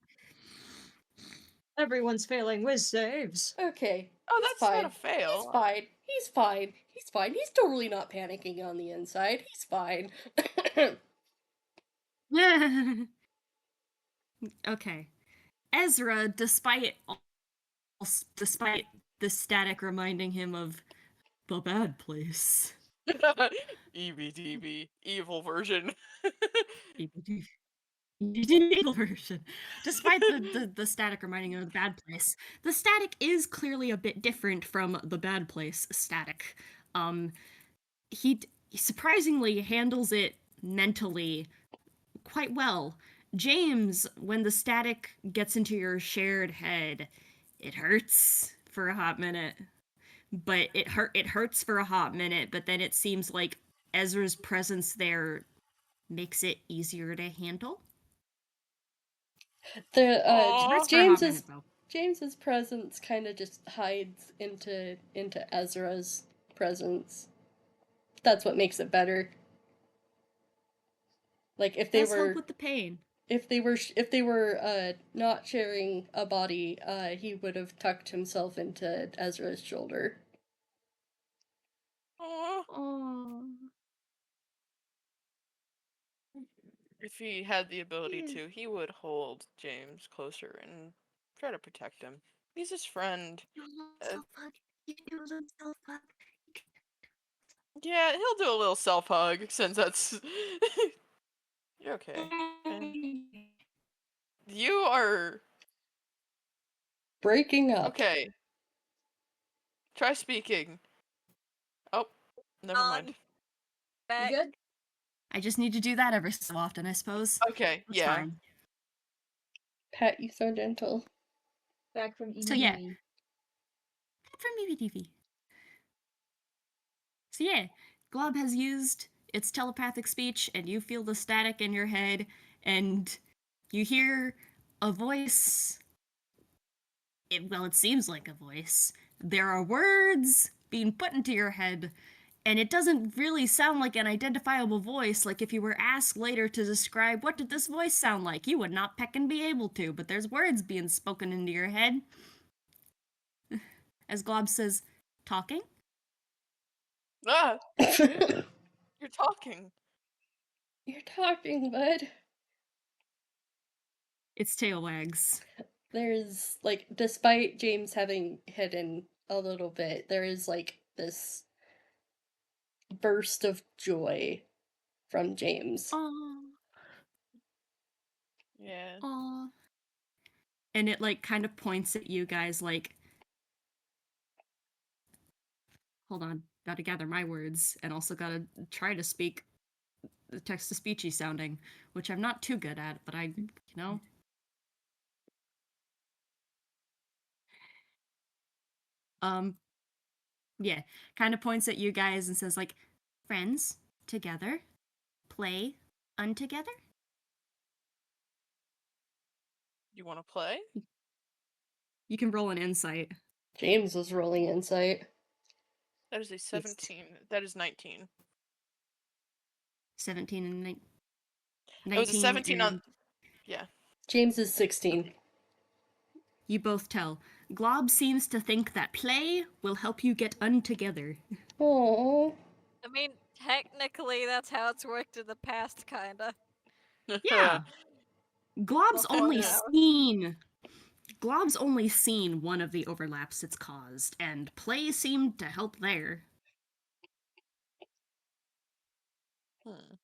Everyone's failing whiz saves. Okay. Oh, He's that's fine. not a fail. He's fine. He's fine. He's fine. He's totally not panicking on the inside. He's fine. Okay. Ezra, despite the static reminding him of the bad place. EBDB, evil version. Evil version. Despite the static reminding you of the bad place, the static is clearly a bit different from the bad place static. He surprisingly handles it mentally quite well. James, when the static gets into your shared head, it hurts for a hot minute. But it hurts for a hot minute, but then it seems like Ezra's presence there makes it easier to handle. The Aw. Hurts for a hot minute though. James's presence kind of just hides into Ezra's presence. That's what makes it better. Like if they Does were help with the pain. if they were not sharing a body, he would have tucked himself into Ezra's shoulder. Aw. Oh. If he had the ability to, he would hold James closer and try to protect him. He's his friend. Yeah, he'll do a little self hug since that's. You're okay. And you are Breaking up. okay. Try speaking. Oh, never mind. You Back. good? I just need to do that every so often, I suppose. Okay, That's yeah. fine. Pat, you so gentle. Back from EDV. So, yeah. From EVTV. So yeah, Glob has used its telepathic speech, and you feel the static in your head, and you hear a voice. It seems like a voice. There are words being put into your head, and it doesn't really sound like an identifiable voice. Like if you were asked later to describe what did this voice sound like, you would not peck and be able to, but there's words being spoken into your head. As Glob says, talking? Ah, you're talking. You're talking, bud. Its tail wags. There's like, despite James having hidden a little bit, there is like this burst of joy from James. Aww. Yeah. Aww. And it like kind of points at you guys like, hold on, gotta gather my words, and also gotta try to speak the text to speechy sounding, which I'm not too good at, but I, you know. Yeah, kind of points at you guys and says like, friends, together, play, untogether? You want to play? You can roll an insight. James was rolling insight. That is a 17. That is 19. 17 and 19. It was a 17 and on. Yeah. James is 16. you both tell. Glob seems to think that play will help you get untogether. Aww. I mean, technically, that's how it's worked in the past, kinda. Yeah. Glob's Well, only now. seen one of the overlaps it's caused, and play seemed to help there. Hmm.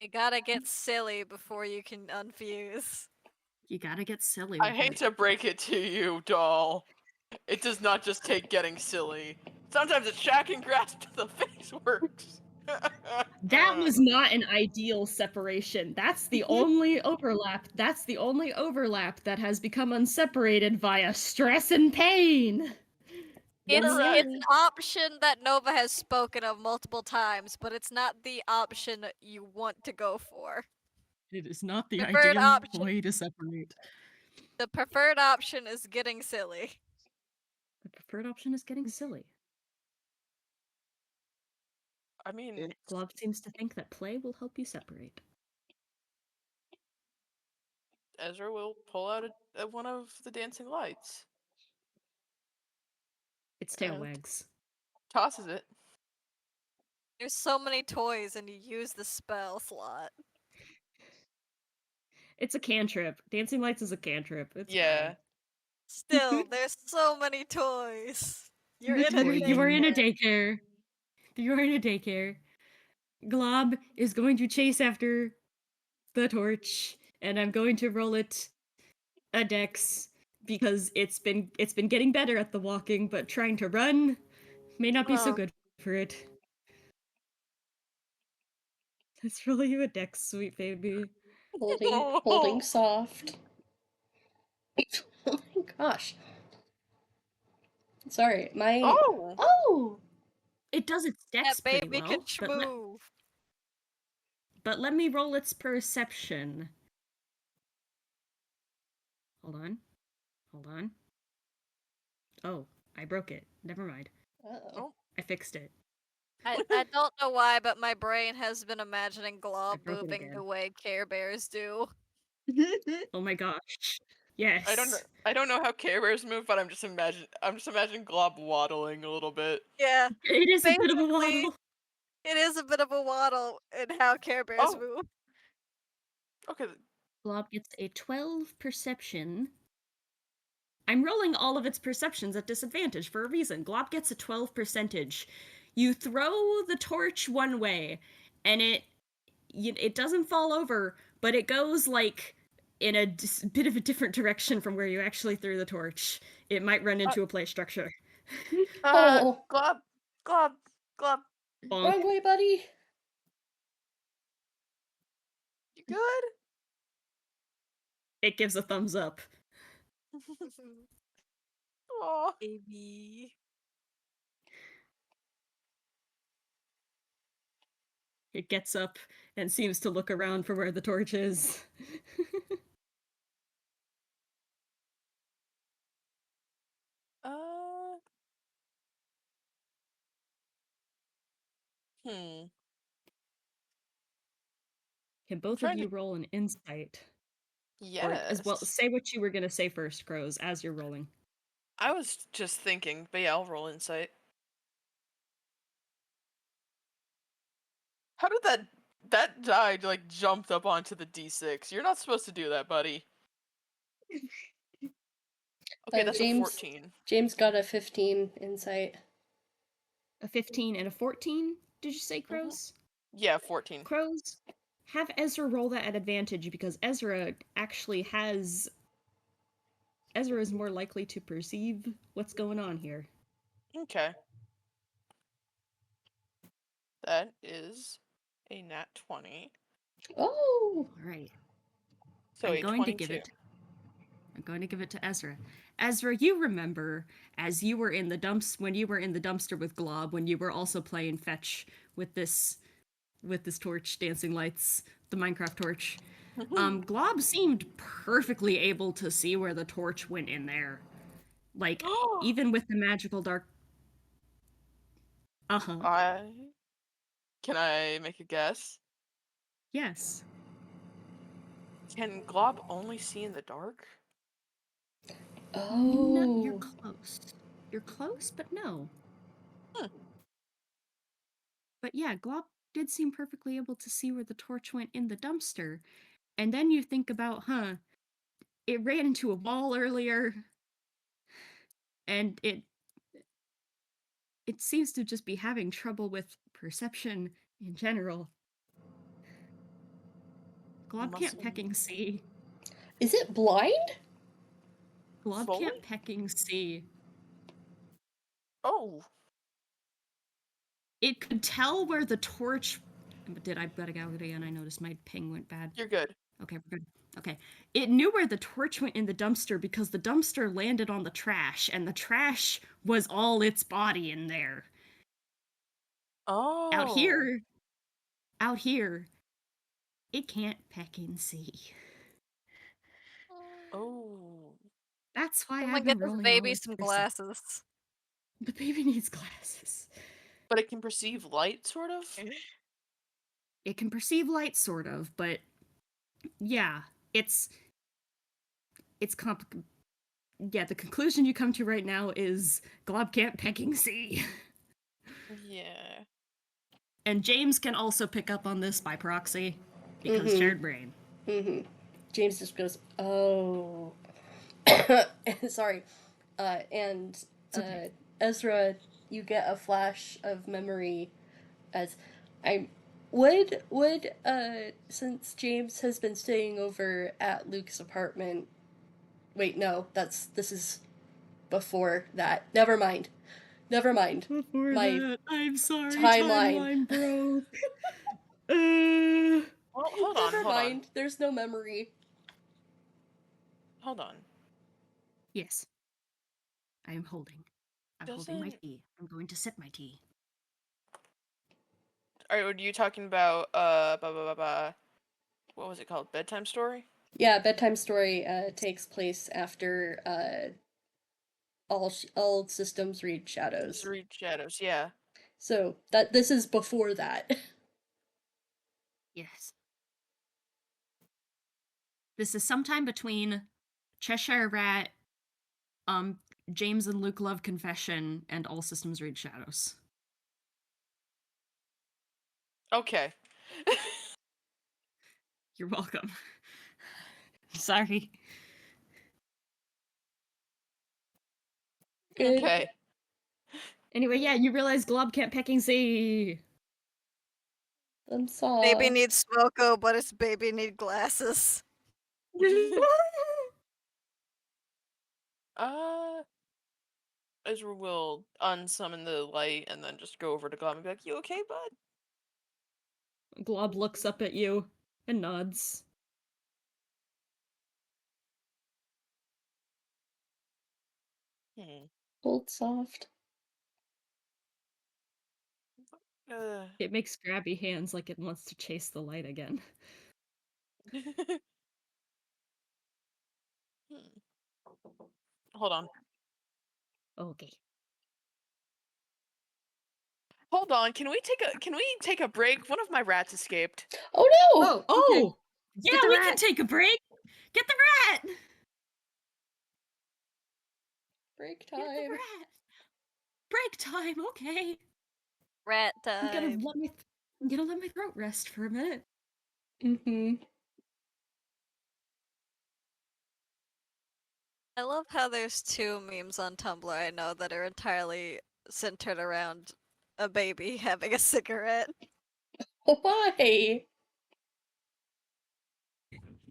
You gotta get silly before you can unfuse. You gotta get silly I with hate it. to break it to you, doll. It does not just take getting silly. Sometimes a shack and grasp to the face works. That was not an ideal separation. That's the only overlap. That's the only overlap that has become unseparated via stress and pain. It's Correct. an option that Nova has spoken of multiple times, but it's not the option you want to go for. It is not the Preferred ideal option. way to separate. The preferred option is getting silly. The preferred option is getting silly. I mean, Glove seems to think that play will help you separate. Ezra will pull out one of the dancing lights. Its tail And wags. tosses it. There's so many toys and you use the spell slot. It's a cantrip. Dancing lights is a cantrip. It's Yeah. fine. Still, there's so many toys. You're in a You are in a daycare. daycare. You are in a daycare. Glob is going to chase after the torch, and I'm going to roll it a dex because it's been getting better at the walking, but trying to run may not be so Oh. good for it. Let's roll you a dex, sweet baby. Holding soft. Oh my gosh. Sorry, my Oh! oh. It does its dex That pretty baby well, can schmoo. but let me roll its perception. Hold on. Oh, I broke it. Never mind. Uh-oh. I fixed it. I don't know why, but my brain has been imagining Glob broke it moving again. the way Care Bears do. Oh my gosh. Yes. I don't know how Care Bears move, but I'm just imagining Glob waddling a little bit. Yeah, It is a bit of a basically, waddle. it is a bit of a waddle in how Care Bears Oh. move. Okay. Blob gets a 12 perception. I'm rolling all of its perceptions at disadvantage for a reason. Glob gets a 12 percentage. You throw the torch one way, and it doesn't fall over, but it goes like in a bit of a different direction from where you actually threw the torch. It might run into a play structure. Oh. Glob. Wrong way, buddy. You good? It gives a thumbs up. Aw. Baby. It gets up and seems to look around for where the torch is. Hmm. Can both of you roll an insight? Yes. Or as well, say what you were gonna say first, Crows, as you're rolling. I was just thinking, but yeah, I'll roll insight. How did that die like jumped up onto the D6? You're not supposed to do that, buddy. Okay, that's James, a 14. James got a 15 insight. A 15 and a 14, did you say, Crows? Yeah, 14. Crows, have Ezra roll that at advantage because Ezra actually has. Ezra is more likely to perceive what's going on here. Okay. That is a nat 20. Oh. All right. So I'm a going 22. to give it to Ezra. Ezra, you remember as you were in the dumps when you were in the dumpster with Glob, when you were also playing fetch with this torch, dancing lights, the Minecraft torch. Glob seemed perfectly able to see where the torch went in there. Like, even with the magical dark. Can I make a guess? Yes. Can Glob only see in the dark? Oh. No, you're close. You're close, but no. But yeah, Glob did seem perfectly able to see where the torch went in the dumpster. And then you think about, it ran into a wall earlier, and it seems to just be having trouble with perception in general. Glob can't pecking see. Is it blind? Glob Fully? can't pecking see. Oh. It could tell where the torch. Did I bet out again? I noticed my ping went bad. You're good. Okay, we're good. Okay. It knew where the torch went in the dumpster because the dumpster landed on the trash, and the trash was all its body in there. Oh. Out here, it can't peck and see. Oh. That's why Someone I've been get this rolling baby all its some percent. glasses. The baby needs glasses. But it can perceive light, sort of? It can perceive light, sort of, but yeah, it's yeah, the conclusion you come to right now is Glob can't pecking see. Yeah. And James can also pick up on this by proxy, because shared brain. James just goes, oh. Sorry. And Ezra, you get a flash of memory as would since James has been staying over at Luke's apartment. Wait, no, this is before that. Never mind. Never mind. Before My that, I'm sorry, timeline. broke. Well, hold on, Never hold on, mind. There's no memory. hold on. Yes. I am holding. I'm holding my Doesn't tea. I'm going to sip my tea. are you talking about what was it called? Bedtime story? Yeah, bedtime story takes place after all systems read shadows. Read shadows, yeah. So that this is before that. Yes. This is sometime between Cheshire Rat, James and Luke Love Confession, and All Systems Read Shadows. Okay. You're welcome. Sorry. Good. Okay. Anyway, yeah, you realize Glob can't pecking see. I'm sorry. Baby needs smoko, but it's baby need glasses. Ezra will unsummon the light and then just go over to Glom and be like, "You okay, bud?" Glob looks up at you and nods. Hold soft. It makes grabby hands like it wants to chase the light again. Hold on. Okay. Hold on. Can we take a break? One of my rats escaped. Oh no! Oh, Oh! okay. Yeah, Get the we rat. can take a break! Get the rat! Break Get the time. rat! Break time, okay. Rat I'm gonna time. let my throat rest for a minute. Mm-hmm. I love how there's two memes on Tumblr I know that are entirely centered around a baby having a cigarette. Why?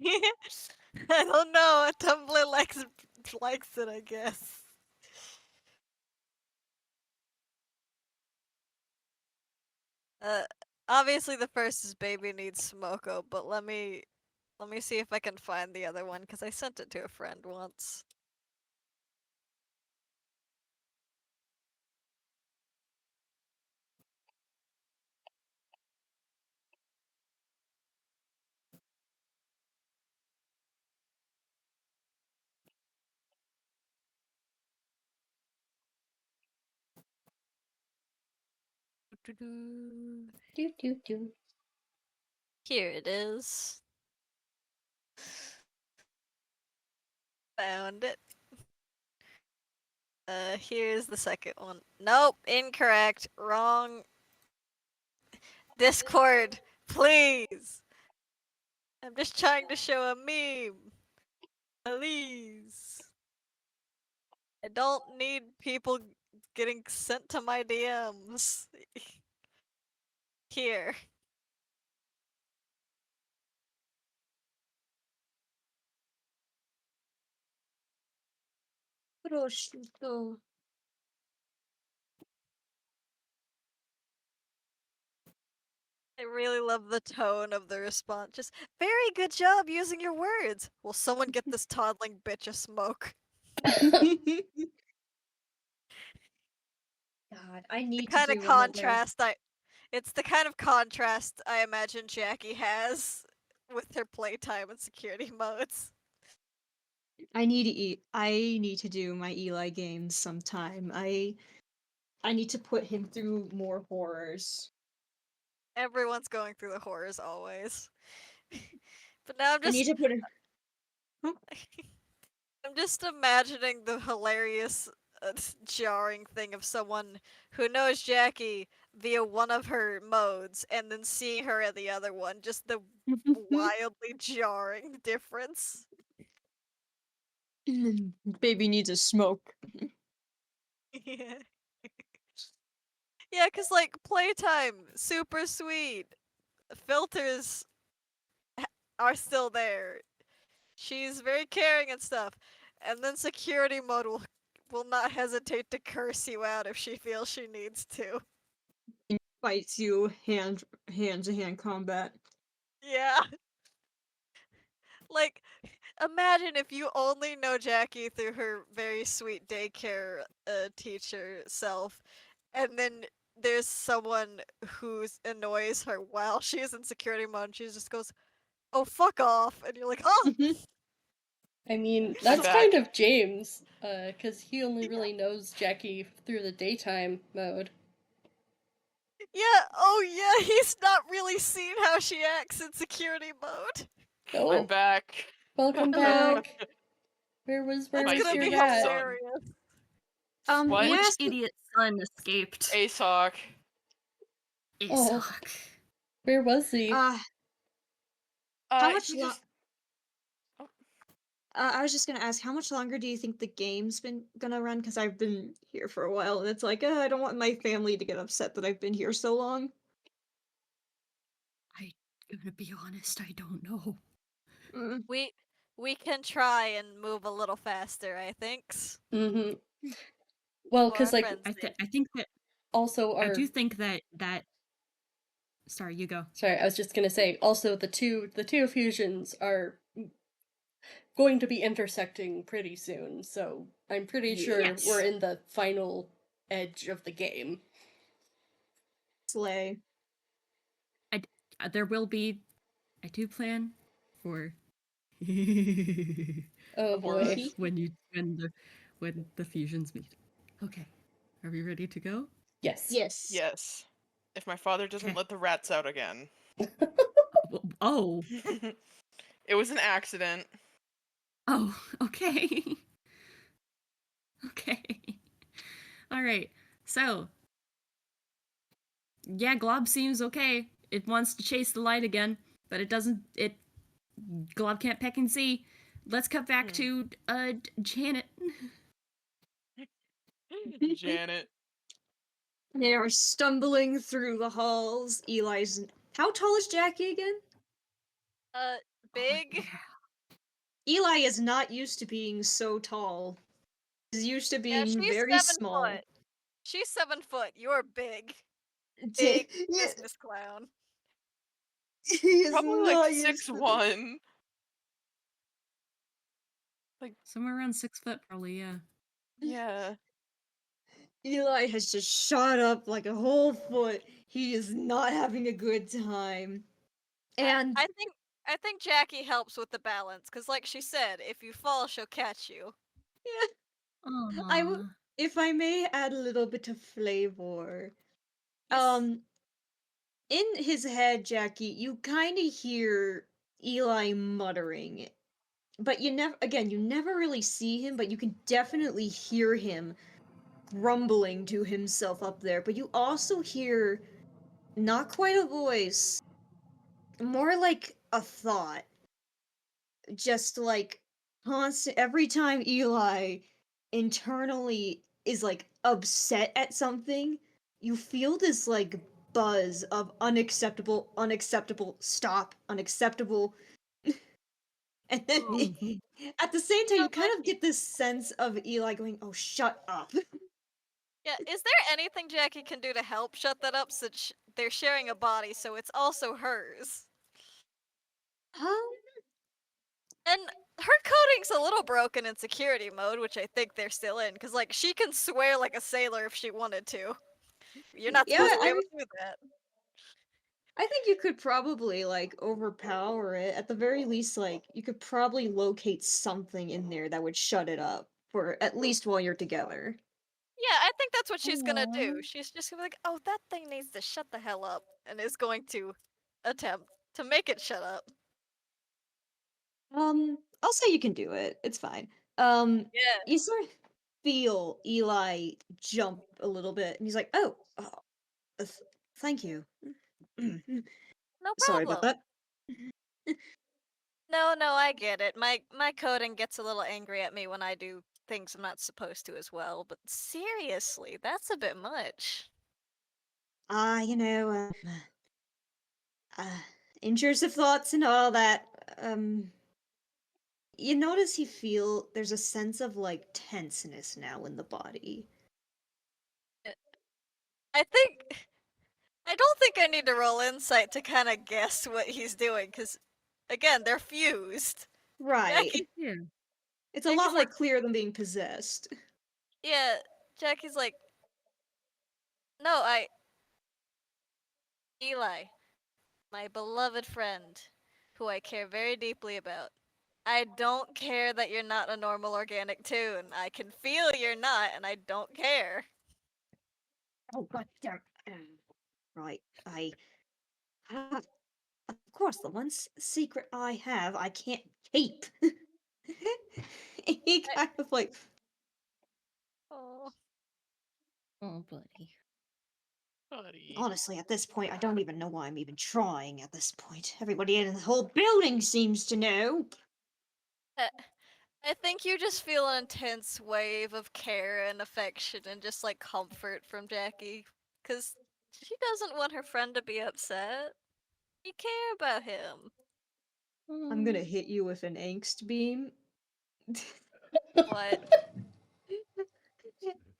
I don't know. Tumblr likes it, I guess. Uh, obviously the first is baby needs smoko, but let me see if I can find the other one because I sent it to a friend once. Do do do. Here it is. Found it. Here's the second one. Nope, incorrect. Wrong. Discord, please. I'm just trying to show a meme. Please. I don't need people getting sent to my DMs. Here. Prosciutto. I really love the tone of the response. Just, very good job using your words. Will someone get this toddling bitch a smoke? God, I The need to kind of do one that where contrast it's the kind of contrast I imagine Jackie has with her playtime and security modes. I need to do my Eli games sometime. I need to put him through more horrors. Everyone's going through the horrors always. But now I need to put him. I'm just imagining the hilarious, jarring thing of someone who knows Jackie via one of her modes and then seeing her at the other one. Just the wildly jarring difference. Baby needs a smoke. Yeah. Yeah, cause like playtime, super sweet. filters are still there. She's very caring and stuff. And then security mode will not hesitate to curse you out if she feels she needs to. Fights you hand to hand combat. Yeah. Like, imagine if you only know Jackie through her very sweet daycare teacher self, and then there's someone who annoys her while she's in security mode, and she just goes, "Oh, fuck off," and you're like, "Oh, I mean, I'm that's kind back. of James, because he only really knows Jackie through the daytime mode. yeah, oh yeah." He's not really seen how she acts in security mode. Oh, I'm back. welcome Hello. back. Where was That's My gonna your be idiot dad? son. hilarious. What? May I Which ask idiot son escaped? ASOC. Oh. Aesop. Where was he? how much He lo- just. Oh, I was just gonna ask, how much longer do you think the game's been gonna run? Because I've been here for a while, and it's like, I don't want my family to get upset that I've been here so long. I'm gonna be honest, I don't know. Mm. We can try and move a little faster, I think. Mm-hmm. Well, For our because, like, friends' sake. I think that also I our... do think that. Sorry, you go. Sorry, I was just gonna say, also the two fusions are going to be intersecting pretty soon, so I'm pretty sure Yes. we're in the final edge of the game. Slay. There will be. I do plan for. Oh boy. when the fusions meet. Okay, are we ready to go? Yes. Yes. yes. If my father doesn't Okay. let the rats out again. Oh, It was an accident. oh, okay. Okay. All right. So, yeah, Glob seems okay. It wants to chase the light again, but it doesn't. Glob can't peck and see. Let's cut back to Janet. Janet. They are stumbling through the halls. Eli's. How tall is Jackie again? Big. Eli is not used to being so tall. He's used to Yeah, being she's very 7 foot. small. She's 7 foot. You're big. Big business clown. He is Probably like not used to this. 6'1". Somewhere around 6 foot, probably. Yeah. Yeah. Eli has just shot up like a whole foot. He is not having a good time. And I think Jackie helps with the balance, cause like she said, if you fall, she'll catch you. Aww. if I may add a little bit of flavor. Yes. In his head, Jackie, you kind of hear Eli muttering, but you never really see him, but you can definitely hear him grumbling to himself up there. But you also hear not quite a voice, more like a thought. Just like constant every time Eli internally is like upset at something, you feel this like buzz of unacceptable, unacceptable, stop, unacceptable. And then at the same time, you Sounds kind like of get this sense of Eli going, "Oh, shut up." Yeah, is there anything Jackie can do to help shut that up since they're sharing a body, so it's also hers? Um, And her coding's a little broken in security mode, which I think they're still in, because, like, she can swear like a sailor if she wanted to. You're not yeah, supposed to be able I to do that. I think you could probably like overpower it. At the very least, like you could probably locate something in there that would shut it up for at least while you're together. Yeah, I think that's what she's gonna do. Aww. She's just gonna be like, oh, that thing needs to shut the hell up, and is going to attempt to make it shut up. I'll say you can do it. It's fine. Yeah, You sort of feel Eli jump a little bit, and he's like, "Oh, thank you. no Sorry about problem. that." No, I get it. My coding gets a little angry at me when I do things I'm not supposed to as well, but seriously, that's a bit much. Ah, intrusive thoughts and all that. You notice there's a sense of like tenseness now in the body. I think I don't think I need to roll insight to kind of guess what he's doing, because again, they're fused. Right. Jackie, Yeah. It's a Jackie's lot more like, clear than being possessed. yeah. Jackie's like, no, Eli, my beloved friend, who I care very deeply about. I don't care that you're not a normal organic tune. I can feel you're not, and I don't care. Oh god damn. Right. Of course, the secret I have, I can't keep. He kind of like, Oh, Oh, buddy. Buddy. honestly, at this point, I don't even know why I'm even trying at this point. Everybody in the whole building seems to know. I think you just feel an intense wave of care and affection and just like comfort from Jackie, because she doesn't want her friend to be upset. You care about him. I'm gonna hit you with an angst beam. What?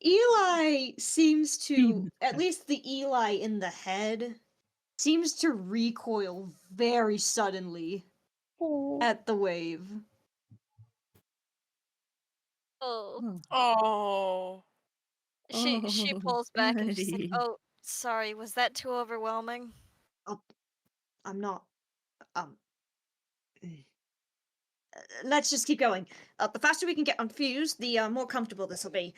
Eli seems to, Beam. at least the Eli in the head, seems to recoil very suddenly Oh. at the wave. Oh. Oh. She Oh, pulls back and she's like, buddy. "Oh, sorry, was that too overwhelming?" Oh, I'm not. Um. Let's just keep going. The faster we can get unfused, the more comfortable this will be.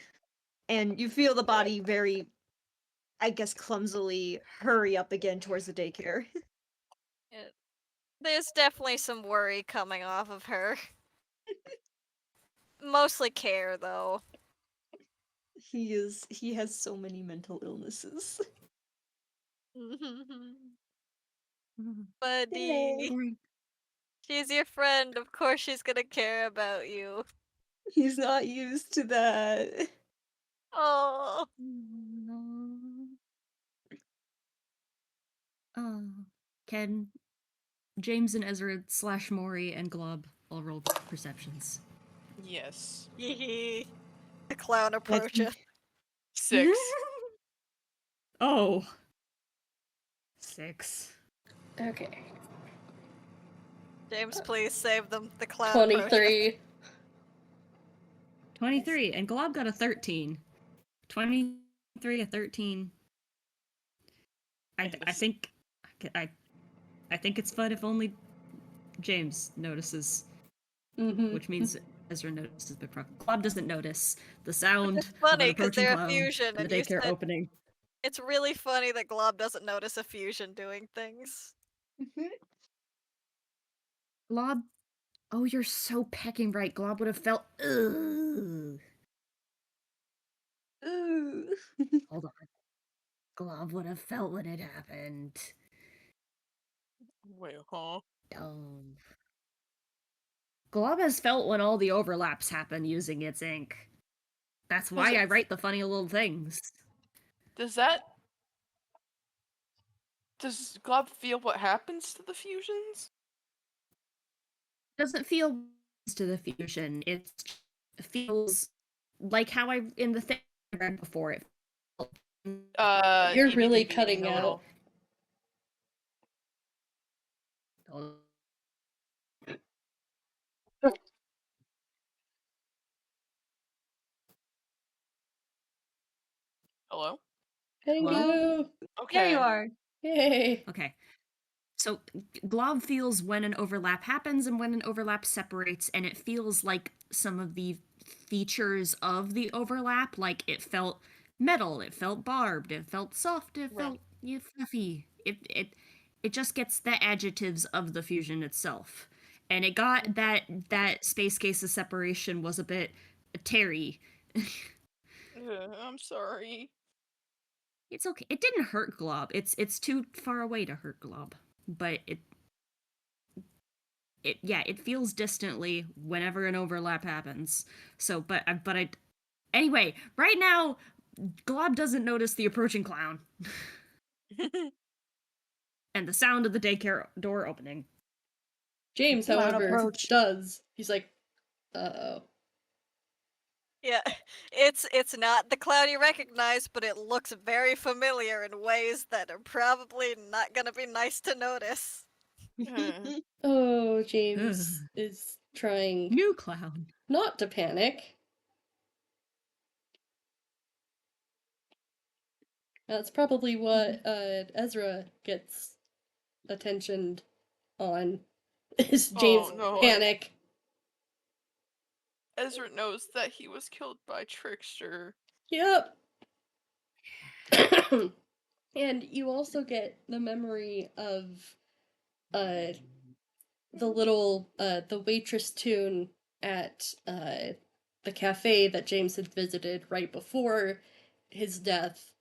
And you feel the body very, I guess, clumsily hurry up again towards the daycare. There's definitely some worry coming off of her. Mostly care, though. He has so many mental illnesses. Buddy. She's your friend. Of course she's gonna care about you. He's not used to that. Oh. Oh. Can James and Ezra / Maury and Glob all roll perceptions? Yes. Yee. The clown Let's- approaches. 6. Oh. 6. Okay. James, please save them. The clown approaches. 23. 23, and Glob got a 13. 23, a 13. I Yes. think I think it's fun if only James notices, Mm-hmm. which means Ezra notices, but Glob doesn't notice the sound It's of an funny because approaching they're a clown fusion, and and the you daycare said opening. it's really funny that Glob doesn't notice a fusion doing things. Glob, oh, you're so pecking right. Glob would have felt. Ugh. Ooh. Hold on. Glob would have felt when it happened. Wait, huh? Oh. Glob has felt when all the overlaps happen using its ink. That's why I write the funny little things. Does Glob feel what happens to the fusions? It doesn't feel to the fusion. It feels like how I in the thing I read before it. You're really EBDB cutting a out. little. Hello? Hello. Okay. There you are. Yay. Okay. So Glob feels when an overlap happens and when an overlap separates, and it feels like some of the features of the overlap, like it felt metal, it felt barbed, it felt soft, it Right. felt fluffy. It just gets the adjectives of the fusion itself. And it got that space case of separation was a bit terry. I'm sorry. It's okay. It didn't hurt Glob. It's too far away to hurt Glob. But it feels distantly whenever an overlap happens. So but I anyway, right now Glob doesn't notice the approaching clown. and the sound of the daycare door opening. James, Loud however, approach. does. He's like, uh-oh. Yeah, it's not the clown you recognize, but it looks very familiar in ways that are probably not gonna be nice to notice. Oh, James is trying New clown. not to panic. That's probably what Ezra gets attention on, is James' Oh no, panic. Ezra knows that he was killed by Trickster. Yep. And you also get the memory of uh the waitress tune at the cafe that James had visited right before his death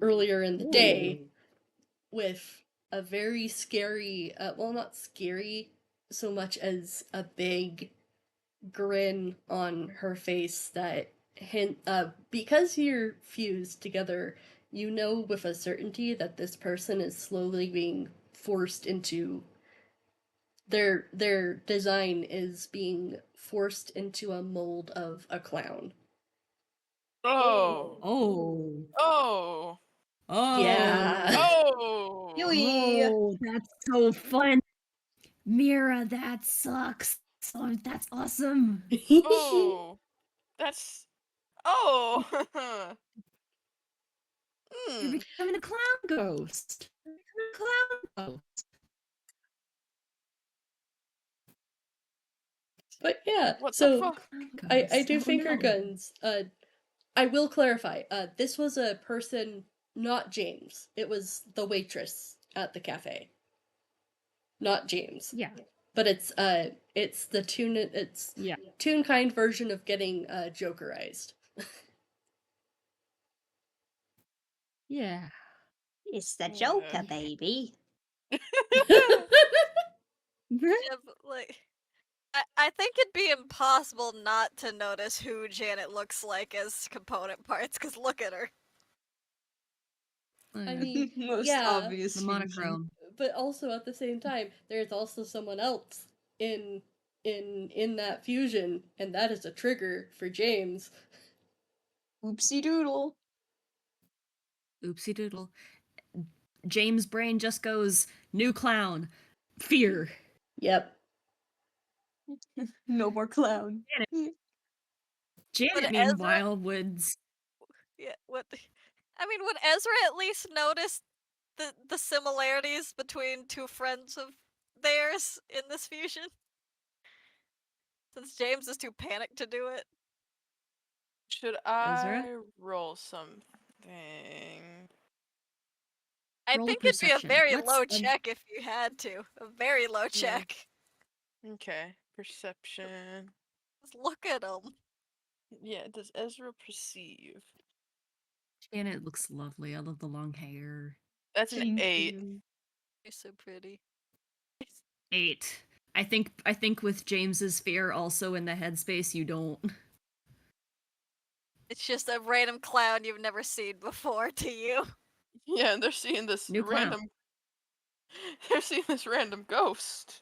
earlier in the day, with a very scary, well, not scary so much as a big grin on her face that hint, because you're fused together, you know with a certainty that this person is slowly being forced into their design is being forced into a mold of a clown. Oh. Oh. Oh. Oh. Yeah. Oh. Oh, that's so fun. Mira, that sucks. Oh, that's awesome. Oh. That's. Oh. You're becoming a clown ghost. You're becoming a clown ghost. But yeah, What the so fuck? I do Oh, finger no. guns. I will clarify. This was a person, not James. It was the waitress at the cafe, not James. Yeah. But it's the tune. It's Yeah. tune kind version of getting Jokerized. Yeah. It's the Yeah. Joker, baby. Yeah, but like, I think it'd be impossible not to notice who Janet looks like as component parts, because look at her. I mean, Most yeah, obvious the fusion. monochrome. but also at the same time, there's also someone else in that fusion, and that is a trigger for James. Oopsie doodle. Oopsie doodle. James' brain just goes, new clown. Fear. Yep. No more clown. Janet, But Ezra- meanwhile, would. Yeah, what? I mean, would Ezra at least notice the similarities between two friends of theirs in this fusion? Since James is too panicked to do it. Should Ezra? I roll something? I Roll a think it'd be a perception. very Let's, low check if you had to. A very low check. Okay, perception. Just look at him. Yeah, does Ezra perceive? Janet looks lovely. I love the long hair. That's an Thank 8. you. You're so pretty. 8. I think with James's fear also in the headspace, you don't. It's just a random clown you've never seen before to you. Yeah, and they're seeing this New clown. random. They're seeing this random ghost.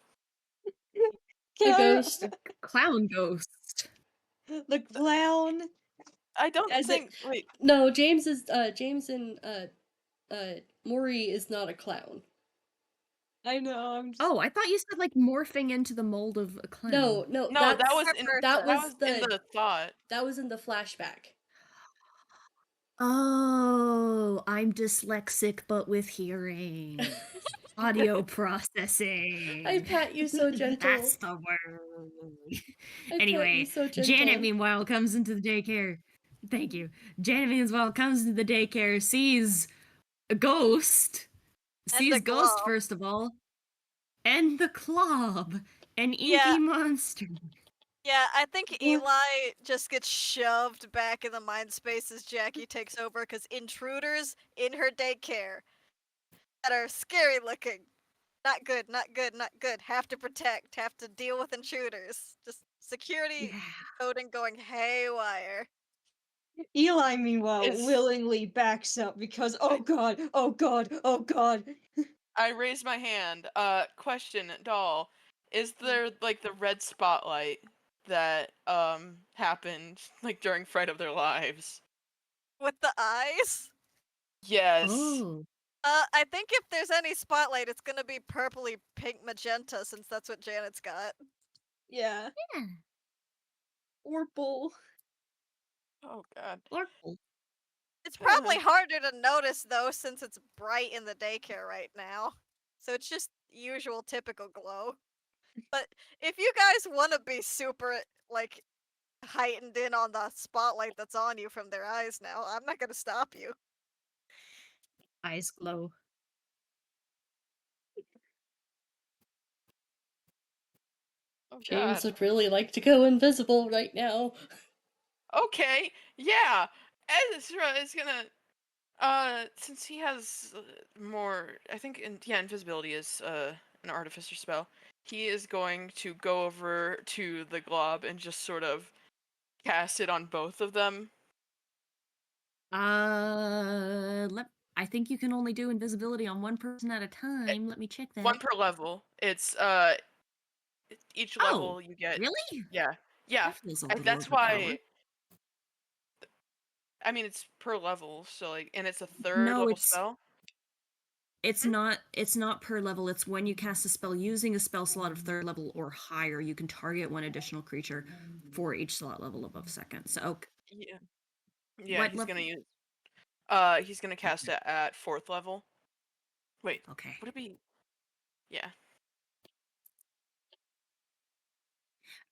The ghost. Clown ghost. The clown. I don't As it- think. Wait, No, James and Maury is not a clown. I know. I'm just... Oh, I thought you said like morphing into the mold of a clown. No, no, that's, that was Her in person. that was in the thought. that was in the flashback. Oh, I'm dyslexic but with hearing. Audio processing. I pat you so gentle. That's the word. I pat Anyway, you so gentle. Janet, meanwhile, comes into the daycare. Thank you. Janet, meanwhile, comes into the daycare, sees a ghost. Sees a Ghost, glob. first of all. And the Clob. An inky Yeah. monster. Yeah, I think Eli just gets shoved back in the mind space as Jackie takes over because intruders in her daycare that are scary looking. Not good, not good, not good. Have to protect, have to deal with intruders. Just security Yeah. coding going haywire. Eli, meanwhile, Is- willingly backs up because, oh god, oh god, oh god. I raise my hand. Question, doll. Is there like the red spotlight that happened like during Fright of Their Lives? With the eyes? Yes. Oh. I think if there's any spotlight, it's gonna be purpley pink magenta since that's what Janet's got. Yeah. Yeah. Orple. Oh god. Orple. It's probably harder to notice though since it's bright in the daycare right now. So it's just usual typical glow. But if you guys want to be super like heightened in on the spotlight that's on you from their eyes now, I'm not going to stop you. Eyes glow. Oh James god. would really like to go invisible right now. Okay. Yeah. Ezra is gonna since he has more, I think invisibility is an artificer spell. He is going to go over to the glob and just sort of cast it on both of them. I think you can only do invisibility on one person at a time. Let me check that. One per level. It's each Oh, level you get. really? Yeah. Yeah. That feels a And little that's overpowered. why I mean it's per level, so like and it's a third No, level it's spell. it's not per level. It's when you cast a spell using a spell slot of third level or higher, you can target one additional creature for each slot level above second. So Yeah. Yeah, what he's level? gonna use he's gonna cast it at fourth level. Wait, Okay. would it be yeah.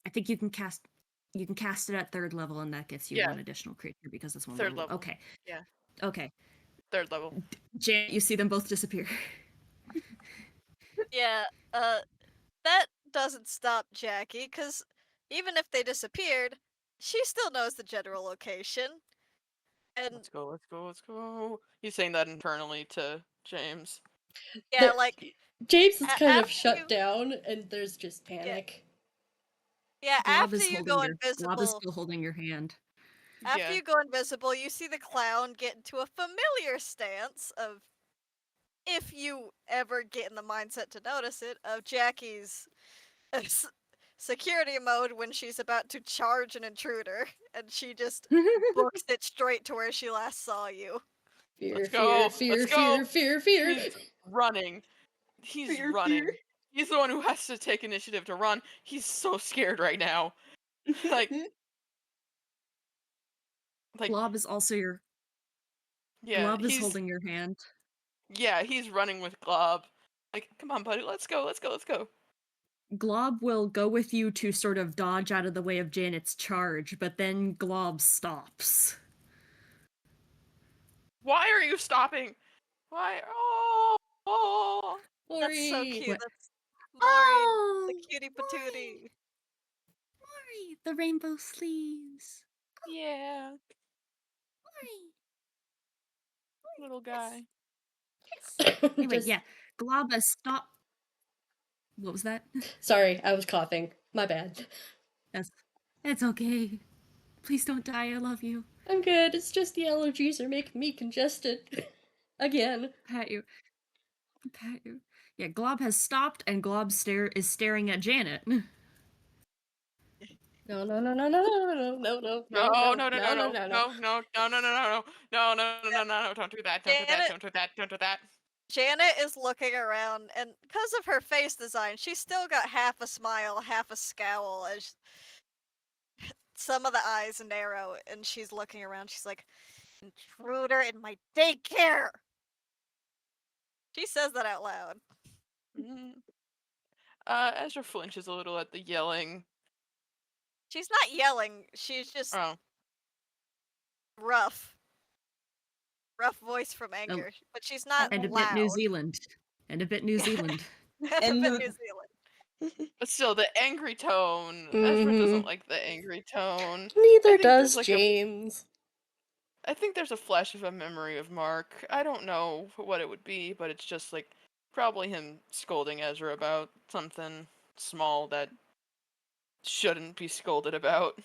I think you can cast it at third level and that gets you Yeah, one additional creature because it's one third level. level. Okay. Yeah, Okay. third level. Jan, you see them both disappear. Yeah, that doesn't stop Jackie, because even if they disappeared, she still knows the general location. And Let's go, let's go, let's go. He's saying that internally to James. yeah, like James is kind of after shut you, down, and there's just panic. Glob after is you holding go your Glob is invisible, still holding your hand. after Yeah. you go invisible, you see the clown get into a familiar stance of, if you ever get in the mindset to notice it, of Jackie's security mode when she's about to charge an intruder, and she just books it straight to where she last saw you. Fear, Let's fear, go. fear, Let's go. fear, fear, fear. He's running. He's Fear, running. fear. He's the one who has to take initiative to run. He's so scared right now. Like Glob is also your yeah, Glob is holding your hand. he's running with Glob. Like, come on, buddy, let's go, let's go, let's go. Glob will go with you to sort of dodge out of the way of Janet's charge, but then Glob stops. Why are you stopping? Why? Oh. That's so Ori. cute. What? That's Maury, Oh, the cutie patootie. Maury, the rainbow sleeves. Yeah, Maury, little guy. yes. Anyway, Just yeah, Glob has stopped. What was that? sorry, I was coughing. My bad. That's it's okay. Please don't die. I love you. I'm good. It's just the allergies are making me congested. Again. Pat you. Pat you. Yeah, Glob has stopped, and Glob is staring at Janet. No, no, no, no, no, no, no, no, no, No, no, no, no, no, no, no, no, no, no. no, no, no, no, no, no, no, no, no, no, no, no, don't do that, don't do that, Janet, don't do that, don't do that. Janet is looking around, and because of her face design, she's still got half a smile, half a scowl, as some of the eyes narrow, and she's looking around. She's like, "Intruder in my daycare." She says that out loud. Mm. Ezra flinches a little at the yelling. She's not yelling. She's just Oh, rough. Rough voice from anger, but she's not And a bit loud. New Zealand. And a bit New Zealand. And And New the- Zealand. but still, the angry tone. Ezra Mhm. doesn't like the angry tone. Neither I think does there's like James. I think there's a flash of a memory of Mark. I don't know what it would be, but it's just like probably him scolding Ezra about something small that shouldn't be scolded about.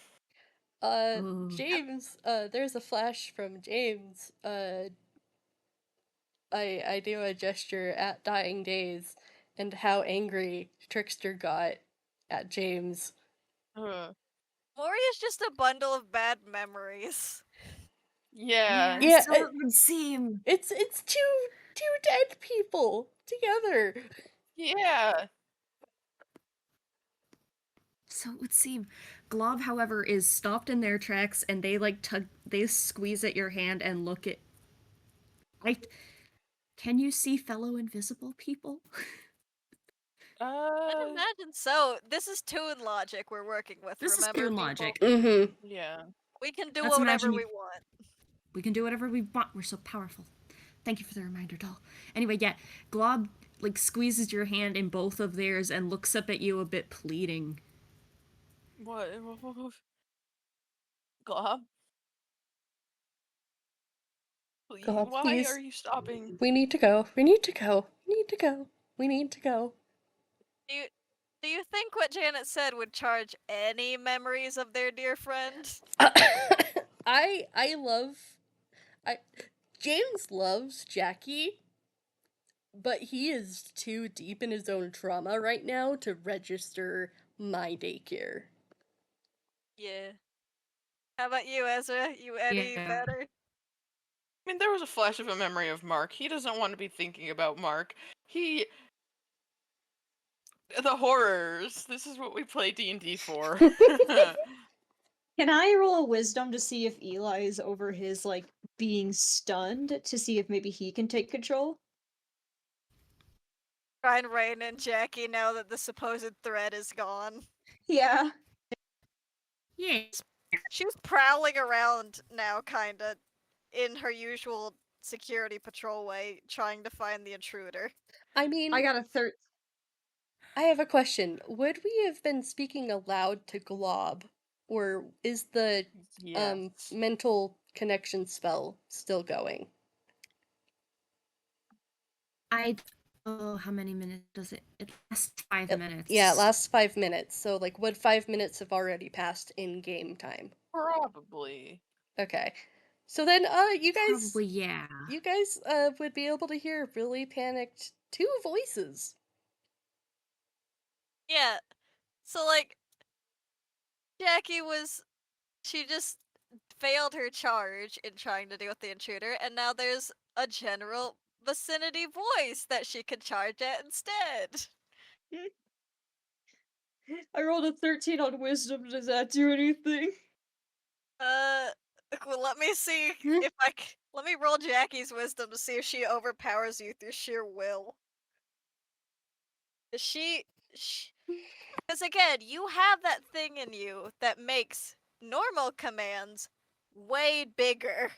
Ooh. James, there's a flash from James. I do a gesture at Dying Days and how angry Trickster got at James. Ugh. Mori is just a bundle of bad memories. Yeah. Yeah, so it would seem. It's two dead people together. Yeah. So it would seem. Glob, however, is stopped in their tracks, and they they squeeze at your hand and look at. Can you see fellow invisible people? I'd imagine so. This is Toon logic we're working with. This is remember, Toon people? logic. Mm-hmm. Yeah. We can do Let's whatever imagine we you- want. We can do whatever we want. We're so powerful. Thank you for the reminder, doll. Anyway, yeah, Glob squeezes your hand in both of theirs and looks up at you a bit pleading. What? Glob? Please, Glob, why please. are you stopping? We need to go. We need to go. We need to go. We need to go. Do you think what Janet said would charge any memories of their dear friend? I love James loves Jackie, but he is too deep in his own trauma right now to register my daycare. Yeah. How about you, Ezra? You any Yeah. better? I mean, there was a flash of a memory of Mark. He doesn't want to be thinking about Mark. The horrors. This is what we play D&D for. Can I roll a wisdom to see if Eli is over his, like, being stunned, to see if maybe he can take control? Try and rein in Jackie now that the supposed threat is gone. Yeah. Yeah. She's prowling around now, kinda, in her usual security patrol way, trying to find the intruder. I mean, I got a I have a question. Would we have been speaking aloud to Glob, or is the Yes. mental connection spell still going? How many minutes does it? It lasts 5 minutes. Yeah, it lasts 5 minutes. So, like, would 5 minutes have already passed in game time? Probably. Okay. So then, you guys, Probably, yeah. you guys, would be able to hear really panicked two voices. Yeah. So, like, Jackie she just failed her charge in trying to deal with the intruder, and now there's a general vicinity voice that she could charge at instead. I rolled a 13 on wisdom. Does that do anything? Well, let me see Hmm? if let me roll Jackie's wisdom to see if she overpowers you through sheer will. Is because again, you have that thing in you that makes normal commands way bigger.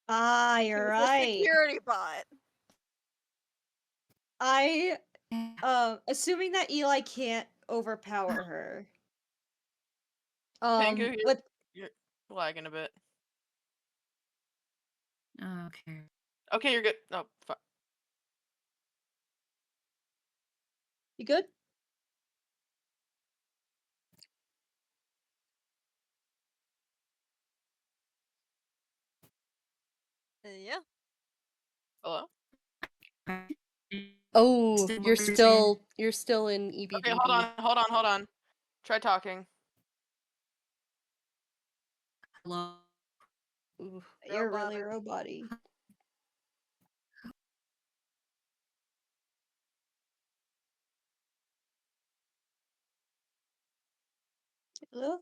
Ah, to you're the right. security bot. I, assuming that Eli can't overpower her. Tengu, What? you're lagging a bit. Okay. Okay, you're good. Oh, fuck. You good? Yeah. Hello? Oh, Still what you're still in Okay, EBDB. hold on. Try talking. Hello. Ooh. You're really Robotic. roboty. Hello?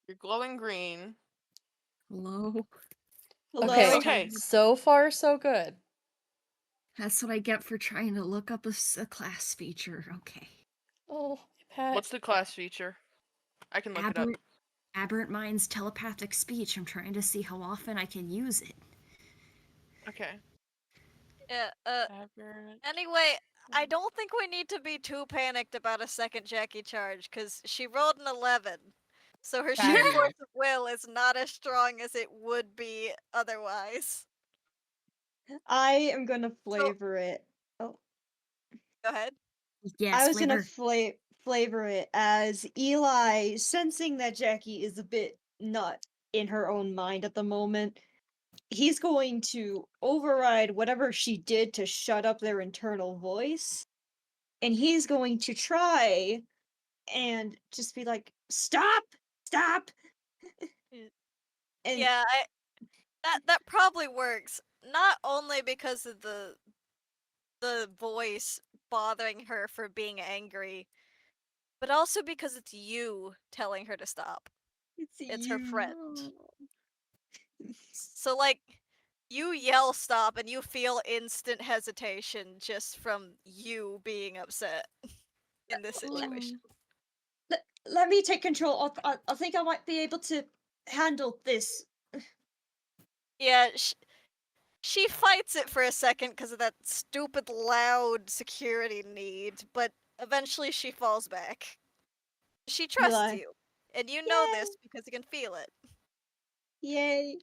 You're glowing green. Hello. Hello? Okay. So far, so good. That's what I get for trying to look up a class feature. Okay. Oh, Pat. What's the class feature? I can look it up. Aberrant Mind's telepathic speech. I'm trying to see how often I can use it. Okay. Yeah, Aberrant. anyway, I don't think we need to be too panicked about a second Jackie charge, because she rolled an 11. So her sheer Yeah. force of will is not as strong as it would be otherwise. I am gonna flavor it. Oh, Go ahead. Yes, I was gonna flavor. flavor it as Eli, sensing that Jackie is a bit not in her own mind at the moment. He's going to override whatever she did to shut up their internal voice, and he's going to try and just be like, "Stop! Stop!" And Yeah, that probably works. Not only because of the voice bothering her for being angry, but also because it's you telling her to stop. It's her friend. So like you yell stop and you feel instant hesitation just from you being upset in this situation. let me take control. I think I might be able to handle this. Yeah, she fights it for a second because of that stupid loud security need, but eventually she falls back. She trusts Eli, you, and you know yay, this because you can feel it. yay.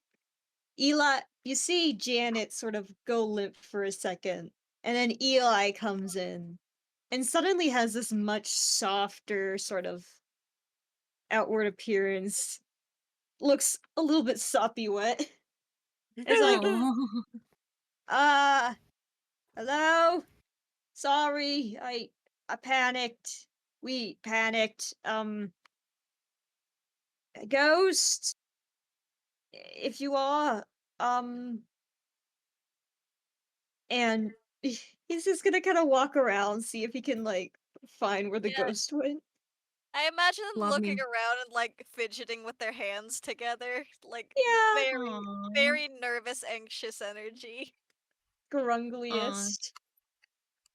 Eli, you see Janet sort of go limp for a second, and then Eli comes in and suddenly has this much softer sort of outward appearance. Looks a little bit soppy wet. It's like, Aw. hello? Sorry, I panicked. We panicked. Ghost? If you are, um, and he's just gonna kind of walk around, see if he can like find where the Yeah, ghost went. I imagine them looking Globmin. around and like fidgeting with their hands together, like Yeah, very, Aw. very nervous, anxious energy. Aw. grungliest.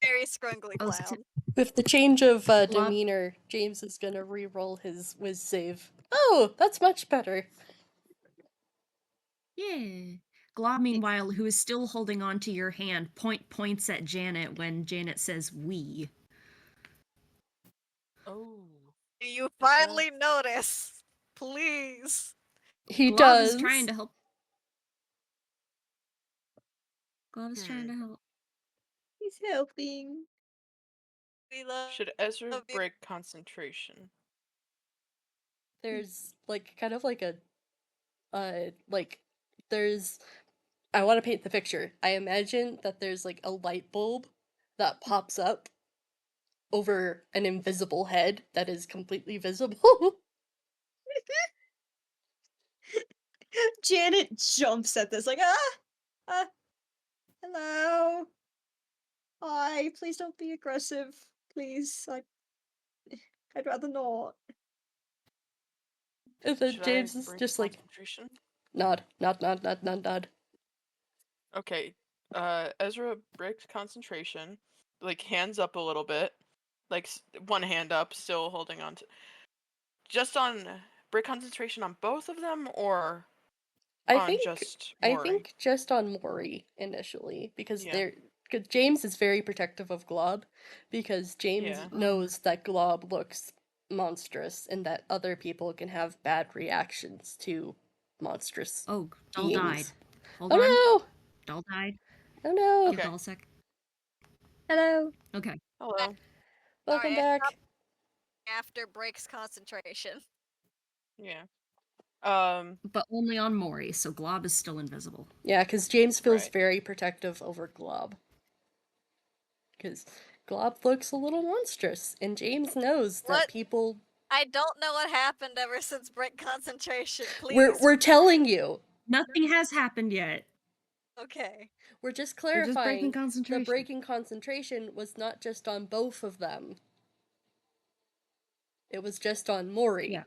Very scrungly Oh, so clown. With the change of Glob. demeanor, James is gonna re-roll his whiz save. Oh, that's much better. Yeah. Glob, meanwhile, who is still holding on to your hand, points at Janet when Janet says "we." Oh. You Is finally notice. Please. He Glob is trying does. to help. Glob is trying Hmm. to help. He's helping. We love Should Ezra you. break concentration? There's like kind of like a like there's I want to paint the picture. I imagine that there's like a light bulb that pops up over an invisible head that is completely visible. Janet jumps at this, like, hello. Hi, please don't be aggressive. Please, I'd rather not. And then Should I James is break just like concentration? nod. Okay. Ezra breaks concentration. Like hands up a little bit. Like one hand up, still holding on to. Just on break concentration on both of them, or I on think just I Maury? think just on Maury initially because Yeah. cause James is very protective of Glob because James Yeah. knows that Glob looks monstrous and that other people can have bad reactions to monstrous Oh, Dull died. beings. Hold on. Oh Dull died. no! Oh no! Give Okay. Dull a sec. Hello. Okay. Hello. Welcome Sorry, I back. after breaks concentration. Yeah. But only on Maury, so Glob is still invisible. Yeah, because James feels Right. very protective over Glob. Because Glob looks a little monstrous, and James knows that What? people. I don't know what happened ever since break concentration. We're Please. we're telling you. Nothing has happened yet. Okay. We're just We're just breaking clarifying the concentration. breaking concentration was not just on both of them. It was just on Maury. Yeah.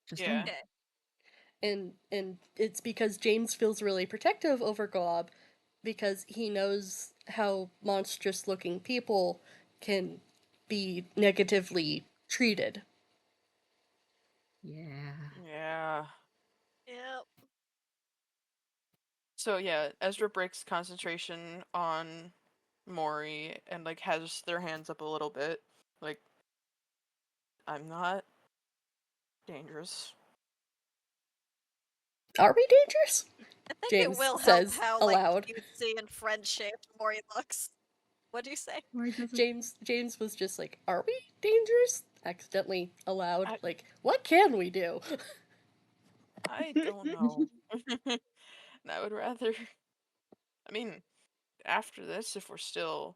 Just Yeah. on. Okay. And it's because James feels really protective over Glob because he knows how monstrous looking people can be negatively treated. Yeah. Yeah. Yep. So yeah, Ezra breaks concentration on Maury and like has their hands up a little bit. Like I'm not dangerous. Are we dangerous? I think it James will help says how like aloud. cutesy and friend shaped Mori looks. What'd you say? Why doesn't James was just like, "Are we dangerous?" Accidentally aloud. I- Like, what can we do? I don't know. I would rather. I mean, after this, if we're still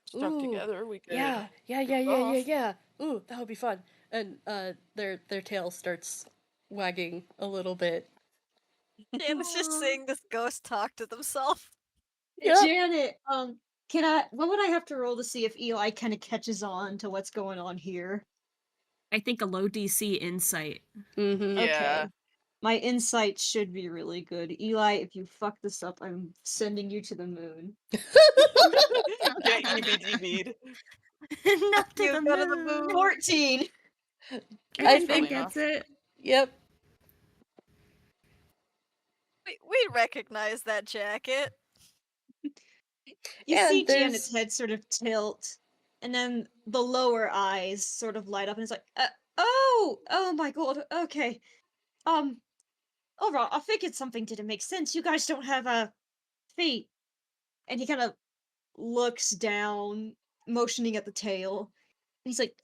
stuck Ooh, together, we could yeah. off. Ooh, that would be fun. And their tail starts wagging a little bit. Janet's just seeing this ghost talk to themselves. Yep. Janet, what would I have to roll to see if Eli kind of catches on to what's going on here? I think a low DC insight. Mm-hmm. Yeah. Okay. My insight should be really good. Eli, if you fuck this up, I'm sending you to the moon. Get EBDB'd. Not to You the go to the moon. moon. 14! I That's think probably gets enough. it. Yep. We recognize that jacket. You And see there's Janet's head sort of tilt, and then the lower eyes sort of light up, and it's like, oh my god, okay. Alright, I figured something didn't make sense. You guys don't have, feet. And he kind of looks down, motioning at the tail. And he's like,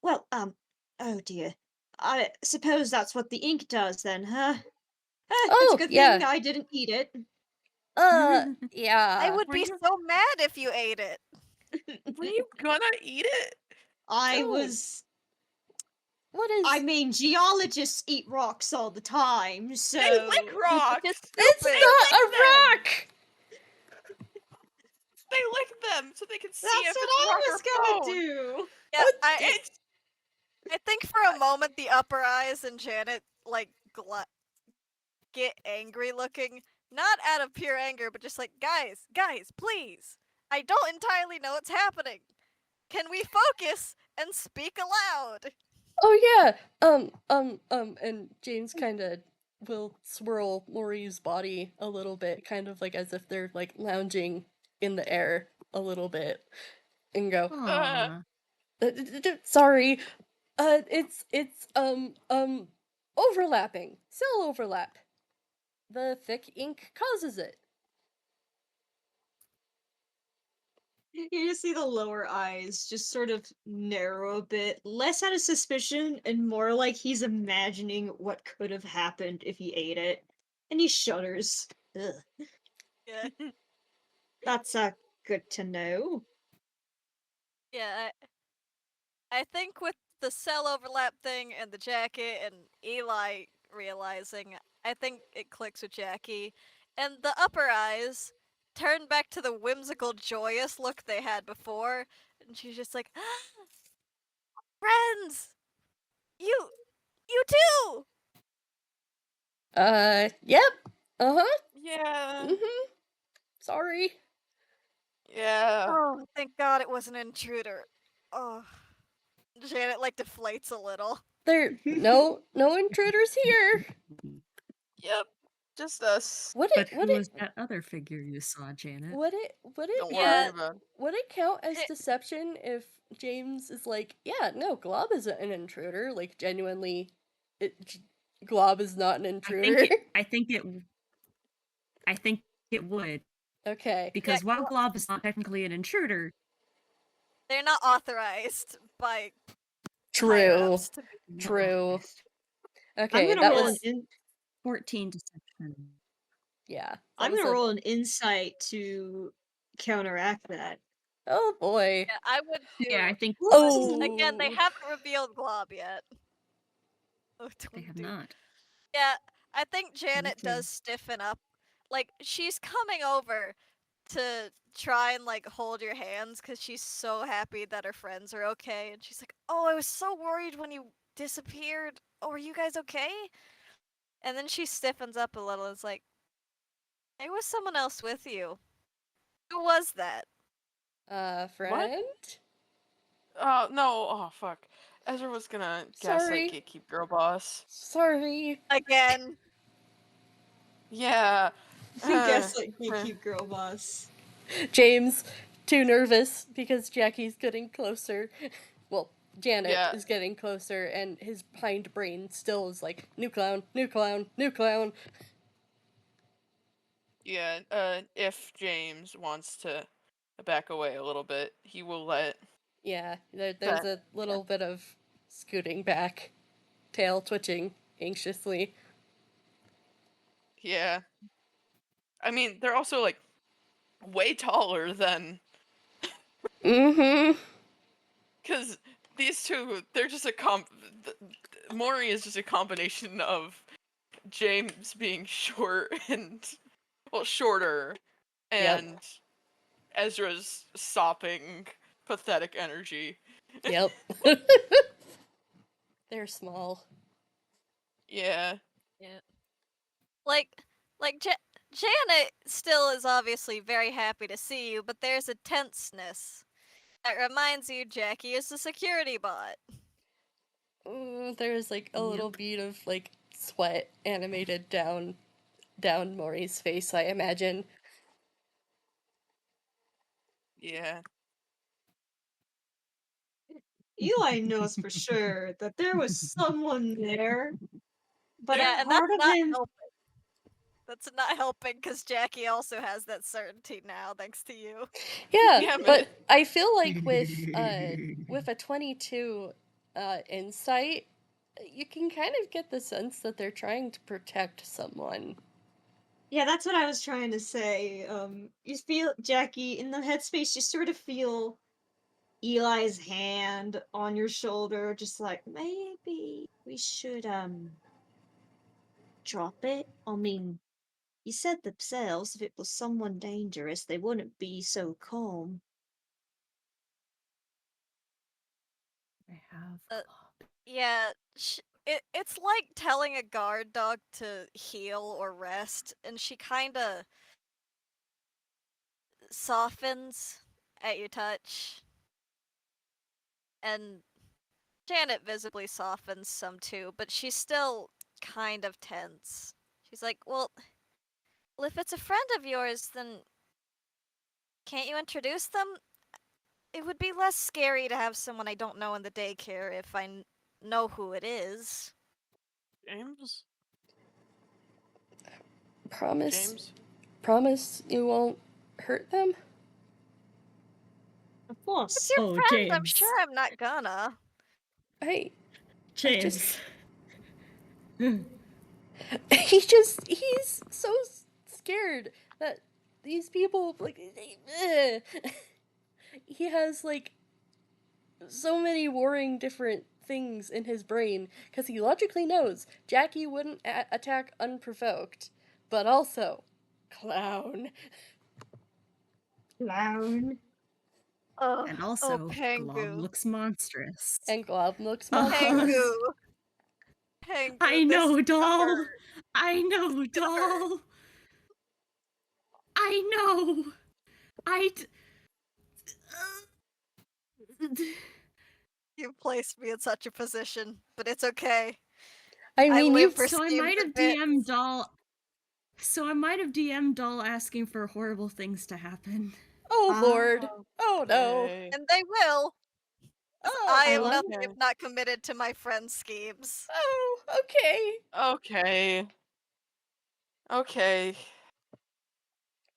well, oh dear. I suppose that's what the ink does then, huh? It's a oh good thing yeah. I didn't eat it. I Yeah. would Were be you so mad if you ate it. were you gonna eat it? I Oh, was. what is? I mean, geologists eat rocks all the time, so. They lick Which is rocks. It's stupid. not a them. rock. They lick them so they can see That's if what it's I rock was or gonna bone. do! Yeah, It's I think for a moment the upper eyes and Janet like get angry looking, not out of pure anger, but just like guys, please. I don't entirely know what's happening. Can we focus and speak aloud? Oh yeah. And James kind of will swirl Maurie's body a little bit, kind of like as if they're like lounging in the air a little bit, and go, Aw. Sorry. It's overlapping. Cell overlap. The thick ink causes it. You just see the lower eyes just sort of narrow a bit, less out of suspicion and more like he's imagining what could have happened if he ate it. And he shudders. Ugh. Yeah, That's good to know. yeah. I think with the cell overlap thing and the jacket and Eli realizing, I think it clicks with Jackie. And the upper eyes turn back to the whimsical, joyous look they had before. And she's just like, friends! You too! Yep. Uh-huh. yeah, Mm-hmm. Sorry. yeah. Oh, thank God it was an intruder. Oh. Janet, like, deflates a little. There no intruders here. Yep, just us. Would But it who was that other figure you saw, Janet? would it Don't Yeah. worry about it. would it count as It- deception if James is like, yeah, no, Glob isn't an intruder, like genuinely Glob is not an intruder. I think it would. Okay. Because Yeah, while Glob is not technically an intruder, They're not authorized by higher True. ups to be. True. I'm Okay, gonna that roll was 14 deception. yeah. That I'm was gonna a roll an insight to counteract that. oh boy. Yeah, I would too. Yeah, I think Oh. Again, they haven't revealed Glob yet. Oh, they have 22. not. Yeah, I think Janet 22. does stiffen up. Like, she's coming over to try and, like, hold your hands because she's so happy that her friends are okay. And she's like, oh, I was so worried when you disappeared. Oh, are you guys okay? And then she stiffens up a little and is like, there was someone else with you. Who was that? Friend? Oh no! Oh fuck! Ezra was gonna gaslight Sorry. Gatekeep Girl Boss. Sorry. Again. Yeah. Gaslight Gatekeep Girl Boss. James, too nervous because Jackie's getting closer. Well, Janet Yeah. is getting closer, and his hind brain still is like, new clown, new clown, new clown. Yeah. If James wants to back away a little bit. He will let Yeah, there's that. a little bit of scooting back, tail twitching anxiously. Yeah. I mean, they're also like way taller than Mm-hmm. because these two, they're just Maury is just a combination of James being short and shorter, Yep. and Ezra's sopping, pathetic energy. Yep. They're small. Yeah. Yeah. Like, Janet still is obviously very happy to see you, but there's a tenseness that reminds you Jackie is the security bot. There's like a little bead of like sweat animated down Maury's face, I imagine. Yeah. Eli knows for sure that there was someone there, but yeah, a and that's part of not him. helping. That's not helping because Jackie also has that certainty now, thanks to you. Yeah, Damn but it. I feel like with a 22 insight, you can kind of get the sense that they're trying to protect someone. Yeah, that's what I was trying to say. You feel Jackie in the headspace. You sort of feel Eli's hand on your shoulder, just like maybe we should drop it. I mean, you said themselves if it was someone dangerous, they wouldn't be so calm. I have club. Yeah, it's like telling a guard dog to heal or rest, and she kinda softens at your touch. And Janet visibly softens some too, but she's still kind of tense. She's like, well, if it's a friend of yours, then can't you introduce them? It would be less scary to have someone I don't know in the daycare if I know who it is. James? Promise? James? Promise you won't hurt them? Of It's course. your Oh, friend, I'm James. sure I'm not gonna. I James. he's so scared that these people like he has like so many warring different things in his brain because he logically knows Jackie wouldn't attack unprovoked, but also clown. Clown. Oh, And oh, also, Glob Pengu. looks monstrous. And Glob looks Uh-huh. monstrous. Pengu. I this know, is gonna doll. hurt. I know, It's gonna hurt. doll. I know. You've placed me in such a position, but it's okay. I I mean, live you. for So I schemes might a have bit. DM'd doll. So I might have DM'd doll asking for horrible things to happen. Oh Lord. Oh no. Okay. And they will. 'Cause Oh. I I am love nothing it. if not committed to my friend's schemes. Oh. Okay. Okay. Okay.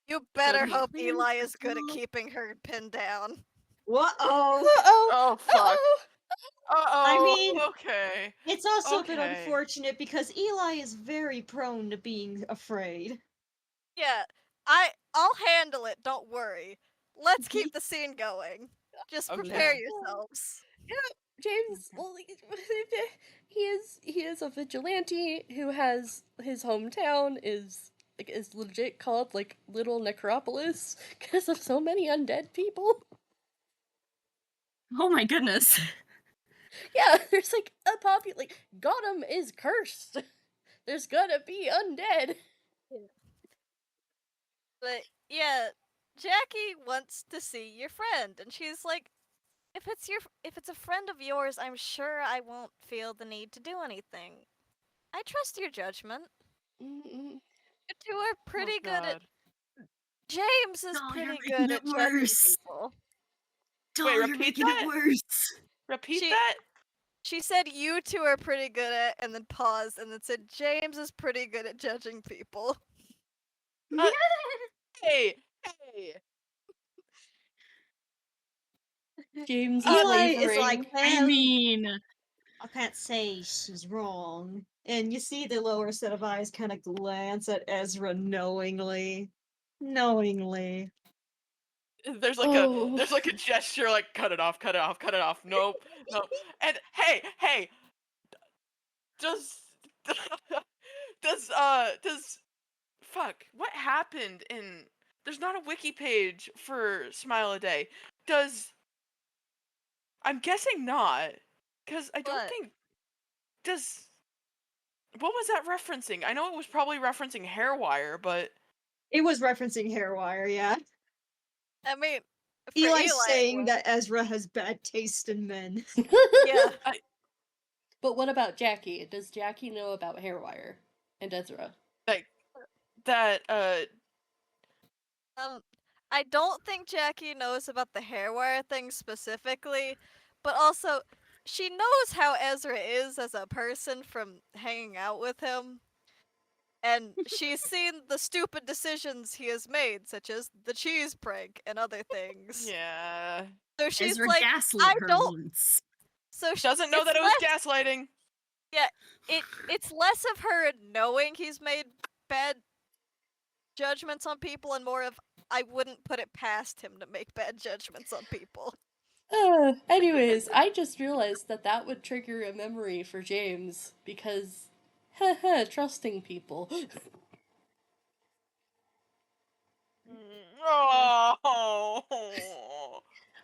You better Goodness. hope Eli is good at keeping her pinned down. What? Oh. Uh-oh. Oh, fuck. Uh-oh. I Uh-oh. mean, Okay. it's also a bit Okay. unfortunate because Eli is very prone to being afraid. Yeah, I'll handle it, don't worry. Let's keep the scene going. Just Okay. prepare yourselves. James, well, he is a vigilante who has his hometown is legit called like Little Necropolis because of so many undead people. Oh my goodness. Yeah, there's like a like Gotham is cursed. There's gonna be undead. But yeah, Jackie wants to see your friend, and she's like, if it's a friend of yours, I'm sure I won't feel the need to do anything. I trust your judgment. Mm-mm. You two are pretty Oh, good at. God. James is Doll, you're pretty making good it at judging worse. people. Doll, Wait, you're repeat making that? it worse. Repeat She- that? She said you two are pretty good at, and then paused, and then said James is pretty good at judging people. Hey, hey. James is Eli is wavering. like, I well, mean, I can't say she's wrong. And you see the lower set of eyes kind of glance at Ezra knowingly. Knowingly. There's Oh. like a gesture like cut it off, cut it off, cut it off. Nope. No. And hey, does does fuck, what happened in there's not a wiki page for Smile a Day. I'm guessing not, cuz I don't What? think does what was that referencing? I know it was probably referencing Hairwire, but It was referencing Hairwire, yeah. I mean, for Eli's Eli, saying it that Ezra has bad taste in men. yeah. But what about Jackie? Does Jackie know about Hairwire and Ezra? like that I don't think Jackie knows about the hairwire thing specifically, but also she knows how Ezra is as a person from hanging out with him. And she's seen the stupid decisions he has made, such as the cheese prank and other things. yeah. So she's Ezra like, gaslit I her don't. once. So Doesn't know it's that it was less. gaslighting. Yeah, it's less of her knowing he's made bad judgments on people and more of I wouldn't put it past him to make bad judgments on people. Anyways, I just realized that that would trigger a memory for James because, trusting people. Oh,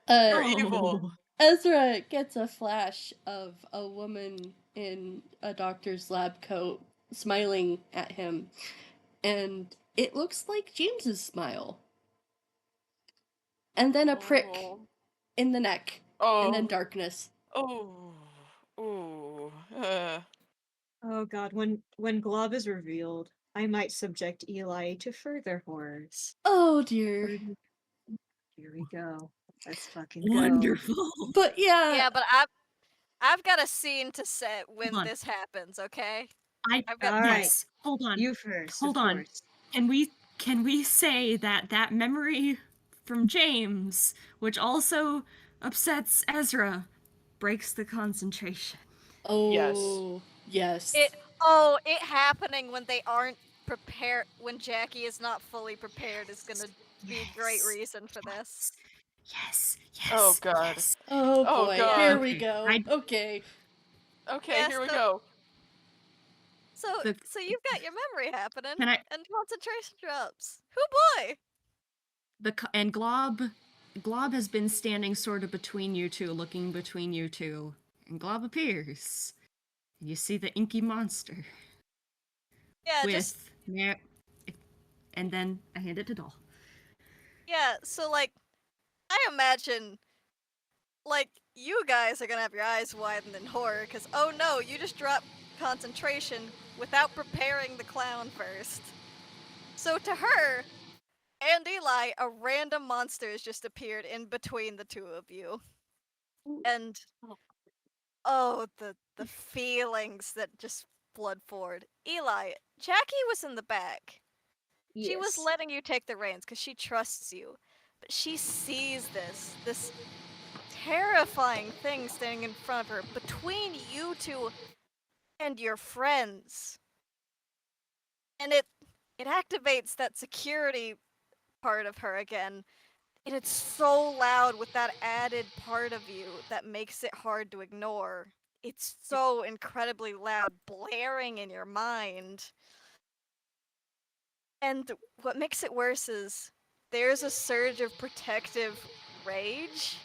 you're Uh, evil. Ezra gets a flash of a woman in a doctor's lab coat smiling at him, and it looks like James's smile. And then a prick Oh. in the neck, and then Oh. darkness. Oh. Ooh. Oh god, when Glob is revealed, I might subject Eli to further horrors. Oh dear. Here we go. Let's fucking go. Wonderful. But yeah, Yeah, but I've got a scene to set when on. this happens, okay? I I've got Alright. yes. Hold on. You first, Hold of on. course. Can we say that that memory from James, which also upsets Ezra, breaks the concentration? oh yes. it happening when they aren't prepared, when Jackie is not fully prepared is gonna be a great Yes. reason for this. Yes. Yes. Oh, God. Yes. Oh Oh, boy, God. here we Okay, go. Okay. Okay, Yes, here we the- go. So The- so you've got your memory happening Can I and concentration drops. Hoo boy! and Glob has been standing sort of between you two, looking between you two, and Glob appears. And you see the inky monster Yeah, with and then I hand it to Doll. yeah, so like I imagine like you guys are gonna have your eyes widened in horror because oh no, you just dropped concentration without preparing the clown first. So to her and Eli, a random monster has just appeared in between the two of you. And oh, the feelings that just flood forward. Eli, Jackie was in the back. She was Yes. letting you take the reins because she trusts you. But she sees this terrifying thing standing in front of her between you two and your friends. And it activates that security part of her again. And it's so loud with that added part of you that makes it hard to ignore. It's so incredibly loud, blaring in your mind. And what makes it worse is there's a surge of protective rage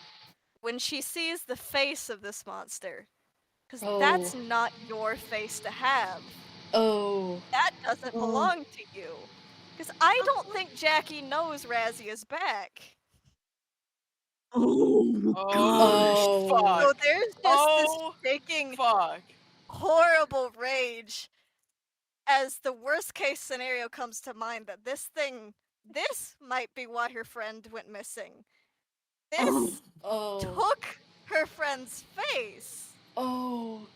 when she sees the face of this monster. Because that's Oh. not your face to have. Oh. That doesn't Oh. belong to you. Because I don't think Jackie knows Razzie is back. Oh Oh. gosh. So Fuck. there's just Oh, this shaking, fuck. horrible rage as the worst case scenario comes to mind that this might be why her friend went missing. This Oh. took her friend's face. Oh.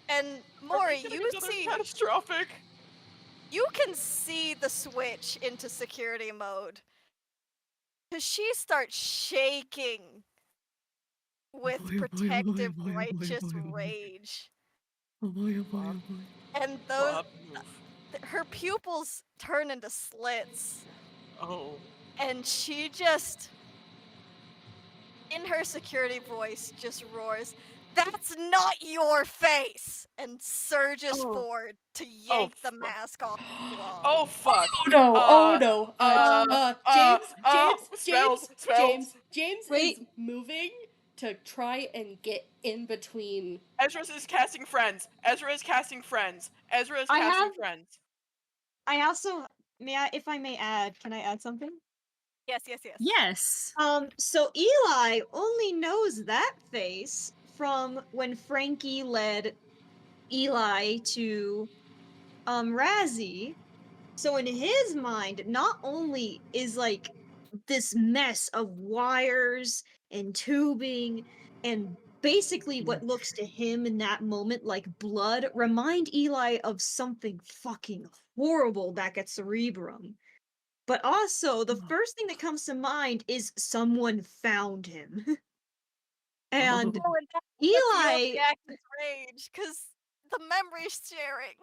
And Are Maury, we getting you another see, catastrophic? you can see the switch into security mode. Cause she starts shaking with boy, oh boy, protective, oh boy, oh boy, oh boy, righteous oh boy. rage. Oh boy, oh boy, oh boy. And those her pupils turn into slits, Oh. and she just, in her security voice, just roars, "That's not your face!" and surges Oh. forward to yank the fuck. mask off the wall. Oh fuck. Oh no! Oh no! Smells. James Wait. is moving to try and get in between. Ezra is casting friends. Ezra is casting friends. I also if I may add, can I add something? Yes. Yes. So Eli only knows that face from when Frankie led Eli to Razzie. So in his mind, not only is like this mess of wires and tubing and basically what looks to him in that moment like blood remind Eli of something fucking horrible back at Cerebrum. But also, the first thing that comes to mind is someone found him. And Oh, and that fueled Eli Jackie's rage, because the memory sharing.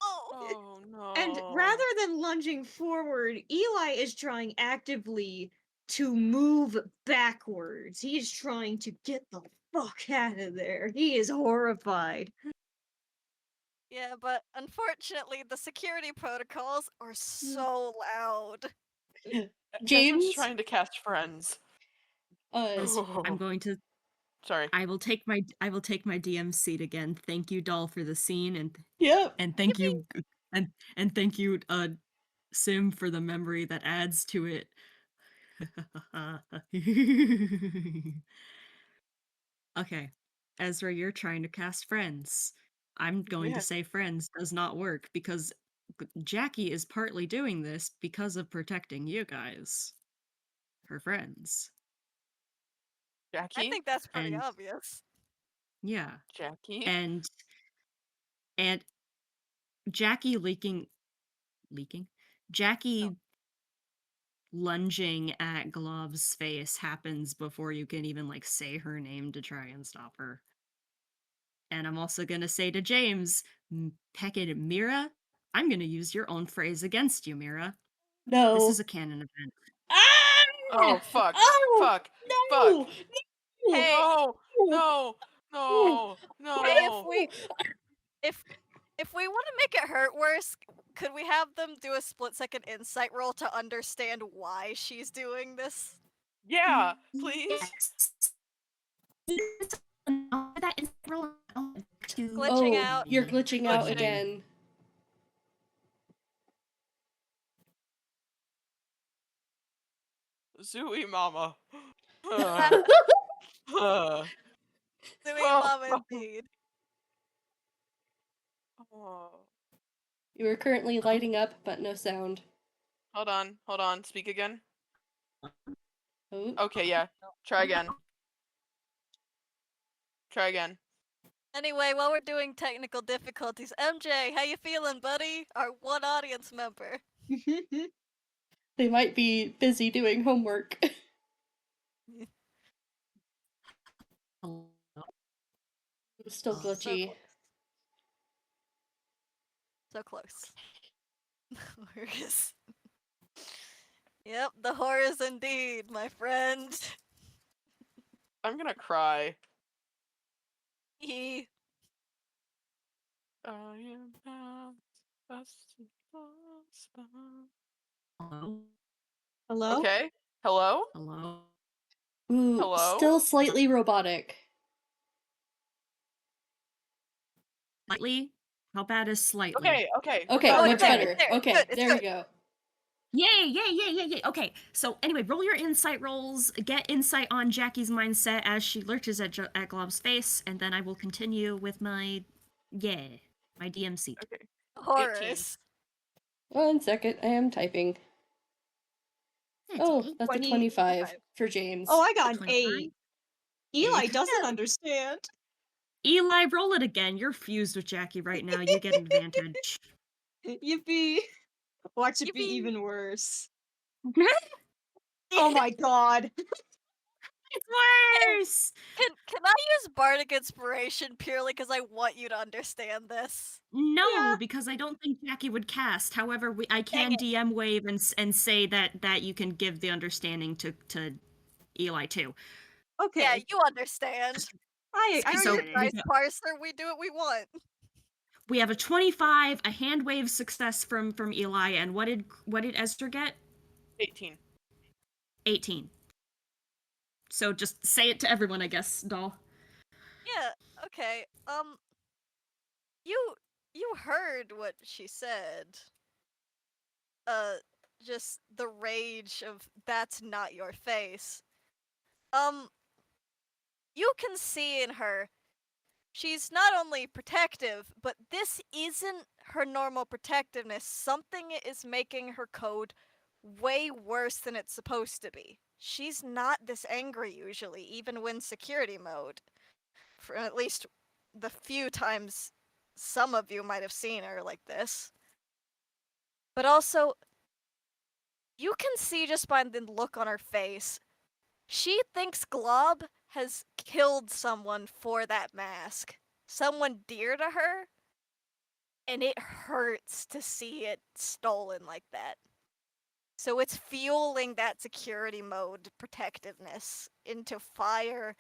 Oh. Oh no. and rather than lunging forward, Eli is trying actively to move backwards. He's trying to get the fuck out of there. He is horrified. Yeah, but unfortunately, the security protocols are so loud. Ezra's James, trying to cast friends. I'm going to. Sorry. I will take my DM seat again. Thank you, Doll, for the scene, yep. and thank you, and thank you, Sim, for the memory that adds to it. Okay, Ezra, you're trying to cast friends. I'm going to Yeah. say friends does not work because Jackie is partly doing this because of protecting you guys, her friends. Jackie? I think that's pretty And obvious. yeah, Jackie? and Jackie Jackie lunging at Glove's face happens before you can even like say her name to try and stop her. And I'm also gonna say to James, Pekid Mira, I'm gonna use your own phrase against you, Mira. No. This is a canon event. Ah! Oh fuck. Oh! Fuck. No! Fuck. Hey, No. hey, if we want to make it hurt worse, could we have them do a split-second insight roll to understand why she's doing this? Yeah, please. Glitching out. You're glitching out Glitching. again. Zooey mama. Zooey Mama, indeed. You are currently lighting up, but no sound. Hold on. Speak again. Oh. Okay, yeah. Try again. Anyway, while we're doing technical difficulties, MJ, how you feeling, buddy? Our one audience member. They might be busy doing homework. Still glitchy. So close. Horrors. Yep, the horrors indeed, my friend. I'm gonna cry. E. I am not Hello? Okay. Hello? Hello? Ooh, Hello? still slightly robotic. Slightly? How bad is slightly? Okay. Okay, We're much good. better. There, Okay, good, it's there good. you go. Yay. Okay, so anyway, roll your insight rolls. Get insight on Jackie's mindset as she lurches at Glob's face, and then I will continue with my DM seat. Okay. Horrors. 1 second, I am typing. Oh, that's a 25 for James. Oh, I got an 25. 8. Eli Eight. doesn't understand. Eli, roll it again. You're fused with Jackie right now. You get advantage. Yippee. Watch it be Yippee. even worse. Oh my god. It's worse. Can I use bardic inspiration purely because I want you to understand this? No, Yeah. because I don't think Jackie would cast. However, I Dang can it. DM wave and say that you can give the understanding to Eli too. Okay. Yeah, you understand. I Screw So you, get it. we dice parser. We do what we want. we have a 25, a hand wave success from Eli, and what did Ezra get? 18. 18. So just say it to everyone, I guess, doll. Yeah. Okay. You heard what she said. Just the rage of that's not your face. You can see in her she's not only protective, but this isn't her normal protectiveness. Something is making her code way worse than it's supposed to be. She's not this angry usually, even when security mode. For at least the few times some of you might have seen her like this. But also, you can see just by the look on her face, she thinks Glob has killed someone for that mask. Someone dear to her, and it hurts to see it stolen like that. So it's fueling that security mode protectiveness into fire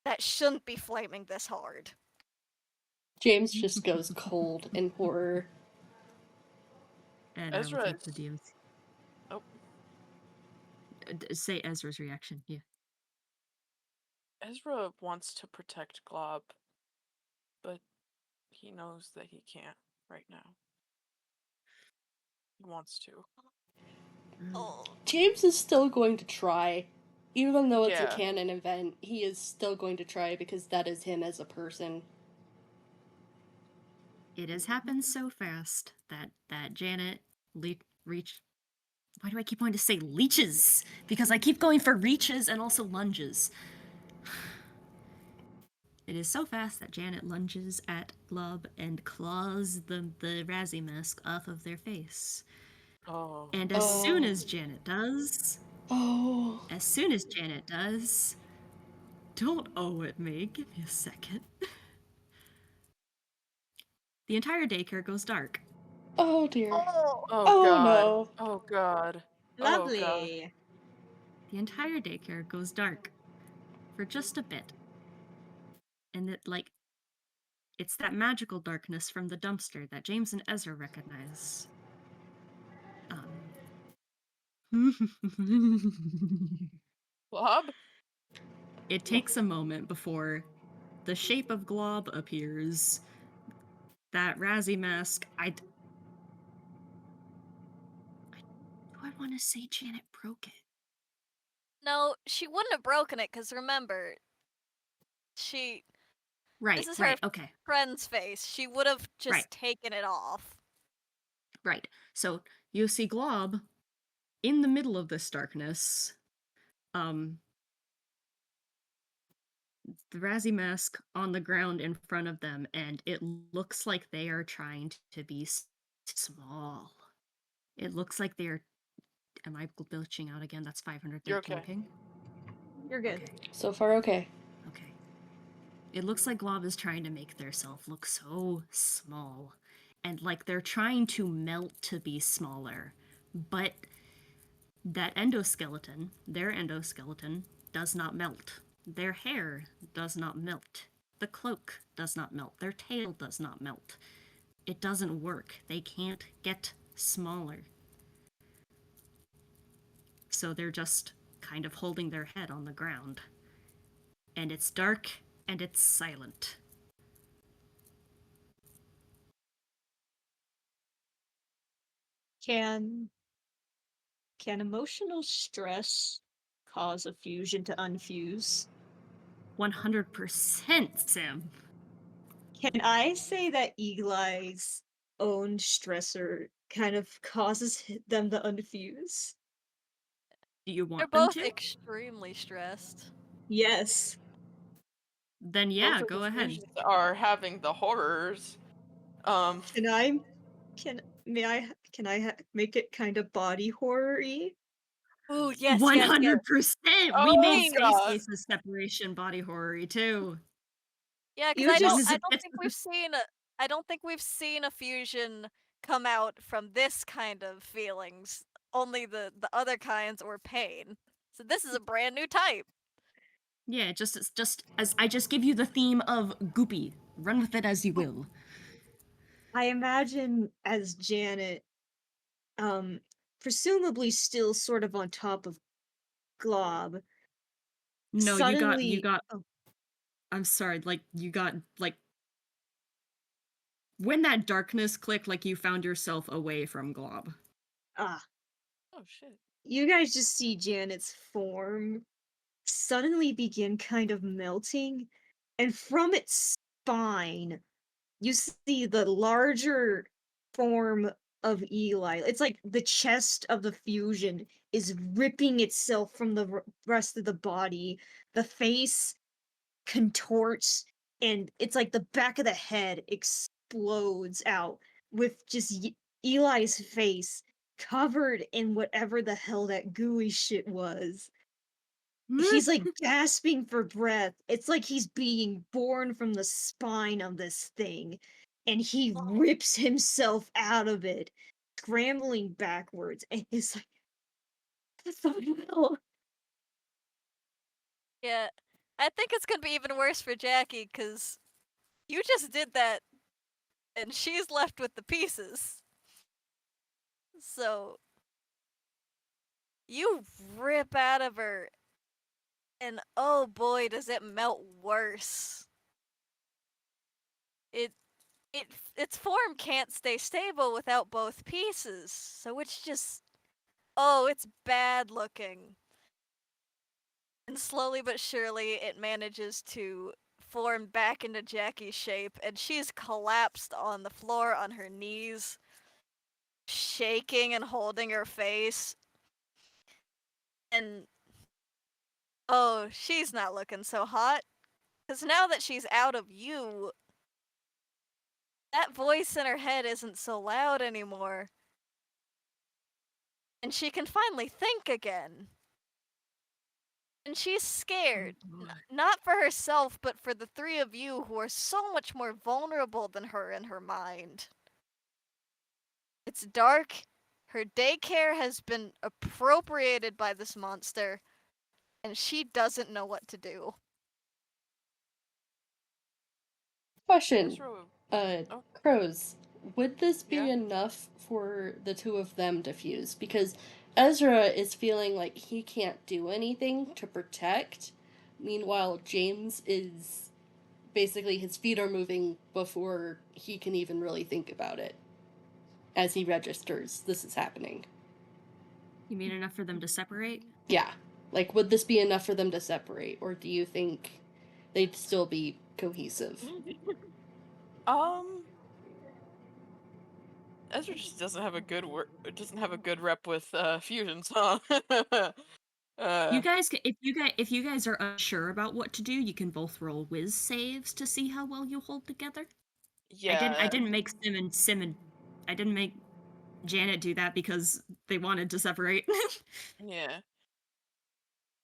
that shouldn't be flaming this hard. James just goes cold in horror. And I will Ezra take the is- DMs. Oh, Say Ezra's reaction. Yeah. Ezra wants to protect Glob, but he knows that he can't right now. He wants to. Oh, James is still going to try. Even though it's a Yeah. canon event, he is still going to try because that is him as a person. It has happened so fast that Janet reached. Why do I keep wanting to say leeches? Because I keep going for reaches and also lunges. It is so fast that Janet lunges at Glub and claws the Razzie mask off of their face. Oh. And as soon as Janet does, Oh. don't owe at me. Give me a second. The entire daycare goes dark. Oh dear. oh, Oh Oh, god. no. Oh god. Lovely. Oh god. The entire daycare goes dark for just a bit. And it's that magical darkness from the dumpster that James and Ezra recognize. Glob? It takes a moment before the shape of Glob appears. That Razzie mask, do I want to say Janet broke it? no, she wouldn't have broken it because remember, this Right, is right, her okay. friend's face. She would have just Right. taken it off. Right. So you see Glob in the middle of this darkness. The Razzie mask on the ground in front of them, and it looks like they are trying to be small. It looks like they're. Am I glitching out again? That's 513 You're okay. ping. You're good. Okay. So far, okay. Okay. It looks like Glob is trying to make their self look so small. And like they're trying to melt to be smaller. But that endoskeleton, their endoskeleton, does not melt. Their hair does not melt. The cloak does not melt. Their tail does not melt. It doesn't work. They can't get smaller. So they're just kind of holding their head on the ground. And it's dark and it's silent. Can emotional stress cause a fusion to unfuse? 100%, Sam. Can I say that Eagle Eye's own stressor kind of causes them to unfuse? Do you They're want them both to? extremely stressed. Yes. Then yeah, Both of go the ahead. fusions are having the horrors. Can I? Can I make it kind of body horror-y? Ooh, yes, yes, yes. 100%. Oh We made my Space God. Case's separation body horror too. Yeah, because You I don't, just- I don't think we've seen I don't think we've seen a fusion come out from this kind of feelings. Only the other kinds or pain. So this is a brand new type. Yeah, just as I just give you the theme of goopy. Run with it as you will. I imagine as Janet, presumably still sort of on top of Glob, No, you suddenly. got Oh, I'm sorry, like you got like when that darkness clicked, like you found yourself away from Glob. ah, Oh shit. you guys just see Janet's form suddenly begin kind of melting, and from its spine, you see the larger form of Eli. It's like the chest of the fusion is ripping itself from the rest of the body. The face contorts, and it's like the back of the head explodes out with just Eli's face covered in whatever the hell that gooey shit was. He's like gasping for breath. It's like he's being born from the spine of this thing, and he rips himself out of it, scrambling backwards, and he's like, "What the hell?" Yeah. I think it's gonna be even worse for Jackie, because you just did that, and she's left with the pieces. So, you rip out of her, and oh boy, does it melt worse. It its form can't stay stable without both pieces, so it's just it's bad looking. And slowly but surely it manages to form back into Jackie's shape, and she's collapsed on the floor on her knees, shaking and holding her face. And oh, she's not looking so hot. Because now that she's out of you, that voice in her head isn't so loud anymore. And she can finally think again. And she's scared. Not for herself, but for the three of you who are so much more vulnerable than her in her mind. It's dark. Her daycare has been appropriated by this monster, and she doesn't know what to do. Question. Ezra, oh. Crows, would this be Yeah. enough for the two of them to fuse? Because Ezra is feeling like he can't do anything to protect. Meanwhile, James is basically his feet are moving before he can even really think about it. As he registers, this is happening. You mean enough for them to separate? Yeah. Like, would this be enough for them to separate? Or do you think they'd still be cohesive? Ezra just doesn't have a good rep with fusions, huh? You guys, if you guys are unsure about what to do, you can both roll whiz saves to see how well you hold together. Yeah. I didn't make I didn't make Janet do that because they wanted to separate. Yeah.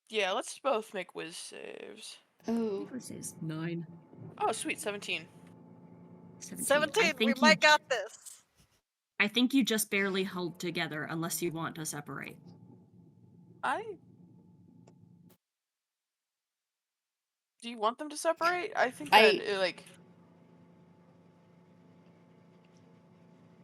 Yeah, let's both make whiz saves. Oh. Whiz saves 9. Oh, sweet, 17. 17, we think might got this. I think you just barely held together unless you want to separate. Do you want them to separate? I think that,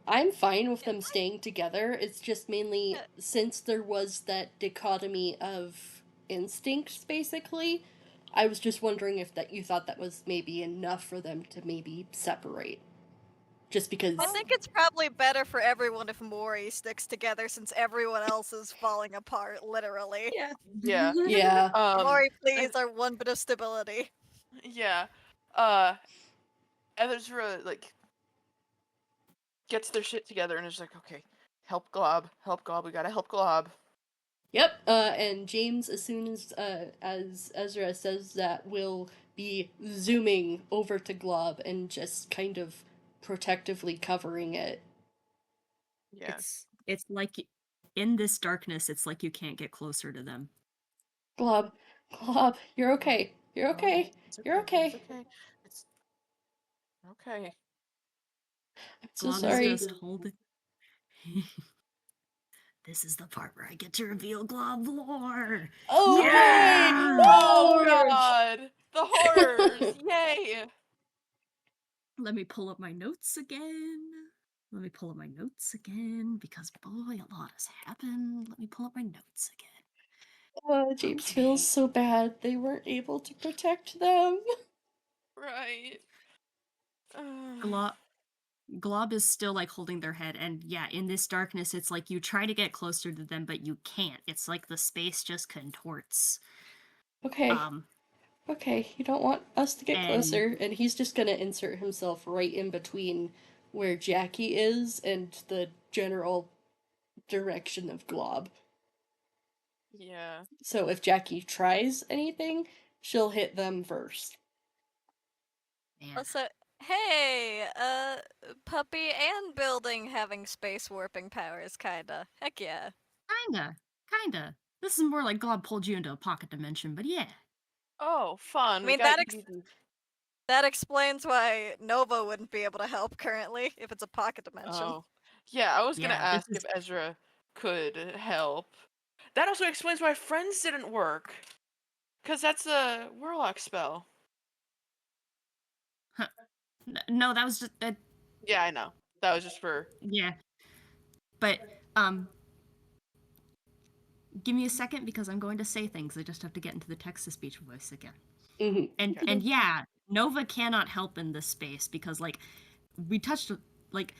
I'm fine with them staying together. It's just mainly Yeah. since there was that dichotomy of instincts, basically. I was just wondering if that you thought that was maybe enough for them to maybe separate. Just because. I think it's probably better for everyone if Mori sticks together since everyone else is falling apart, literally. Yeah. Yeah. Yeah. Mori, please, our one bit of stability. Yeah. Ezra, gets their shit together and is like, okay, help Glob, we gotta help Glob. Yep. And James, as soon as Ezra says that, will be zooming over to Glob and just kind of protectively covering it. Yeah. It's like in this darkness, it's like you can't get closer to them. Glob, Glob, you're okay. You're No, okay. it's You're okay. It's okay. okay. It's okay. I'm so Glob is sorry. just holding. This is the part where I get to reveal Glob lore. Okay. Yeah! Oh Woo! god! The horrors! Yay! Let me pull up my notes again. Because boy, a lot has happened. Let me pull up my notes again. James Okay. feels so bad. They weren't able to protect them. Right. Glob is still like holding their head, and yeah, in this darkness, it's like you try to get closer to them, but you can't. It's like the space just contorts. Okay. Okay, you don't want us to get And closer, and he's just gonna insert himself right in between where Jackie is and the general direction of Glob. Yeah. So if Jackie tries anything, she'll hit them first. man, Also, hey, puppy and building having space warping powers, kinda. Heck yeah. kinda. This is more like Glob pulled you into a pocket dimension, but yeah. Oh, fun. I We mean, got that explains why Nova wouldn't be able to help currently if it's a pocket dimension. Oh. Yeah, I was gonna Yeah, this ask is if Ezra could help. That also explains why friends didn't work. Cause that's a warlock spell. no, that was just Yeah, I know. That was just for yeah. But give me a second because I'm going to say things. I just have to get into the text to speech voice again. Mm-hmm. And yeah, Nova cannot help in this space because like we touched like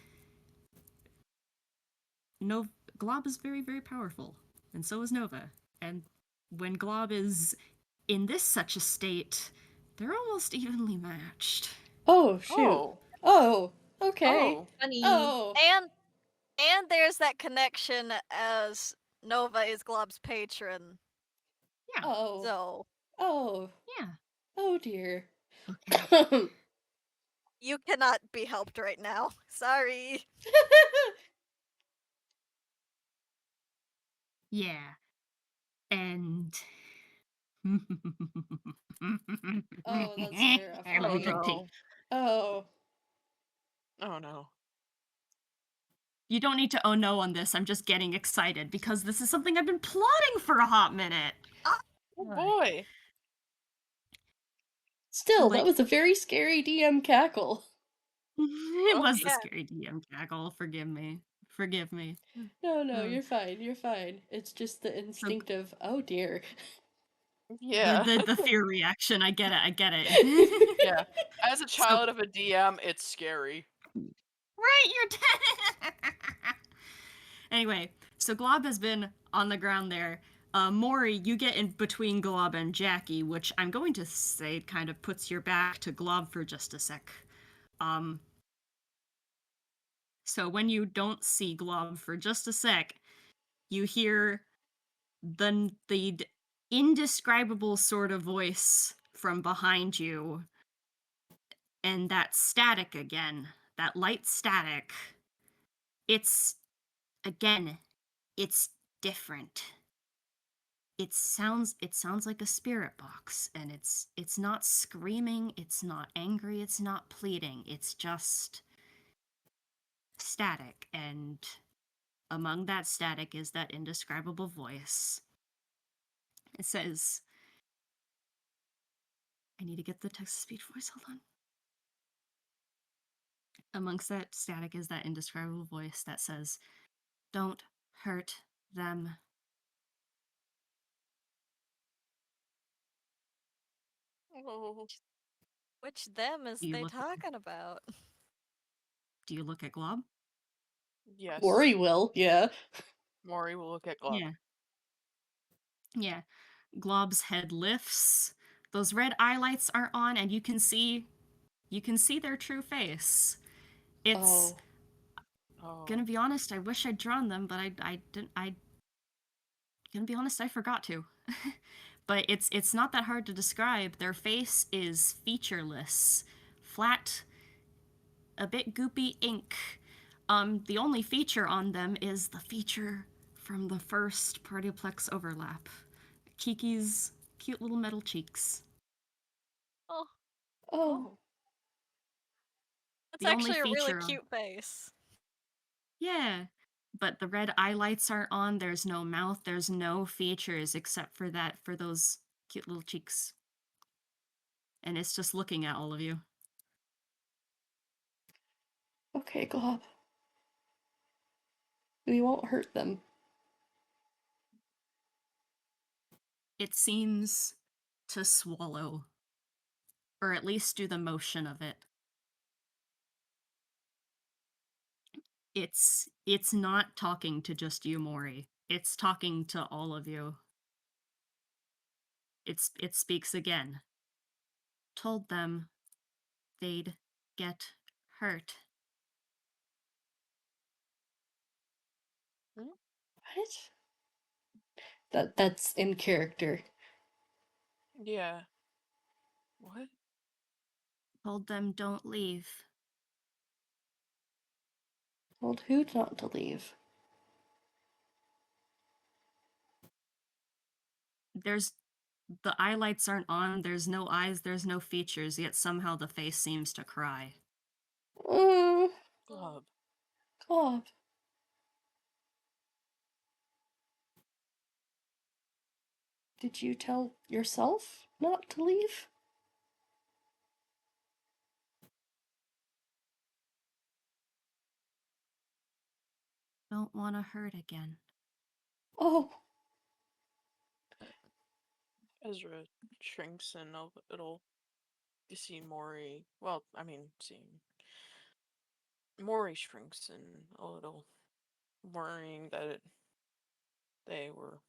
Glob is very, very powerful, and so is Nova. And when Glob is in this such a state, they're almost evenly matched. Oh, shoot. Oh. Oh, okay. Oh. Funny. Oh. And there's that connection as Nova is Glob's patron. Yeah, Oh. So Oh. yeah. Oh dear. Okay. you cannot be helped right now. Sorry. Yeah. And Oh, that's I will terrifying. drink tea. No. Oh. Oh no. You don't need to oh no on this. I'm just getting excited because this is something I've been plotting for a hot minute. Oh boy. Still, that Like was a very scary DM cackle. it Oh was a yeah. scary DM cackle. Forgive me. Forgive me. No, no, Uh, you're fine. You're fine. It's just the so instinct of, oh dear. Yeah. the fear reaction. I get it. I get it. Yeah. As a So child of a DM, it's scary. right, you're dead. Anyway, so Glob has been on the ground there. Maury, you get in between Glob and Jackie, which I'm going to say kind of puts your back to Glob for just a sec. So when you don't see Glob for just a sec, you hear the indescribable sort of voice from behind you, and that static again, that light static. It's again, it's different. It sounds like a spirit box, and it's not screaming, it's not angry, it's not pleading, it's just static. And among that static is that indescribable voice. It says, I need to get the text to speech voice, hold on. Amongst that static is that indescribable voice that says, don't hurt them. Oh. Which them is Do you they look talking about? do you look at Glob? Yes. Worry will, yeah. Maury will look at Glob. Yeah. Yeah. Glob's head lifts. Those red eye lights are on, and you can see their true face. It's Oh. gonna be honest, I wish I'd drawn them, but I didn't. I gonna be honest, I forgot to. But it's not that hard to describe. Their face is featureless, flat, a bit goopy ink. The only feature on them is the feature from the first PartyPlex overlap. Kiki's cute little metal cheeks. Oh, Oh, that's The only actually a really feature of- cute face. Yeah. But the red eyelights aren't on, there's no mouth, there's no features except for that, for those cute little cheeks. And it's just looking at all of you. okay, Glob. We won't hurt them. It seems to swallow, or at least do the motion of it. It's not talking to just you, Mori. It's talking to all of you. It speaks again. Told them they'd get hurt. What? That's in character. Yeah. What? Told them don't leave. Told who not to leave? There's the eyelights aren't on, there's no eyes, there's no features, yet somehow the face seems to cry. Glob. Glob. Did you tell yourself not to leave? Don't want to hurt again. Oh, Ezra shrinks and it'll you see Mori. Well, I mean, seeing Mori shrinks and a little worrying that they were.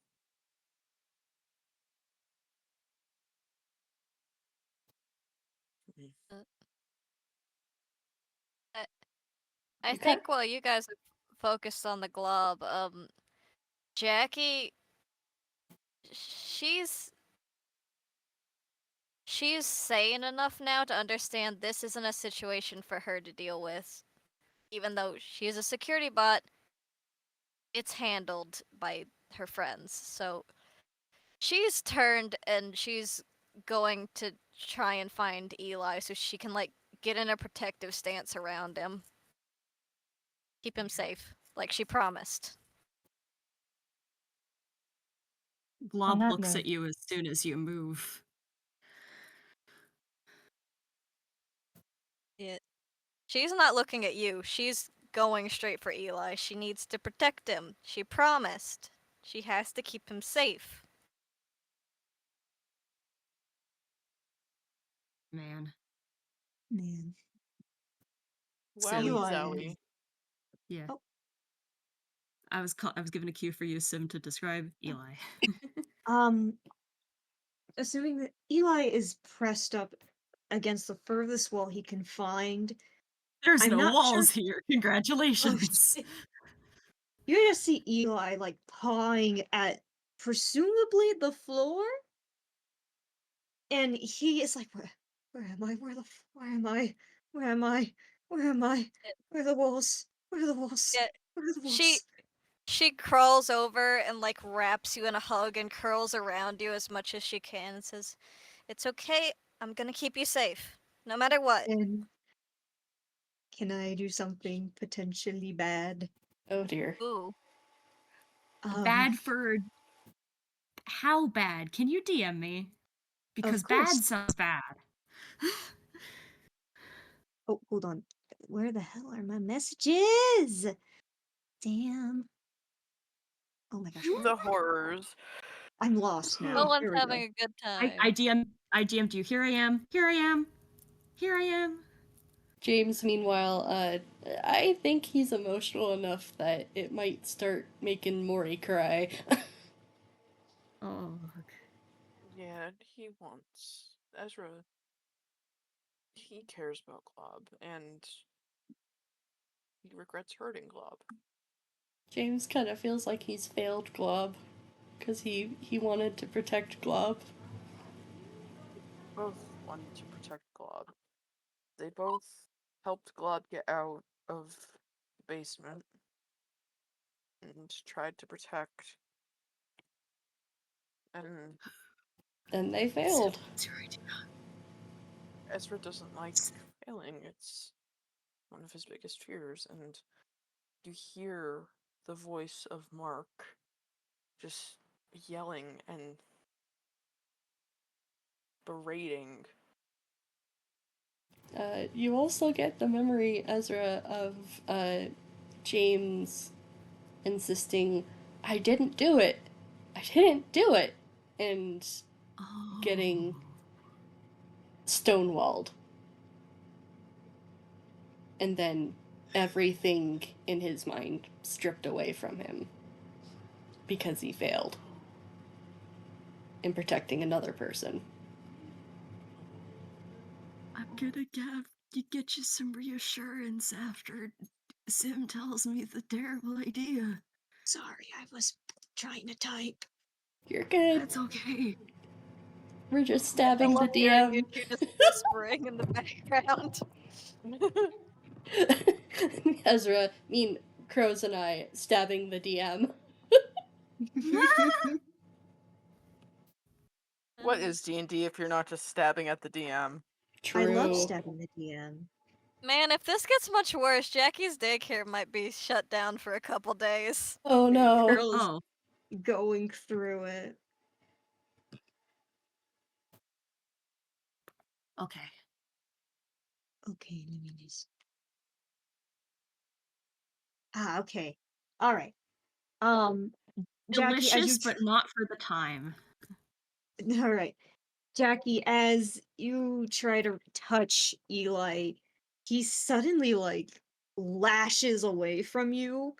Uh, I okay. think while you guys are focused on the glob, Jackie, she's sane enough now to understand this isn't a situation for her to deal with. Even though she is a security bot, it's handled by her friends. So she's turned and she's going to try and find Eli so she can like get in a protective stance around him. Keep him safe, like she promised. Glob that looks note- at you as soon as you move. Yeah. She's not looking at you. She's going straight for Eli. She needs to protect him. She promised. She has to keep him safe. Man. Man. Sim. Wowie Eli. zowie. Yeah. Oh. I was given a cue for you, Sim, to describe Eli. Assuming that Eli is pressed up against the furthest wall he can find. There's I'm no not walls sure. here. Oh, Congratulations. shit. You just see Eli like pawing at presumably the floor, and he is like, where am I? Where am I? Where am I? Where am I? Where are the walls? Where are the walls? Yeah, Where are the walls? she crawls over and like wraps you in a hug and curls around you as much as she can and says, "It's okay. I'm gonna keep you safe, no matter what." And can I do something potentially bad? Oh dear. Ooh. Bad for how bad? Can you DM me? Because Of course. bad sounds bad. Oh, hold on. Where the hell are my messages? Damn. Oh my gosh. The horrors. I'm lost No now. one's Here we having go. a good I time. DM'd you. Here I am. Here I am. Here I am. James, meanwhile, I think he's emotional enough that it might start making Mori cry. Oh, Yeah, he wants Ezra. He cares about Glob, and he regrets hurting Glob. James kind of feels like he's failed Glob, because he wanted to protect Glob. Both wanted to protect Glob. They both helped Glob get out of the basement. and tried to protect. And And they failed. Ezra doesn't like failing. It's one of his biggest fears. And you hear the voice of Mark just yelling and berating. You also get the memory, Ezra, of James insisting, I didn't do it. I didn't do it. And getting stonewalled. And then everything in his mind stripped away from him because he failed in protecting another person. I'm gonna get you some reassurance after Sim tells me the terrible idea. Sorry, I was trying to type. You're good. That's okay. We're just I stabbing the love hearing DM. you two just whispering in the background. Ezra, Crows and I stabbing the DM. What is D&D if you're not just stabbing at the DM? True. I love stabbing the DM. Man, if this gets much worse, Jackie's daycare might be shut down for a couple days. Oh no. Girl is Oh, going through it. okay. Okay, let me just. Okay. All right. Jackie, as you Delicious, but not for the time. all right, Jackie, as you try to touch Eli, he suddenly like lashes away from you.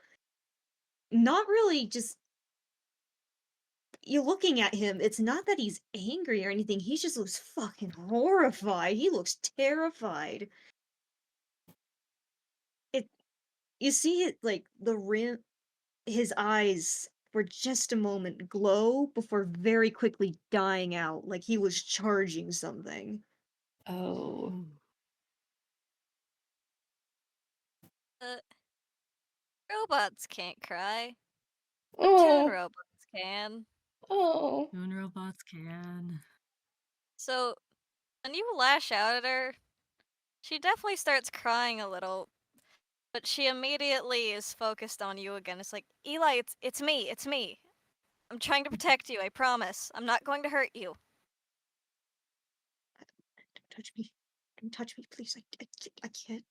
Not really just you looking at him, it's not that he's angry or anything, he just looks fucking horrified. He looks terrified. It you see it like the rim his eyes for just a moment glow before very quickly dying out like he was charging something. Oh. Uh, robots can't cry. Toon Oh. robots can. Oh. Moon robots can. So, when you lash out at her, she definitely starts crying a little, but she immediately is focused on you again. It's like, Eli, it's me, it's me. I'm trying to protect you, I promise. I'm not going to hurt you. Don't touch me. Don't touch me, please. I can't.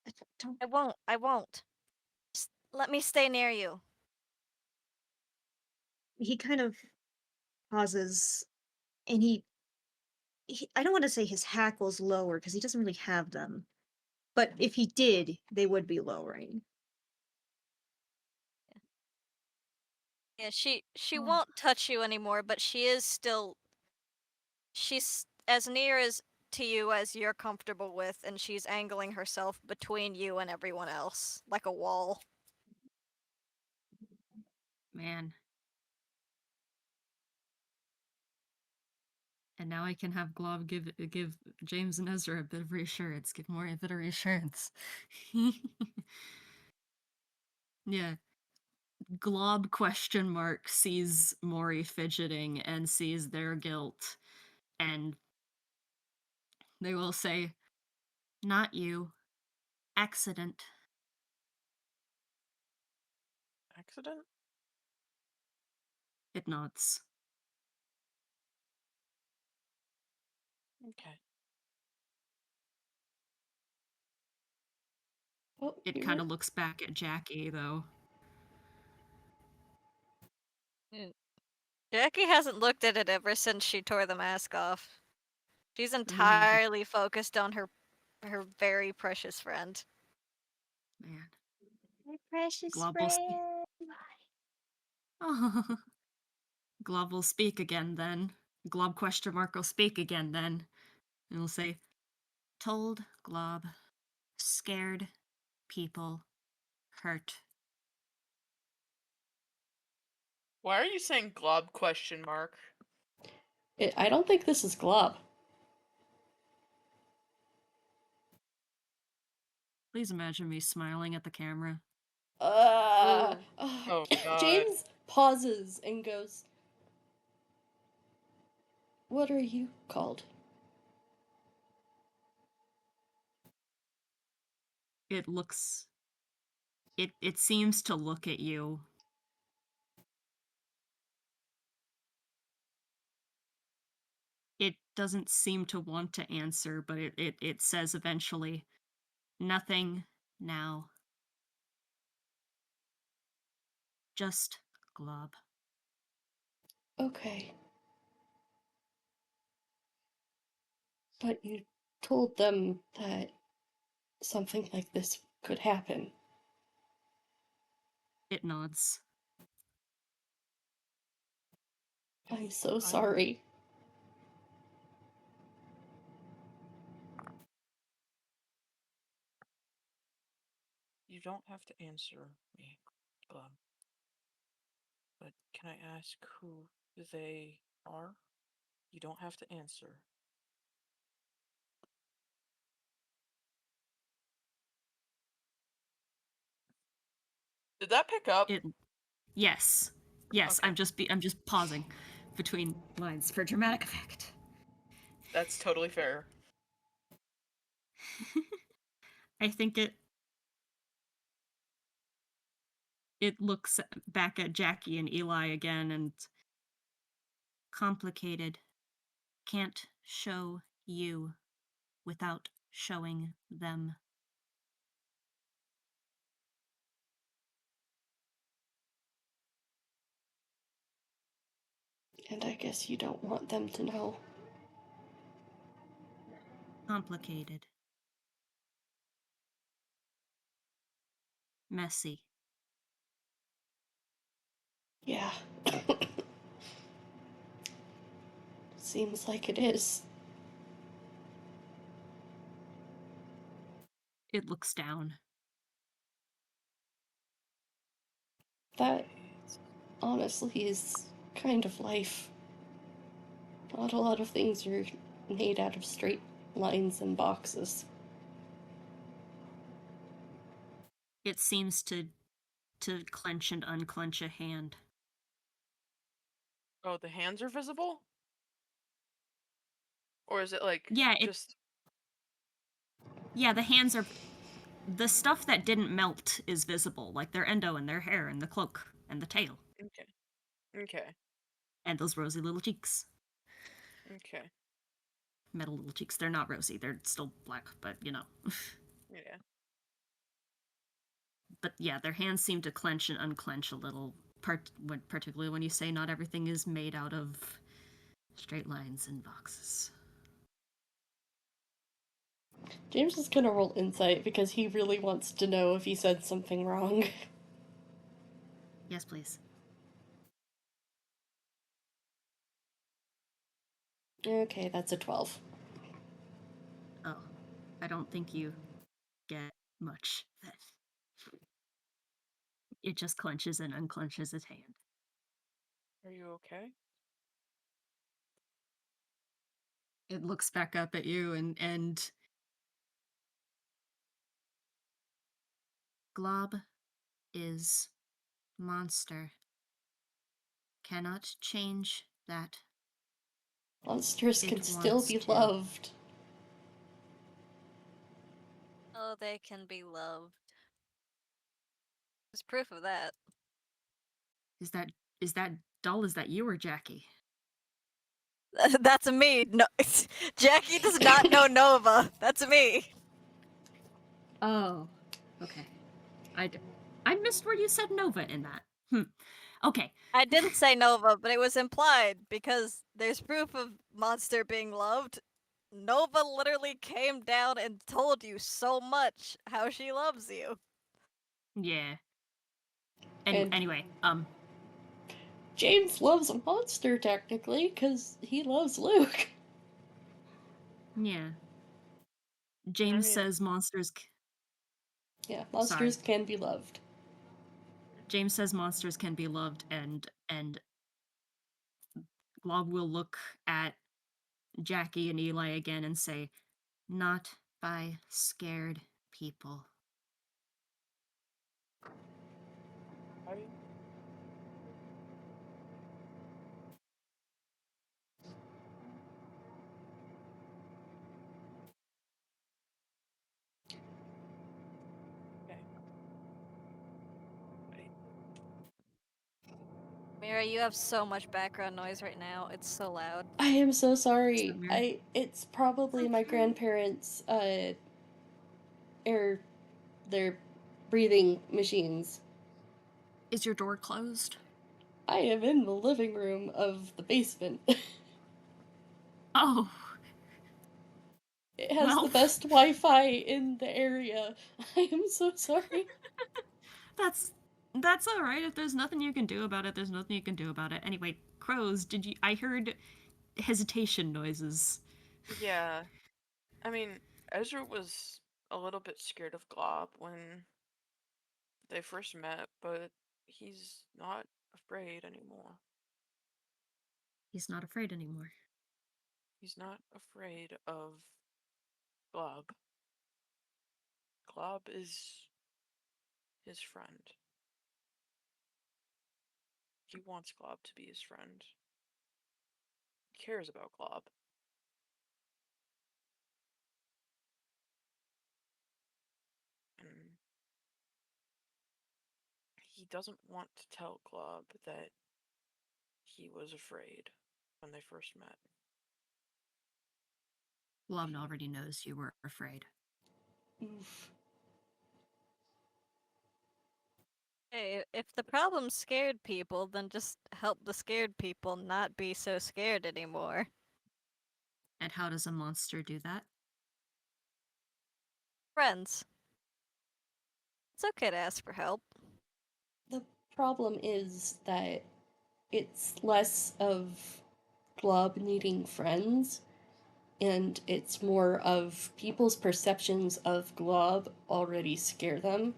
I don't. I won't. Just let me stay near you. He kind of pauses and I don't want to say his hackles lower because he doesn't really have them. But if he did, they would be lowering. Yeah, she won't touch you anymore, but she is still she's as near as to you as you're comfortable with, and she's angling herself between you and everyone else, like a wall. Man. And now I can have Glob give James and Ezra a bit of reassurance. Give more a bit of reassurance. Yeah. Glob question mark sees Mori fidgeting and sees their guilt, and they will say, "Not you. Accident." Accident? It nods. Okay. Oh, It you kind were- of looks back at Jackie, though. Jackie hasn't looked at it ever since she tore the mask off. She's entirely focused on her very precious friend. Man. My precious Glob will speak. Glob will speak again then. Glob question mark will speak again then. And will say, "Told Glob. Scared people. Hurt." Why are you saying glob question mark? I don't think this is Glob. Please imagine me smiling at the camera. Uh, Oh god. James pauses and goes, "What are you called?" It looks. It seems to look at you. It doesn't seem to want to answer, but it says eventually, nothing now. Just Glob. Okay. But you told them that something like this could happen. It nods. I'm so sorry. You don't have to answer me, Glum. But can I ask who they are? You don't have to answer. Did that pick up? It. Yes. Yes. Okay. I'm just pausing between lines for dramatic effect. That's totally fair. I think it looks back at Jackie and Eli again and complicated. Can't show you without showing them. And I guess you don't want them to know. Complicated. Messy. Yeah. Seems like it is. It looks down. That honestly is kind of life. Not a lot of things are made out of straight lines and boxes. It seems to clench and unclench a hand. Oh, the hands are visible? Or is it like Yeah, just yeah, the hands are the stuff that didn't melt is visible, like their endo and their hair and the cloak and the tail okay. Okay. and those rosy little cheeks. Okay. Metal little cheeks. They're not rosy. They're still black, but you know. Yeah. But yeah, their hands seem to clench and unclench a little. Particularly when you say not everything is made out of straight lines and boxes. James is gonna roll insight because he really wants to know if he said something wrong. Yes, please. Okay, that's a 12. Oh, I don't think you get much then. It just clenches and unclenches its hand. Are you okay? It looks back up at you and Glob is monster. Cannot change that. Monsters It can still wants be to. loved. Oh, they can be loved. There's proof of that. Is that dull? Is that you or Jackie? That's me. No, Jackie does not know Nova. That's me. Oh, okay. I missed where you said Nova in that. Okay. I didn't say Nova, but it was implied because there's proof of Monster being loved. Nova literally came down and told you so much how she loves you. Yeah. And Anyway, James loves a monster, technically, because he loves Luke. yeah. James mean- says monsters. Yeah, monsters can be loved. James says monsters can be loved, and Glob will look at Jackie and Eli again and say, "Not by scared people." Right? Okay. Right. Mira, you have so much background noise right now. It's so loud. I am so sorry. Mira? It's probably my Okay. grandparents' air their breathing machines. Is your door closed? I am in the living room of the basement. Oh, It has well, the best Wi-Fi in the area. I am so sorry. that's all right. If there's nothing you can do about it, there's nothing you can do about it. Anyway, crows, did you? I heard hesitation noises. Yeah. I mean, Ezra was a little bit scared of Glob when they first met, but he's not afraid anymore. He's not afraid anymore. He's not afraid of Glob. Glob is his friend. He wants Glob to be his friend. He cares about Glob. And he doesn't want to tell Glob that he was afraid when they first met. Globin already knows you were afraid. Oof. Hey, if the problem scared people, then just help the scared people not be so scared anymore. And how does a monster do that? Friends. It's okay to ask for help. The problem is that it's less of Glob needing friends, and it's more of people's perceptions of Glob already scare them.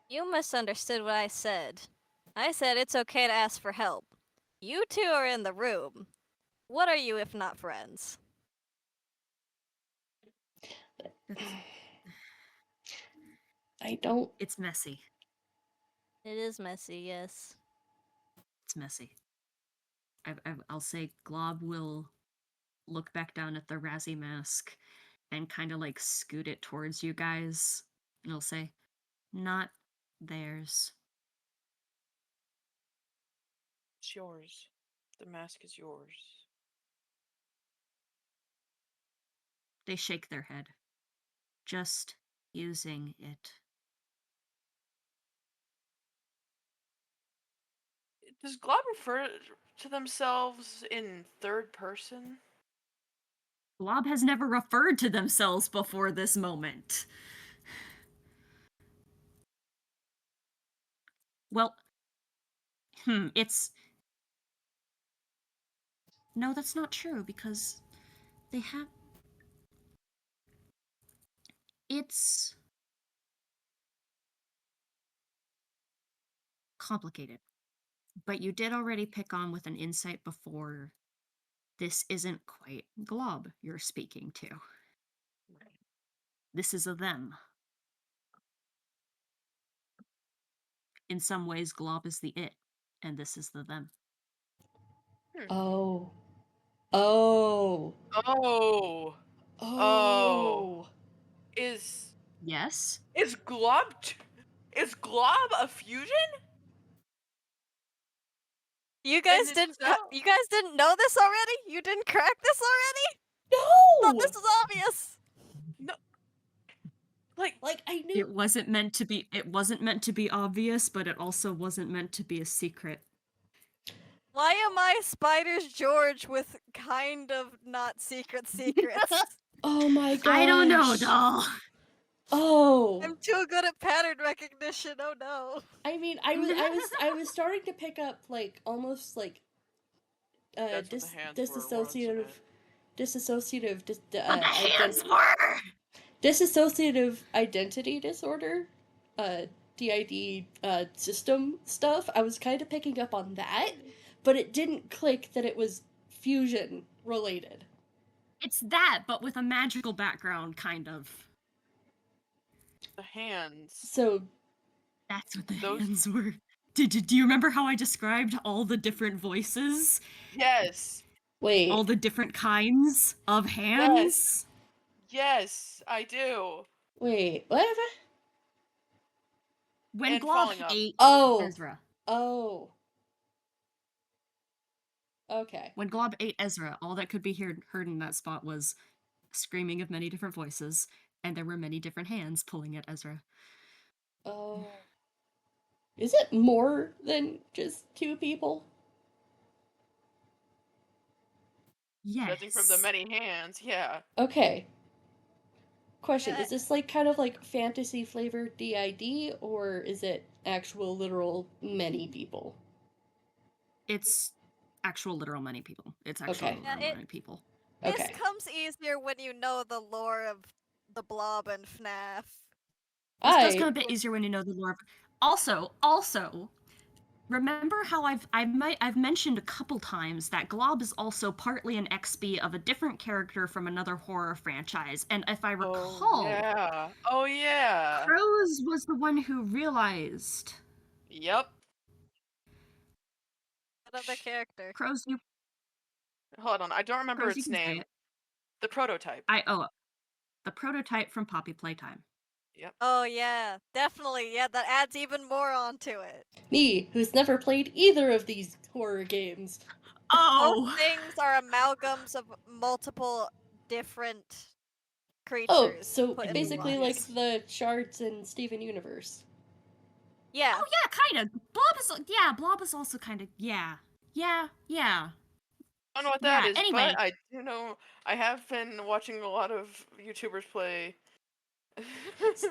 You misunderstood what I said. I said it's okay to ask for help. You two are in the room. What are you if not friends? It's, I don't. it's messy. It is messy, yes. It's messy. I'll say Glob will look back down at the Razzie mask and kind of like scoot it towards you guys. And he'll say, not theirs. It's yours. The mask is yours. They shake their head. Just using it. Does Glob refer to themselves in third person? Glob has never referred to themselves before this moment. Well, it's... No, that's not true, because they have... It's... complicated. But you did already pick on with an insight before. This isn't quite Glob you're speaking to. This is a them. In some ways, Glob is the it, and this is the them. Oh. Oh. Oh. Oh. Is Yes? is Glob is Glob a fusion? You guys it's didn't. so- You guys didn't know this already. You didn't crack this already. Thought No! this was obvious. No. Like Like, I knew. It wasn't meant to be obvious, but it also wasn't meant to be a secret. Why am I Spiders George with kind of not secrets? Oh my gosh. I don't know, doll. Oh. I'm too good at pattern recognition. Oh no. I mean, I was starting to pick up, like, almost, like, that's what the hands were, wasn't it? dissociative, But the hands were! dissociative identity disorder, DID, system stuff. I was kind of picking up on that, but it didn't click that it was fusion related. It's that, but with a magical background, kind of. The hands. So, That's what the Those- hands were. Do you remember how I described all the different voices? Yes. Wait. All the different kinds of hands? Yes, I do. Wait. What? When And Glob falling up. ate Oh. Ezra. Oh. Okay. When Glob ate Ezra, all that could be heard in that spot was screaming of many different voices, and there were many different hands pulling at Ezra. Oh. Is it more than just 2 people? Yes. Judging from the many hands, yeah. Okay. Question, Yeah. is this like kind of like fantasy flavored DID or is it actual literal many people? It's actual literal many people. It's actual Okay. literal Yeah, many people. This Okay. comes easier when you know the lore of the Blob and FNAF. This does I come a bit easier when you know the lore. Also, remember how I've mentioned a couple times that Glob is also partly an XB of a different character from another horror franchise, and if I recall, Oh yeah. Oh yeah. Crows was the one who realized. Yep. Another character. Crows, you Hold on, I don't remember Crows, you its can say name. it. The prototype. The prototype from Poppy Playtime. Yep. Oh yeah, definitely. Yeah, that adds even more onto it. me, who's never played either of these horror games. Both Oh, things are amalgams of multiple different creatures. Oh, so put in basically one. like the Shards in Steven Universe. Yeah. oh yeah, kind of. Blob is also kind of yeah. I don't know what that Yeah, is, anyway. but I do know I have been watching a lot of YouTubers play.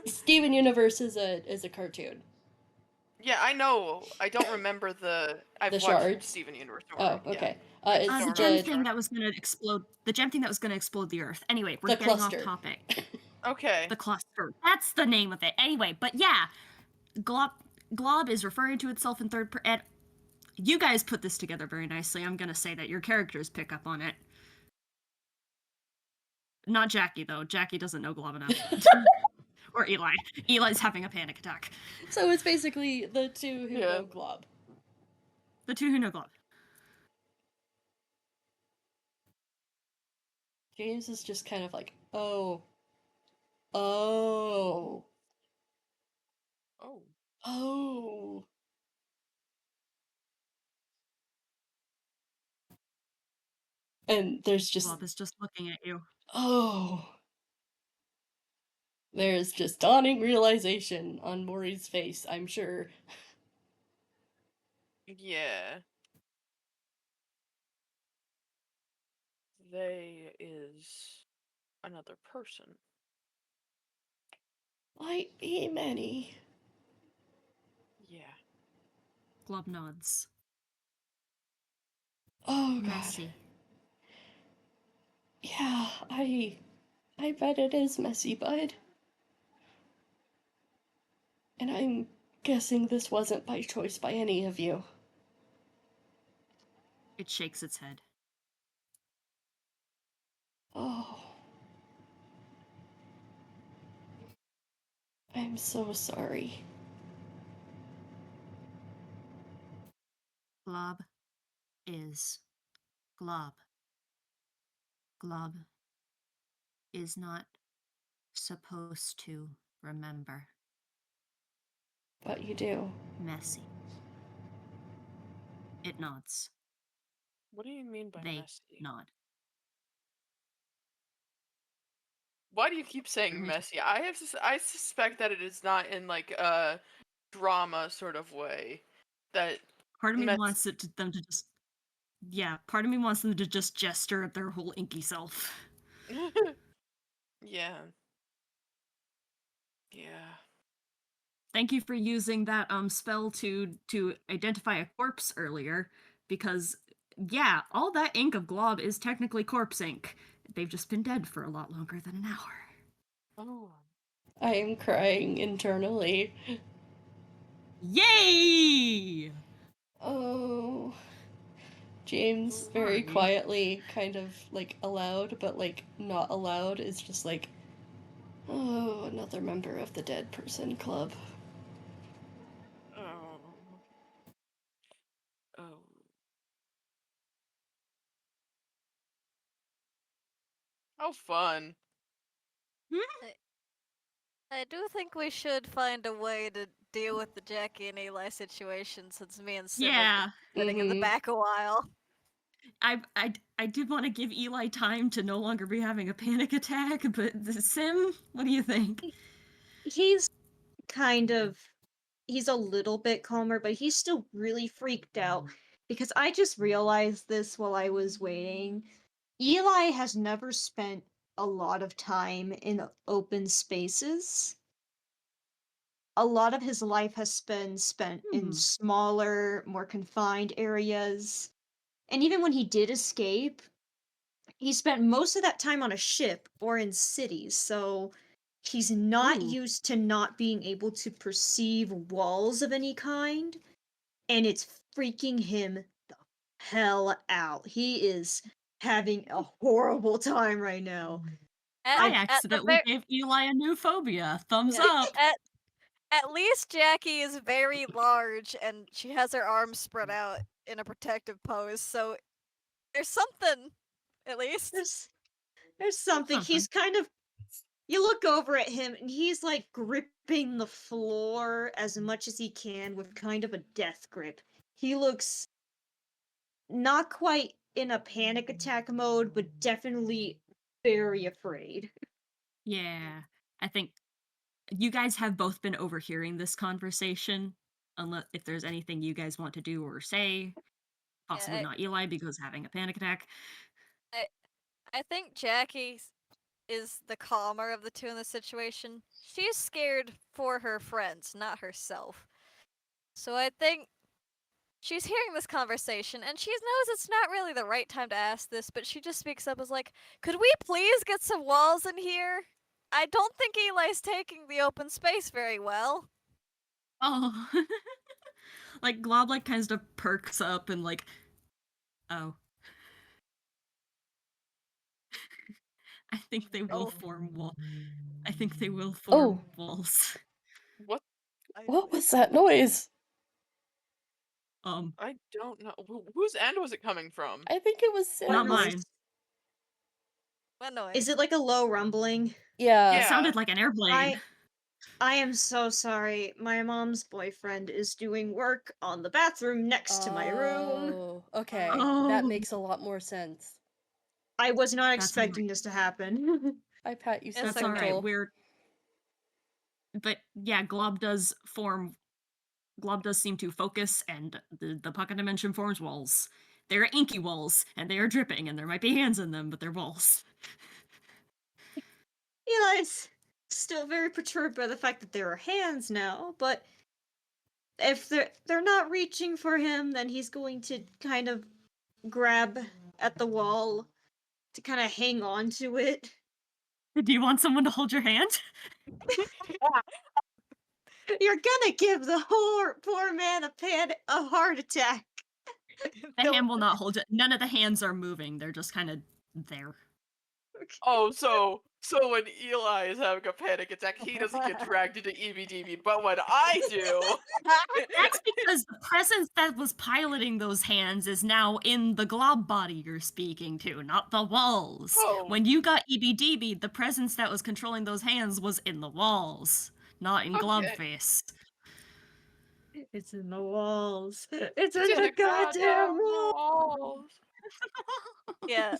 Steven Universe is a cartoon. Yeah, I know. I don't remember I've The watched Shards? Steven Universe. Oh, Yeah. okay. I just It's don't The remember gem the thing that was gonna explode. The gem thing that was gonna explode the Earth. Anyway, we're the getting off cluster. topic. Okay. The cluster. That's the name of it. Anyway, but yeah, Glob is referring to itself in third person. You guys put this together very nicely. I'm gonna say that your characters pick up on it. Not Jackie though. Jackie doesn't know Glob enough. Or Eli. Eli's having a panic attack. So it's basically the two who Yeah. know Glob. The two who know Glob. James is just kind of like, oh. Oh. Oh. Oh. And there's just, Glob is just looking at you. oh. There's just dawning realization on Maury's face, I'm sure. Yeah. They is another person. Might be many. Yeah. Glob nods. Oh god. Messy. Yeah, I bet it is messy, bud. And I'm guessing this wasn't by choice by any of you. It shakes its head. Oh. I'm so sorry. Glob is Glob. Glob is not supposed to remember. But you do. Messy. It nods. What do you mean by They messy? nod. Why do you keep saying Mhm. messy? I suspect that it is not in like a drama sort of way. That Part of me mess- wants them to just. Yeah, part of me wants them to just gesture at their whole inky self. Yeah. Yeah. Thank you for using that spell to identify a corpse earlier, because yeah, all that ink of Glob is technically corpse ink. They've just been dead for a lot longer than an hour. Oh. I am crying internally. Yay! Oh. James very Sorry. quietly, kind of like aloud, but like not aloud, is just like, oh, another member of the dead person club. Oh. How fun. I do think we should find a way to deal with the Jackie and Eli situation since me and Sim have Yeah. been sitting in the Mhm. back a while. I did want to give Eli time to no longer be having a panic attack, but Sim, what do you think? He's kind of he's a little bit calmer, but he's still really freaked out because I just realized this while I was waiting. Eli has never spent a lot of time in open spaces. A lot of his life has been spent in smaller, more confined areas. And even when he did escape, he spent most of that time on a ship or in cities, so he's not Ooh. used to not being able to perceive walls of any kind, and it's freaking him the hell out. He is having a horrible time right now. I At the accidentally gave Eli a new phobia. Thumbs yeah, up. at least Jackie is very large and she has her arms spread out in a protective pose, so there's something, at least. There's something. He's kind of you look over at him and he's like gripping the floor as much as he can with kind of a death grip. He looks not quite in a panic attack mode, but definitely very afraid. Yeah. I think you guys have both been overhearing this conversation. Unless if there's anything you guys want to do or say, possibly Yeah, not Eli because having a panic attack. I think Jackie is the calmer of the two in this situation. She's scared for her friends, not herself. So I think she's hearing this conversation and she knows it's not really the right time to ask this, but she just speaks up as like, "Could we please get some walls in here? I don't think Eli's taking the open space very well." Oh. Like Glob like kind of perks up and like, oh. I think they will Oh. form wall. I think they will Oh. form walls. What? What was that noise? I don't know. Whose end was it coming from? I think it was What Not Sim's. mine. noise? What noise? Is it like a low rumbling? Yeah. It Yeah. sounded like an airplane. I am so sorry. My mom's boyfriend is doing work on the bathroom next to my room. Oh, okay. Oh. That makes a lot more sense. I was not That's expecting this to happen. I pat you, It's That's all right. Sentimental. But yeah, Glob does form. Glob does seem to focus, and the pocket dimension forms walls. They're inky walls, and they are dripping, and there might be hands in them, but they're walls. Eli's still very perturbed by the fact that there are hands now, but if they're not reaching for him, then he's going to kind of grab at the wall to kind of hang on to it. Do you want someone to hold your hand? You're gonna give the poor man a heart attack. The No- hand will not hold it. None of the hands are moving. They're just kind of there. Oh, so when Eli is having a panic attack, he doesn't get dragged into EBDB, but when I do, That's because the presence that was piloting those hands is now in the glob body you're speaking to, not the walls. Oh. When you got EBDB, the presence that was controlling those hands was in the walls, not in glob Okay. face. It's in the walls. It's It's in the goddamn walls. walls. Yeah.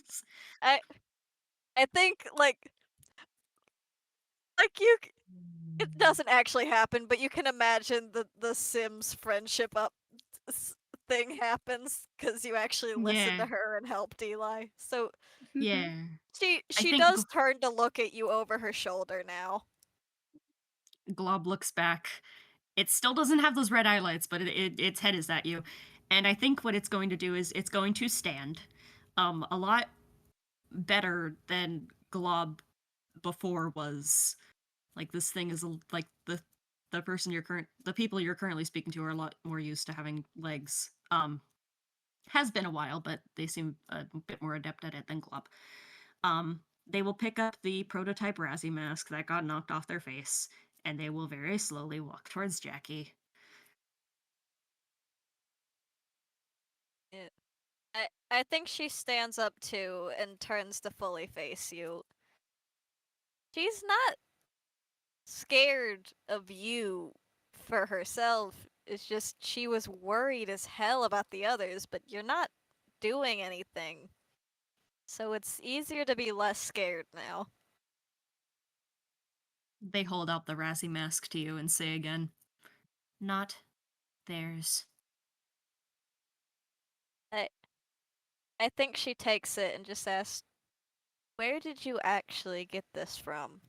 I think like you it doesn't actually happen, but you can imagine the Sims friendship thing happens because you actually listened Yeah. to her and helped Eli. So Yeah. she think does turn to look at you over her shoulder now. Glob looks back. It still doesn't have those red eyelights, but its head is at you. And I think what it's going to do is it's going to stand. A lot better than Glob before was. Like this thing is like the people you're currently speaking to are a lot more used to having legs. Has been a while, but they seem a bit more adept at it than Glob. They will pick up the prototype Razzie mask that got knocked off their face, and they will very slowly walk towards Jackie. I think she stands up too and turns to fully face you. She's not scared of you for herself. It's just she was worried as hell about the others, but you're not doing anything. So it's easier to be less scared now. They hold out the Razzie mask to you and say again, not theirs. I think she takes it and just asks, "Where did you actually get this from?"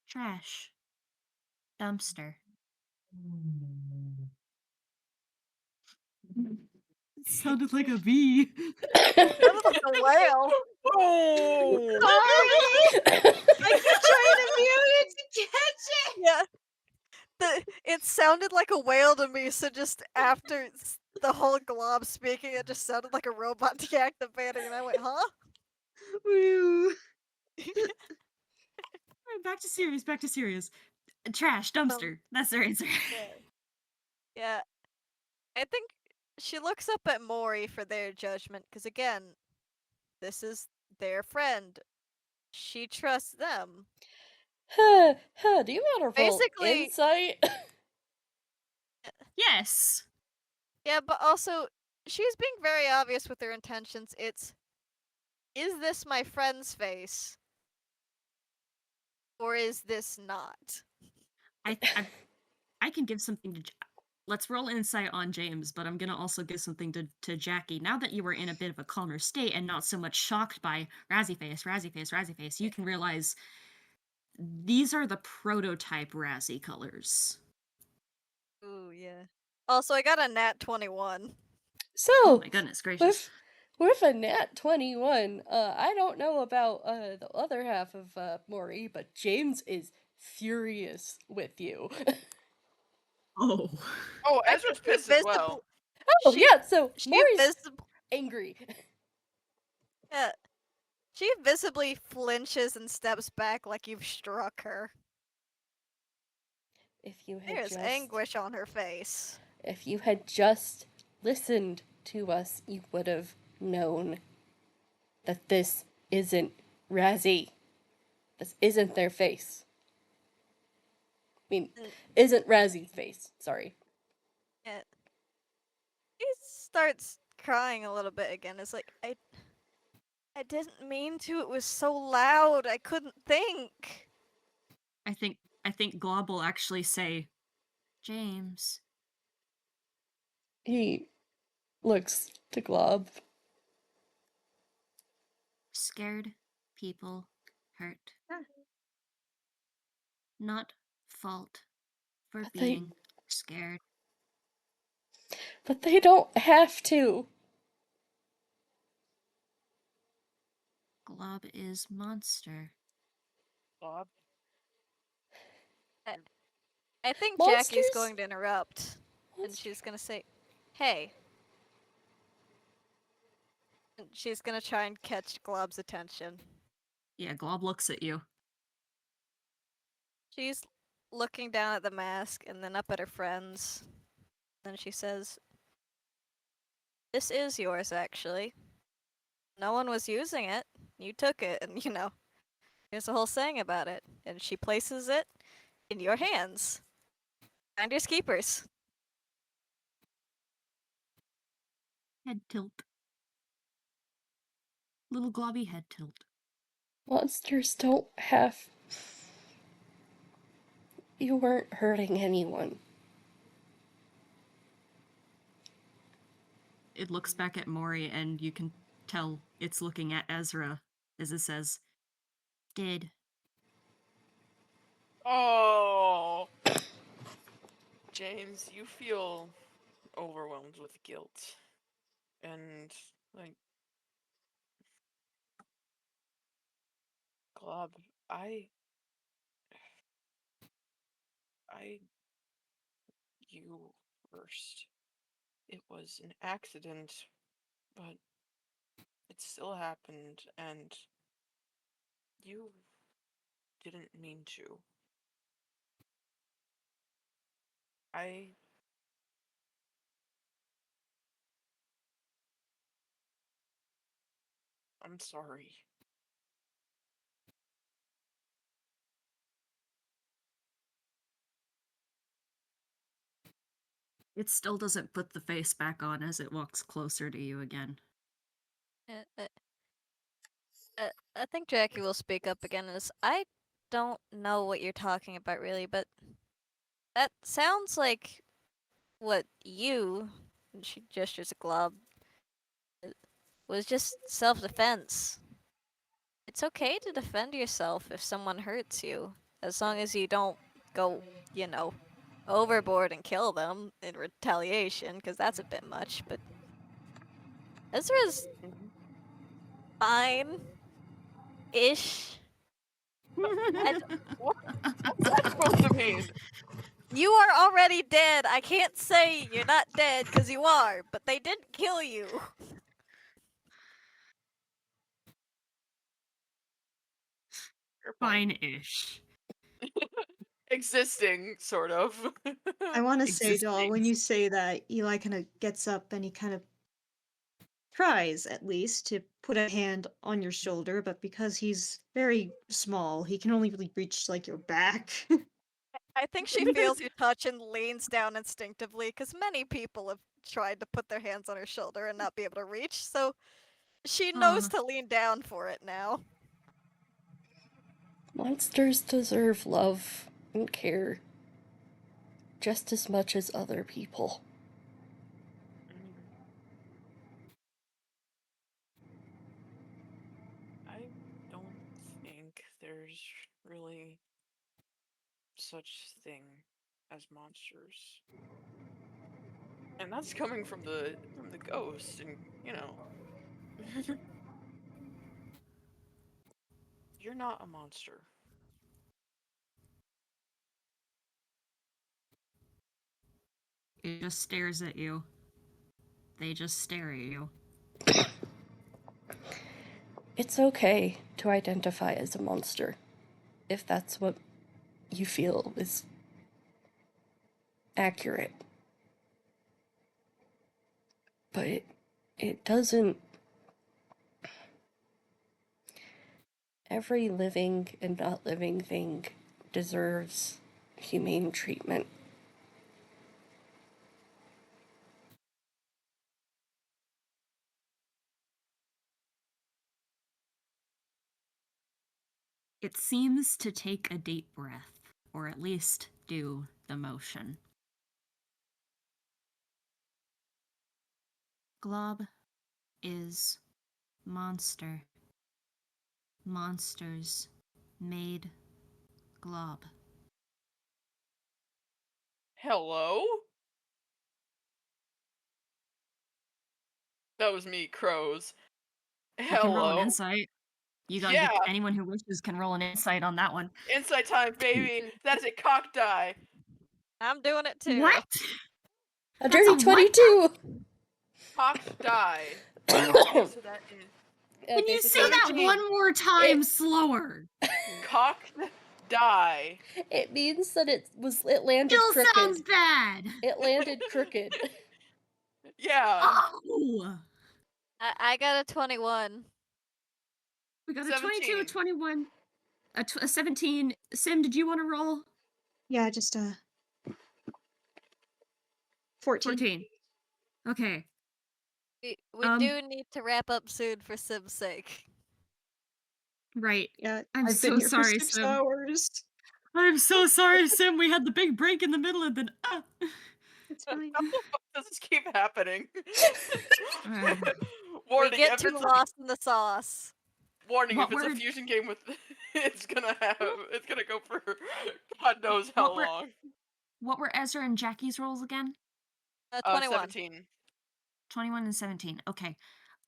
Trash. Dumpster. It sounded like a bee. That was like a whale. Oh! Sorry! I keep trying to mute it to catch it! Yeah. It sounded like a whale to me, so just after the whole glob speaking, it just sounded like a robot deactivating, and I went, huh? Woo. Alright, back to serious, back to serious. Trash, dumpster. That's their answer. Yeah. I think she looks up at Mori for their judgment, because again, this is their friend. She trusts them. Do you want to roll Basically- insight? Yes. Yeah, but also, she's being very obvious with her intentions. It's, is this my friend's face? Or is this not? I can give something to. Let's roll insight on James, but I'm gonna also give something to Jackie. Now that you were in a bit of a calmer state and not so much shocked by Razzie face, Razzie face, Razzie face, you can realize these are the prototype Razzie colors. Ooh, yeah. Also, I got a nat 21. So, Oh my goodness gracious. with a nat 21, I don't know about the other half of Maury, but James is furious with you. Oh. Oh, I Ezra's think she pissed as well. Oh, She- yeah, so She Maury's visibly, angry. yeah, she visibly flinches and steps back like you've struck her. If you had There's just anguish on her face. if you had just listened to us, you would have known that this isn't Razzie. This isn't their face. I mean, isn't Razzie's face. Sorry. Yeah. He starts crying a little bit again. It's like, I didn't mean to. It was so loud. I couldn't think. I think Glob will actually say, James. He looks to Glob. Scared people hurt. Not fault for But being scared. But they don't have to. Glob is monster. Bob. I think Monsters? Jackie's going to interrupt. And she's going to say, hey. And she's going to try and catch Glob's attention. Yeah, Glob looks at you. She's looking down at the mask and then up at her friends. Then she says, this is yours, actually. No one was using it. You took it, and there's a whole saying about it. And she places it in your hands. Finders keepers. Head tilt. Little globby head tilt. Monsters don't have. You weren't hurting anyone. It looks back at Mori, and you can tell it's looking at Ezra as it says, did. Oh. James, you feel overwhelmed with guilt. And, like, Glob, you first. It was an accident, but it still happened, and you didn't mean to. I'm sorry. It still doesn't put the face back on as it walks closer to you again. Uh, I think Jackie will speak up again as I don't know what you're talking about really, but that sounds like what you, and she gestures a glob, was just self-defense. It's okay to defend yourself if someone hurts you, as long as you don't go, overboard and kill them in retaliation, because that's a bit much, but Ezra's fine-ish. What's that supposed to mean? You are already dead. I can't say you're not dead, because you are, but they didn't kill you. Fair point. Fine-ish. Existing, sort of. I want to say, Doll, when Existing. you say that, Eli kind of gets up and he kind of tries, at least, to put a hand on your shoulder, but because he's very small, he can only really reach, like, your back. I think she feels your touch and leans down instinctively, because many people have tried to put their hands on her shoulder and not be able to reach, so she knows to lean down for it now. Monsters deserve love and care just as much as other people. I don't think there's really such thing as monsters. And that's coming from the ghost, and you're not a monster. It just stares at you. They just stare at you. It's okay to identify as a monster, if that's what you feel is accurate. But it doesn't. Every living and not living thing deserves humane treatment. It seems to take a deep breath, or at least do the motion. Glob is monster. Monsters made glob. Hello? That was me, crows. You can roll an Hello. insight. Yeah, Anyone who wishes can roll an insight on that one. insight time, baby. That is a cock die. I'm doing it too. What? A That's dirty a what? 22! Cocked die. Okay, so that is Yeah, Can you say basically, that 17. one more time It- slower? Cocked die. it means that it landed Still crooked. sounds bad. It landed crooked. Yeah. Oh! I got a 21. We got a 22, a 17. 21, a 17. Sim, did you want to roll? Yeah, just 14. 14. Okay. We do need to wrap up soon for Sim's sake. Right. Yeah, I'm I've been so here sorry, for 6 Sim. hours. I'm so sorry, Sim. We had the big break in the middle and then It's fine. How the fuck does this keep happening? Uh, Warning, We get if too it's lost in the sauce. warning, What if it's a word? fusion game with it's gonna go for God knows how What were- long. What were Ezra and Jackie's rolls again? 21. 17. 21 and 17. Okay.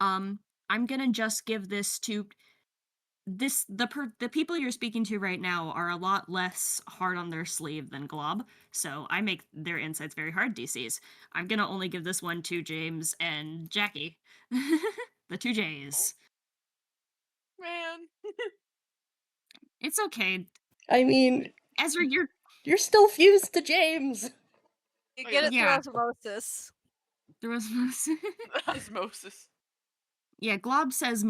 I'm gonna just give this to the people you're speaking to right now are a lot less hard on their sleeve than Glob, so I make their insights very hard DCs. I'm gonna only give this one to James and Jackie. The two J's. Man. It's okay. I mean, Ezra, you're still fused to James. You Oh, get it yeah. through osmosis. there was Osmosis. Yeah, Glob says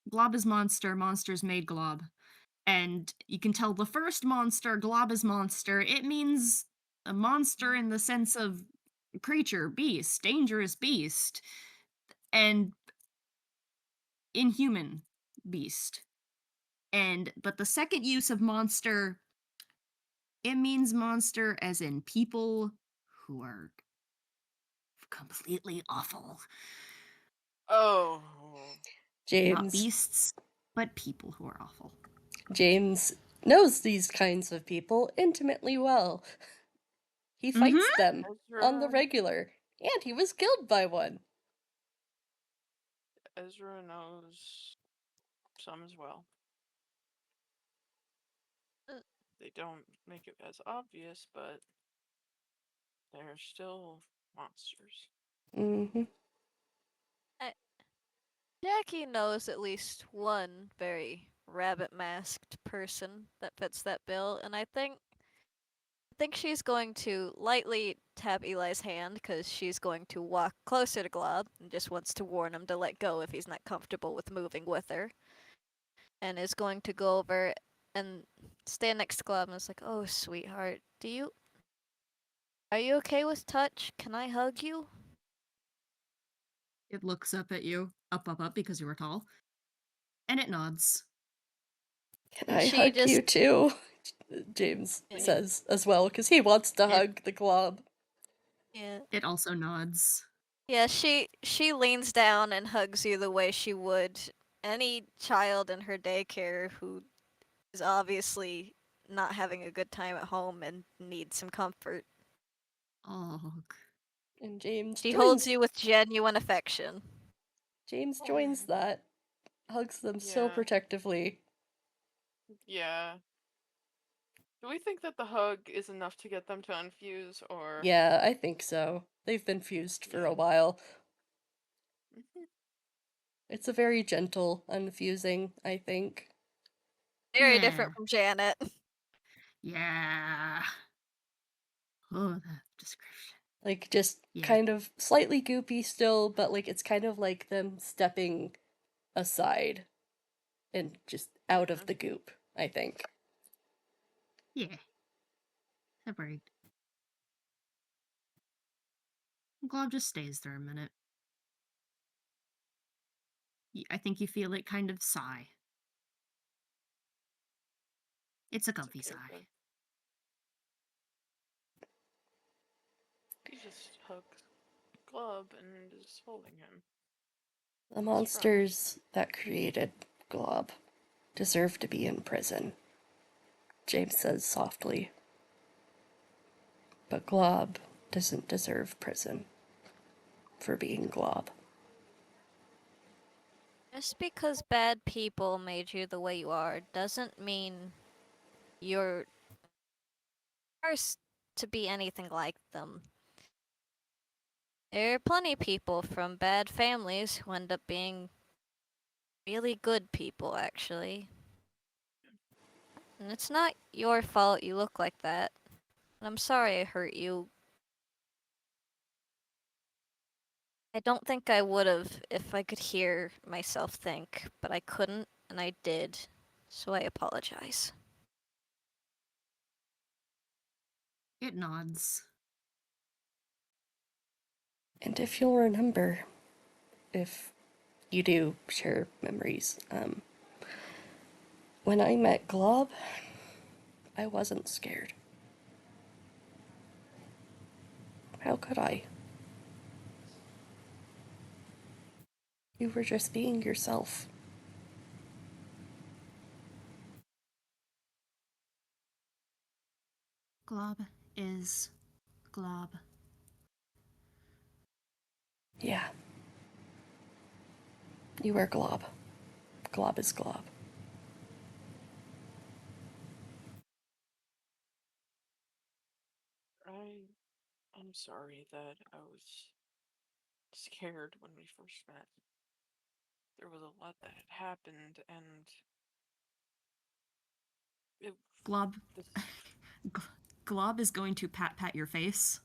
Glob is monster, monsters made Glob. And you can tell the first monster, Glob is monster, it means a monster in the sense of creature, beast, dangerous beast, and inhuman beast. But the second use of monster, it means monster as in people who are completely awful. Oh. Not James beasts, but people who are awful. James knows these kinds of people intimately well. He fights them on the Ezra, regular, and he was killed by one. Ezra knows some as well. They don't make it as obvious, but they're still monsters. Mm-hmm. Jackie knows at least one very rabbit-masked person that fits that bill, and I think she's going to lightly tap Eli's hand because she's going to walk closer to Glob and just wants to warn him to let go if he's not comfortable with moving with her. And is going to go over and stand next to Glob and is like, "Oh, sweetheart, are you okay with touch? Can I hug you?" It looks up at you, up, because you are tall, and it nods. Can And I she hug just you too? James Yeah. says as well, because he wants to It- hug the glob. yeah. It also nods. Yeah, she leans down and hugs you the way she would any child in her daycare who is obviously not having a good time at home and needs some comfort. Oh, And James She holds joins. you with genuine affection. James joins that, hugs them so Yeah. protectively. Yeah. Do we think that the hug is enough to get them to unfuse, or? Yeah, I think so. They've been fused for Yeah. a while. Mhm. It's a very gentle unfusing, I think. Very Yeah. different from Janet. Yeah. Oh, that description. Like, just Yeah. kind of slightly goopy still, but like it's kind of like them stepping aside and just out of the goop, I think. Yeah. Separate. Glob just stays there a minute. I think you feel it kind of sigh. It's a comfy okay, sigh. but he just hugs Glub and is holding him. The monsters that created Glob deserve to be in prison, James says softly. But Glob doesn't deserve prison for being Glob. Just because bad people made you the way you are doesn't mean you're forced to be anything like them. There are plenty of people from bad families who end up being really good people, actually. And it's not your fault you look like that. And I'm sorry I hurt you. I don't think I would've if I could hear myself think, but I couldn't, and I did. So I apologize. It nods. And if you'll remember, if you do share memories, when I met Glob, I wasn't scared. How could I? You were just being yourself. Glob is Glob. Yeah. You are Glob. Glob is Glob. I'm sorry that I was scared when we first met. There was a lot that had happened, and it. Glob. This. Glob is going to pat your face,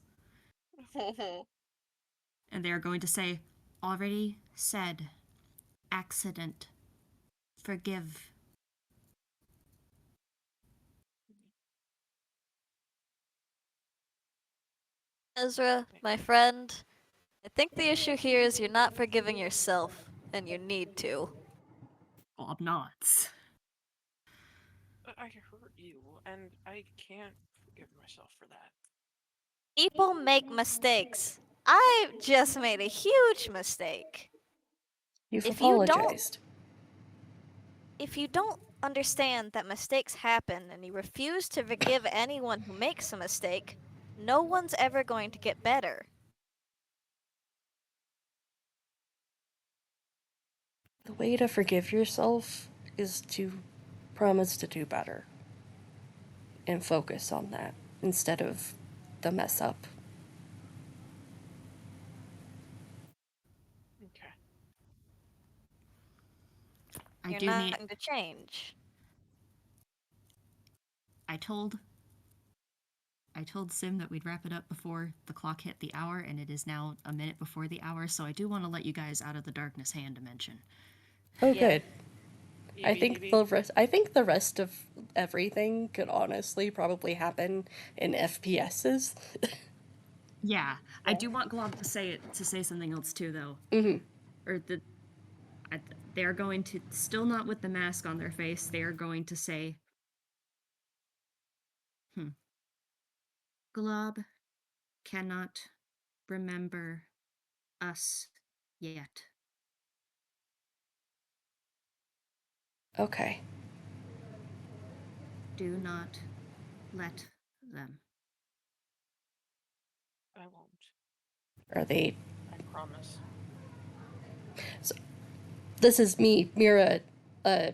and they are going to say, "Already said. Accident. Forgive." Ezra, my friend, I think the issue here is you're not forgiving yourself, and you need to. Glob nods. I hurt you, and I can't forgive myself for that. People make mistakes. I just made a huge mistake. You've If you don't apologized. If you don't understand that mistakes happen and you refuse to forgive anyone who makes a mistake, no one's ever going to get better. The way to forgive yourself is to promise to do better and focus on that instead of the mess up. Okay. I You're do not need. going to change. I told Sim that we'd wrap it up before the clock hit the hour, and it is now a minute before the hour, so I do want to let you guys out of the darkness hand dimension. Oh, Yeah. good. I think the rest of everything could honestly probably happen in FPSs. Yeah, I do want Glob to say something else too, though. Mhm. Or they are going to, still not with the mask on their face, they are going to say, Glob cannot remember us yet. Okay. Do not let them. I won't. Are they? I promise. This is me, Mira,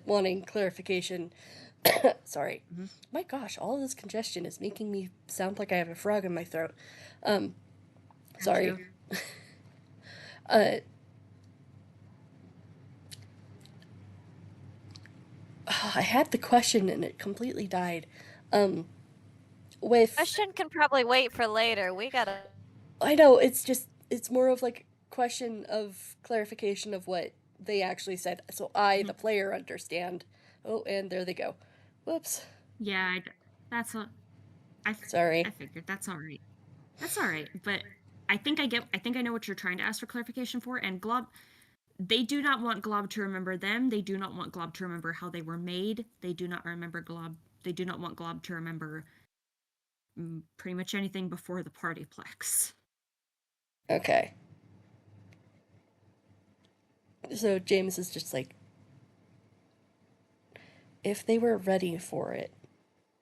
wanting clarification. Sorry. Mhm. My gosh, all of this congestion is making me sound like I have a frog in my throat. Sorry. you. I had the question and it completely died. With Question can probably wait for later. We gotta. I know it's more of like question of clarification of what they actually said, so I, the player, understand. Oh, and there they go. Whoops. Yeah, that's what Sorry. I figured. That's all right. That's all right. But I think I know what you're trying to ask for clarification for. And Glob, they do not want Glob to remember them. They do not want Glob to remember how they were made. They do not remember Glob. They do not want Glob to remember pretty much anything before the PartyPlex. Okay. So James is just like, if they were ready for it,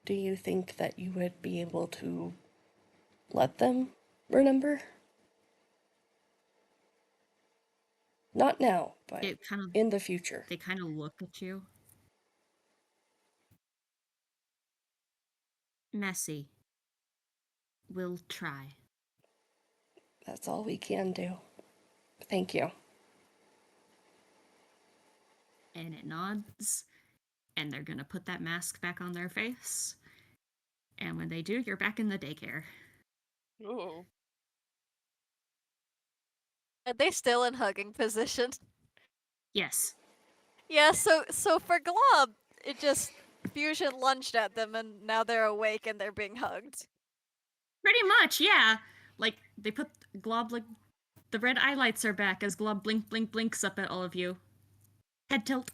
do you think that you would be able to let them remember? Not now, but It kind of in the future. They kind of look at you. Messy. We'll try. That's all we can do. Thank you. And it nods. And they're gonna put that mask back on their face. And when they do, you're back in the daycare. Ooh. Are they still in hugging position? Yes. Yeah, so for Glob, it just fusion lunged at them and now they're awake and they're being hugged. Pretty much, yeah. Like, they put Glob, like, the red eyelights are back as Glob blinks up at all of you. Head tilt.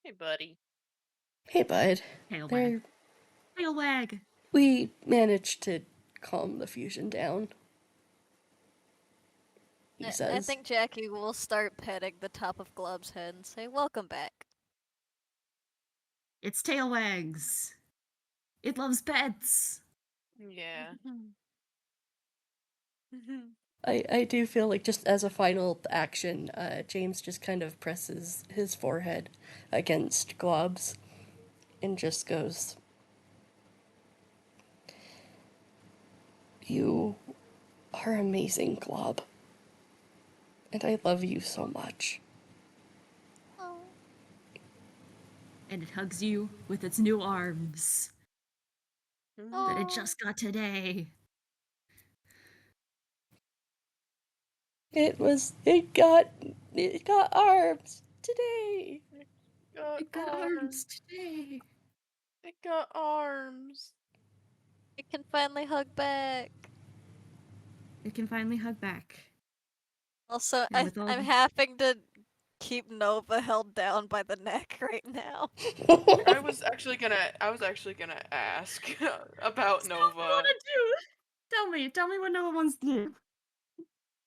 Hey, buddy. Hey, bud. Tail There, wag. Tail wag. we managed to calm the fusion down. He I says. think Jackie will start petting the top of Glob's head and say, "Welcome back." It's tail wags. It loves pets. Yeah. I do feel like just as a final action, James just kind of presses his forehead against Glob's and just goes, "You are amazing, Glob. And I love you so much." Oh. And it hugs you with its new arms that it just got today. It got arms today. It got arms today. It got arms. It can finally hug back. It can finally hug back. Also, And with all I'm the- having to keep Nova held down by the neck right now. I was actually gonna ask about Nova. What to do? Tell me what Nova wants to do.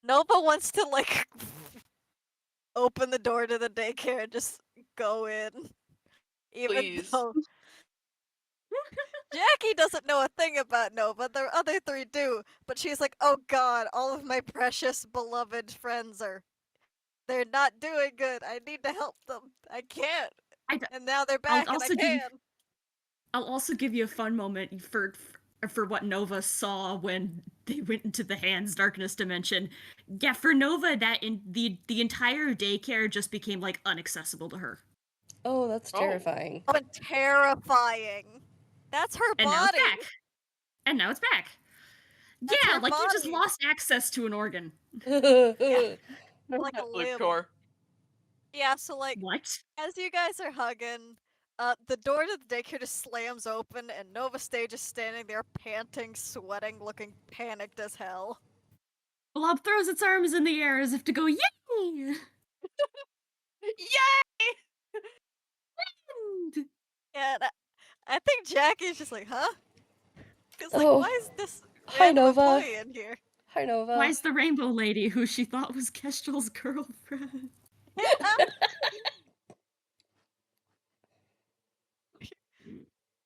Nova wants to like open the door to the daycare and just go in. Even Please. though Jackie doesn't know a thing about Nova, the other three do, but she's like, oh god, all of my precious beloved friends they're not doing good. I need to help them. I can't. And now they're back and I also can. I'll also give you a fun moment for what Nova saw when they went into the Hands Darkness dimension. Yeah, for Nova, that in the entire daycare just became like inaccessible to her, Oh, that's Oh. terrifying. Oh, and terrifying. That's her and now it's body. back. And now it's back. That's Yeah, her like you just body. lost access to an organ. Like a Luke limb. core. Yeah, so like What? as you guys are hugging, the door to the daycare just slams open and Nova Stage is standing there panting, sweating, looking panicked as hell. Blob throws its arms in the air as if to go, yay! Yay! Yeah, and I think Jackie's just like, huh? Cause like, Oh, why is this hi, random Nova. employee in here? Hi, Nova. Why is the rainbow lady, who she thought was Kestrel's girlfriend?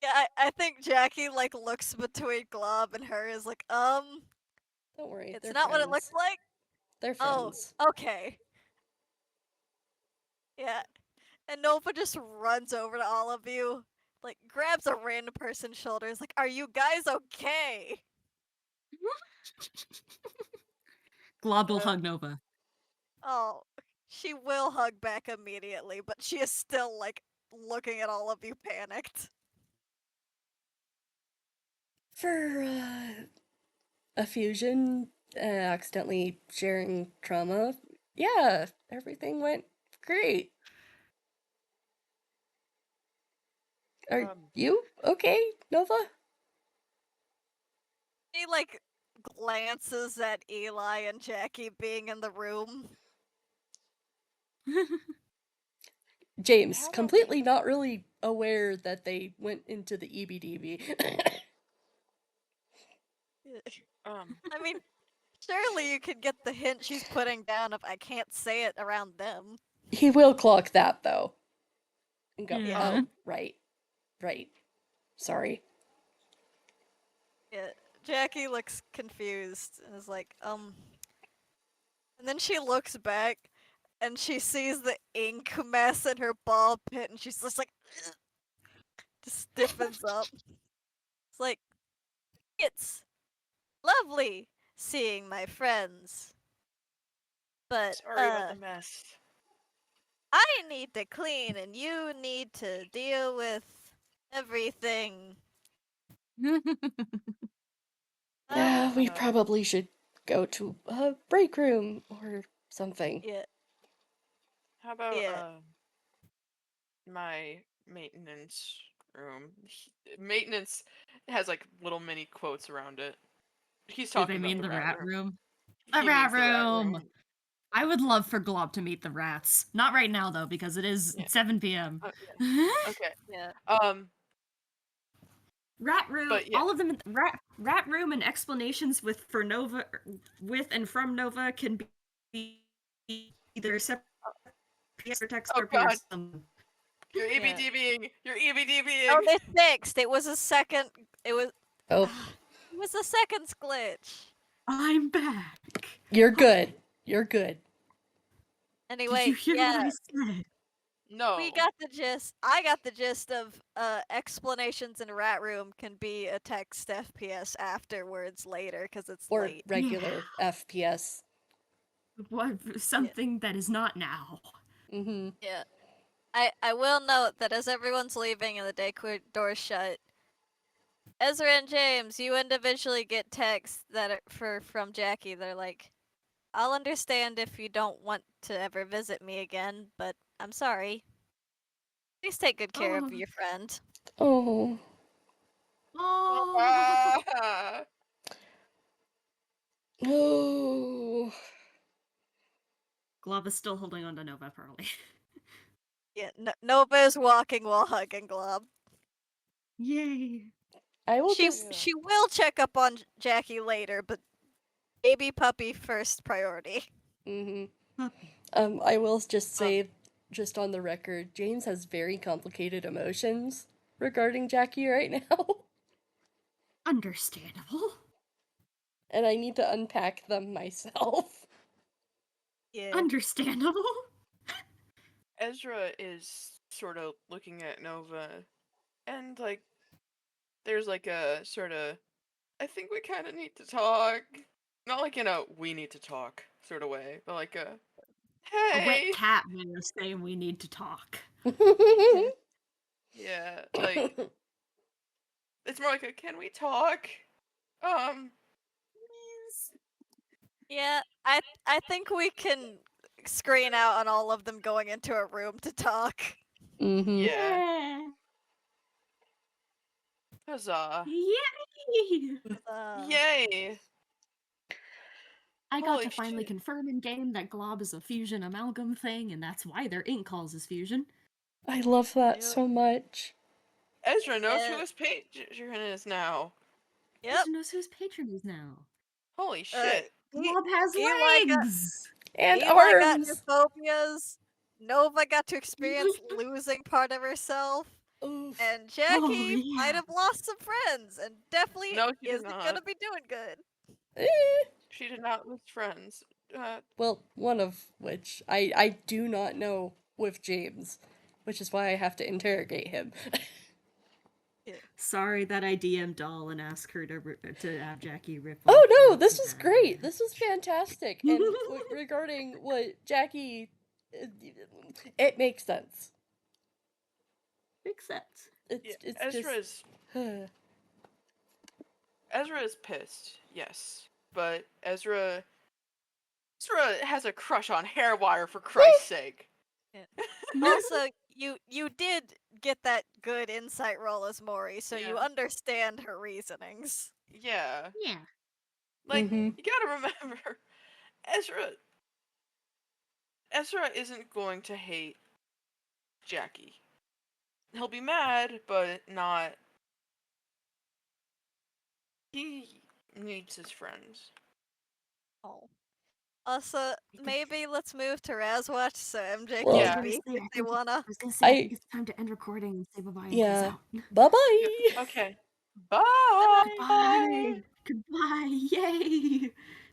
Yeah, I think Jackie like looks between Glob and her is like, Don't worry, it's they're not friends. what it looks like. They're Oh, friends. okay. Yeah. And Nova just runs over to all of you, like grabs a random person's shoulders, like, are you guys okay? Glob will Uh, hug Nova. Oh, she will hug back immediately, but she is still like looking at all of you panicked. For a fusion, accidentally sharing trauma, yeah, everything went great. Are you okay, Nova? She like glances at Eli and Jackie being in the room. James, How about- completely not really aware that they went into the EBDB. I mean, surely you could get the hint she's putting down of I can't say it around them. He will clock that, though. And go, Yeah. oh, right. Sorry. Yeah, Jackie looks confused and is like, And then she looks back and she sees the ink mess in her ball pit and she's just like, just stiffens up. It's like, it's lovely seeing my friends. But, Sorry about the mess. I need to clean and you need to deal with everything. Yeah, we Uh, probably should go to a break room or something. Yeah. How about Yeah. my maintenance room? Maintenance has like little mini quotes around it. He's Do talking they about mean the the rat room? He The rat means the rat room! I would love for Glob to meet the rats. Not right now though, because it is Yeah. 7 p.m. Okay. Yeah. Rat room, But yeah. all of them. Rat room and explanations with and from Nova can be either separate or text Oh or god, something. you're Yeah. EBDBing. You're EBDBing. Oh, they fixed. It was a second. It was. Oh, It was a seconds glitch. I'm back. you're good. You're good. Anyway, Did you hear what yeah, I said? No. we got the gist. I got the gist of explanations in a rat room can be a text FPS afterwards later because it's Or late. regular FPS. What something that is not now. Mm-hmm. Yeah. I will note that as everyone's leaving and the daycare door's shut, Ezra and James, you individually get texts that are from Jackie. They're like, I'll understand if you don't want to ever visit me again, but I'm sorry. Please take good care Oh. of your friend. Oh. Oh. Oh. Glob is still holding on to Nova Pearly. Yeah, Nova is walking while hugging Glob. Yay! I will She just she will check up on Jackie later, but baby puppy first priority. Puppy. I will just say, just on the record, James has very complicated emotions regarding Jackie right now, Understandable. and I need to unpack them myself. Yeah. Understandable. Ezra is sort of looking at Nova, and like, there's like a sort of, I think we kind of need to talk. Not like in a we need to talk sort of way, but like a A wet hey. cat way of saying we need to talk. Yeah, like it's more like a can we talk? Please. Yeah, I think we can screen out on all of them going into a room to talk. Yeah. Huzzah. Yay! Yay. I got Holy to finally shit. confirm in game that Glob is a fusion amalgam thing, and that's why their ink calls is fusion. I love that Yep. so much. Ezra knows who Yeah. his patron is now. Yep. Ezra knows who his patron is now. Holy shit. Glob has Eli got- legs! And Eli got new arms! phobias. Nova got to experience losing part of herself. Oof. And Jackie yeah. might have lost some friends and definitely No, she did isn't not. gonna be doing good. Eh. She did not lose friends. Well, one of which I do not know with James, which is why I have to interrogate him. Sorry that I DM Doll and ask her to have Jackie rip Oh off no, the this was bad. great. This was fantastic. And regarding what Jackie, it makes sense. Makes sense. It's Ezra just. is Ezra is pissed, yes. But Ezra has a crush on Hairwire, for Christ's sake. Also, you did get that good insight roll as Mori, so you Yeah. understand her reasonings. Yeah. Yeah. Like, Mhm. you gotta remember, Ezra isn't going to hate Jackie. He'll be mad, but not. He needs his friends. Oh. Also, maybe let's move to Razwatch so MJ Well- can I speak if they wanna. I was gonna say, I I- think it's time to end recording and say bye-bye and Yeah. close out. Bye bye. Okay. Bye. Bye! Goodbye! Yay!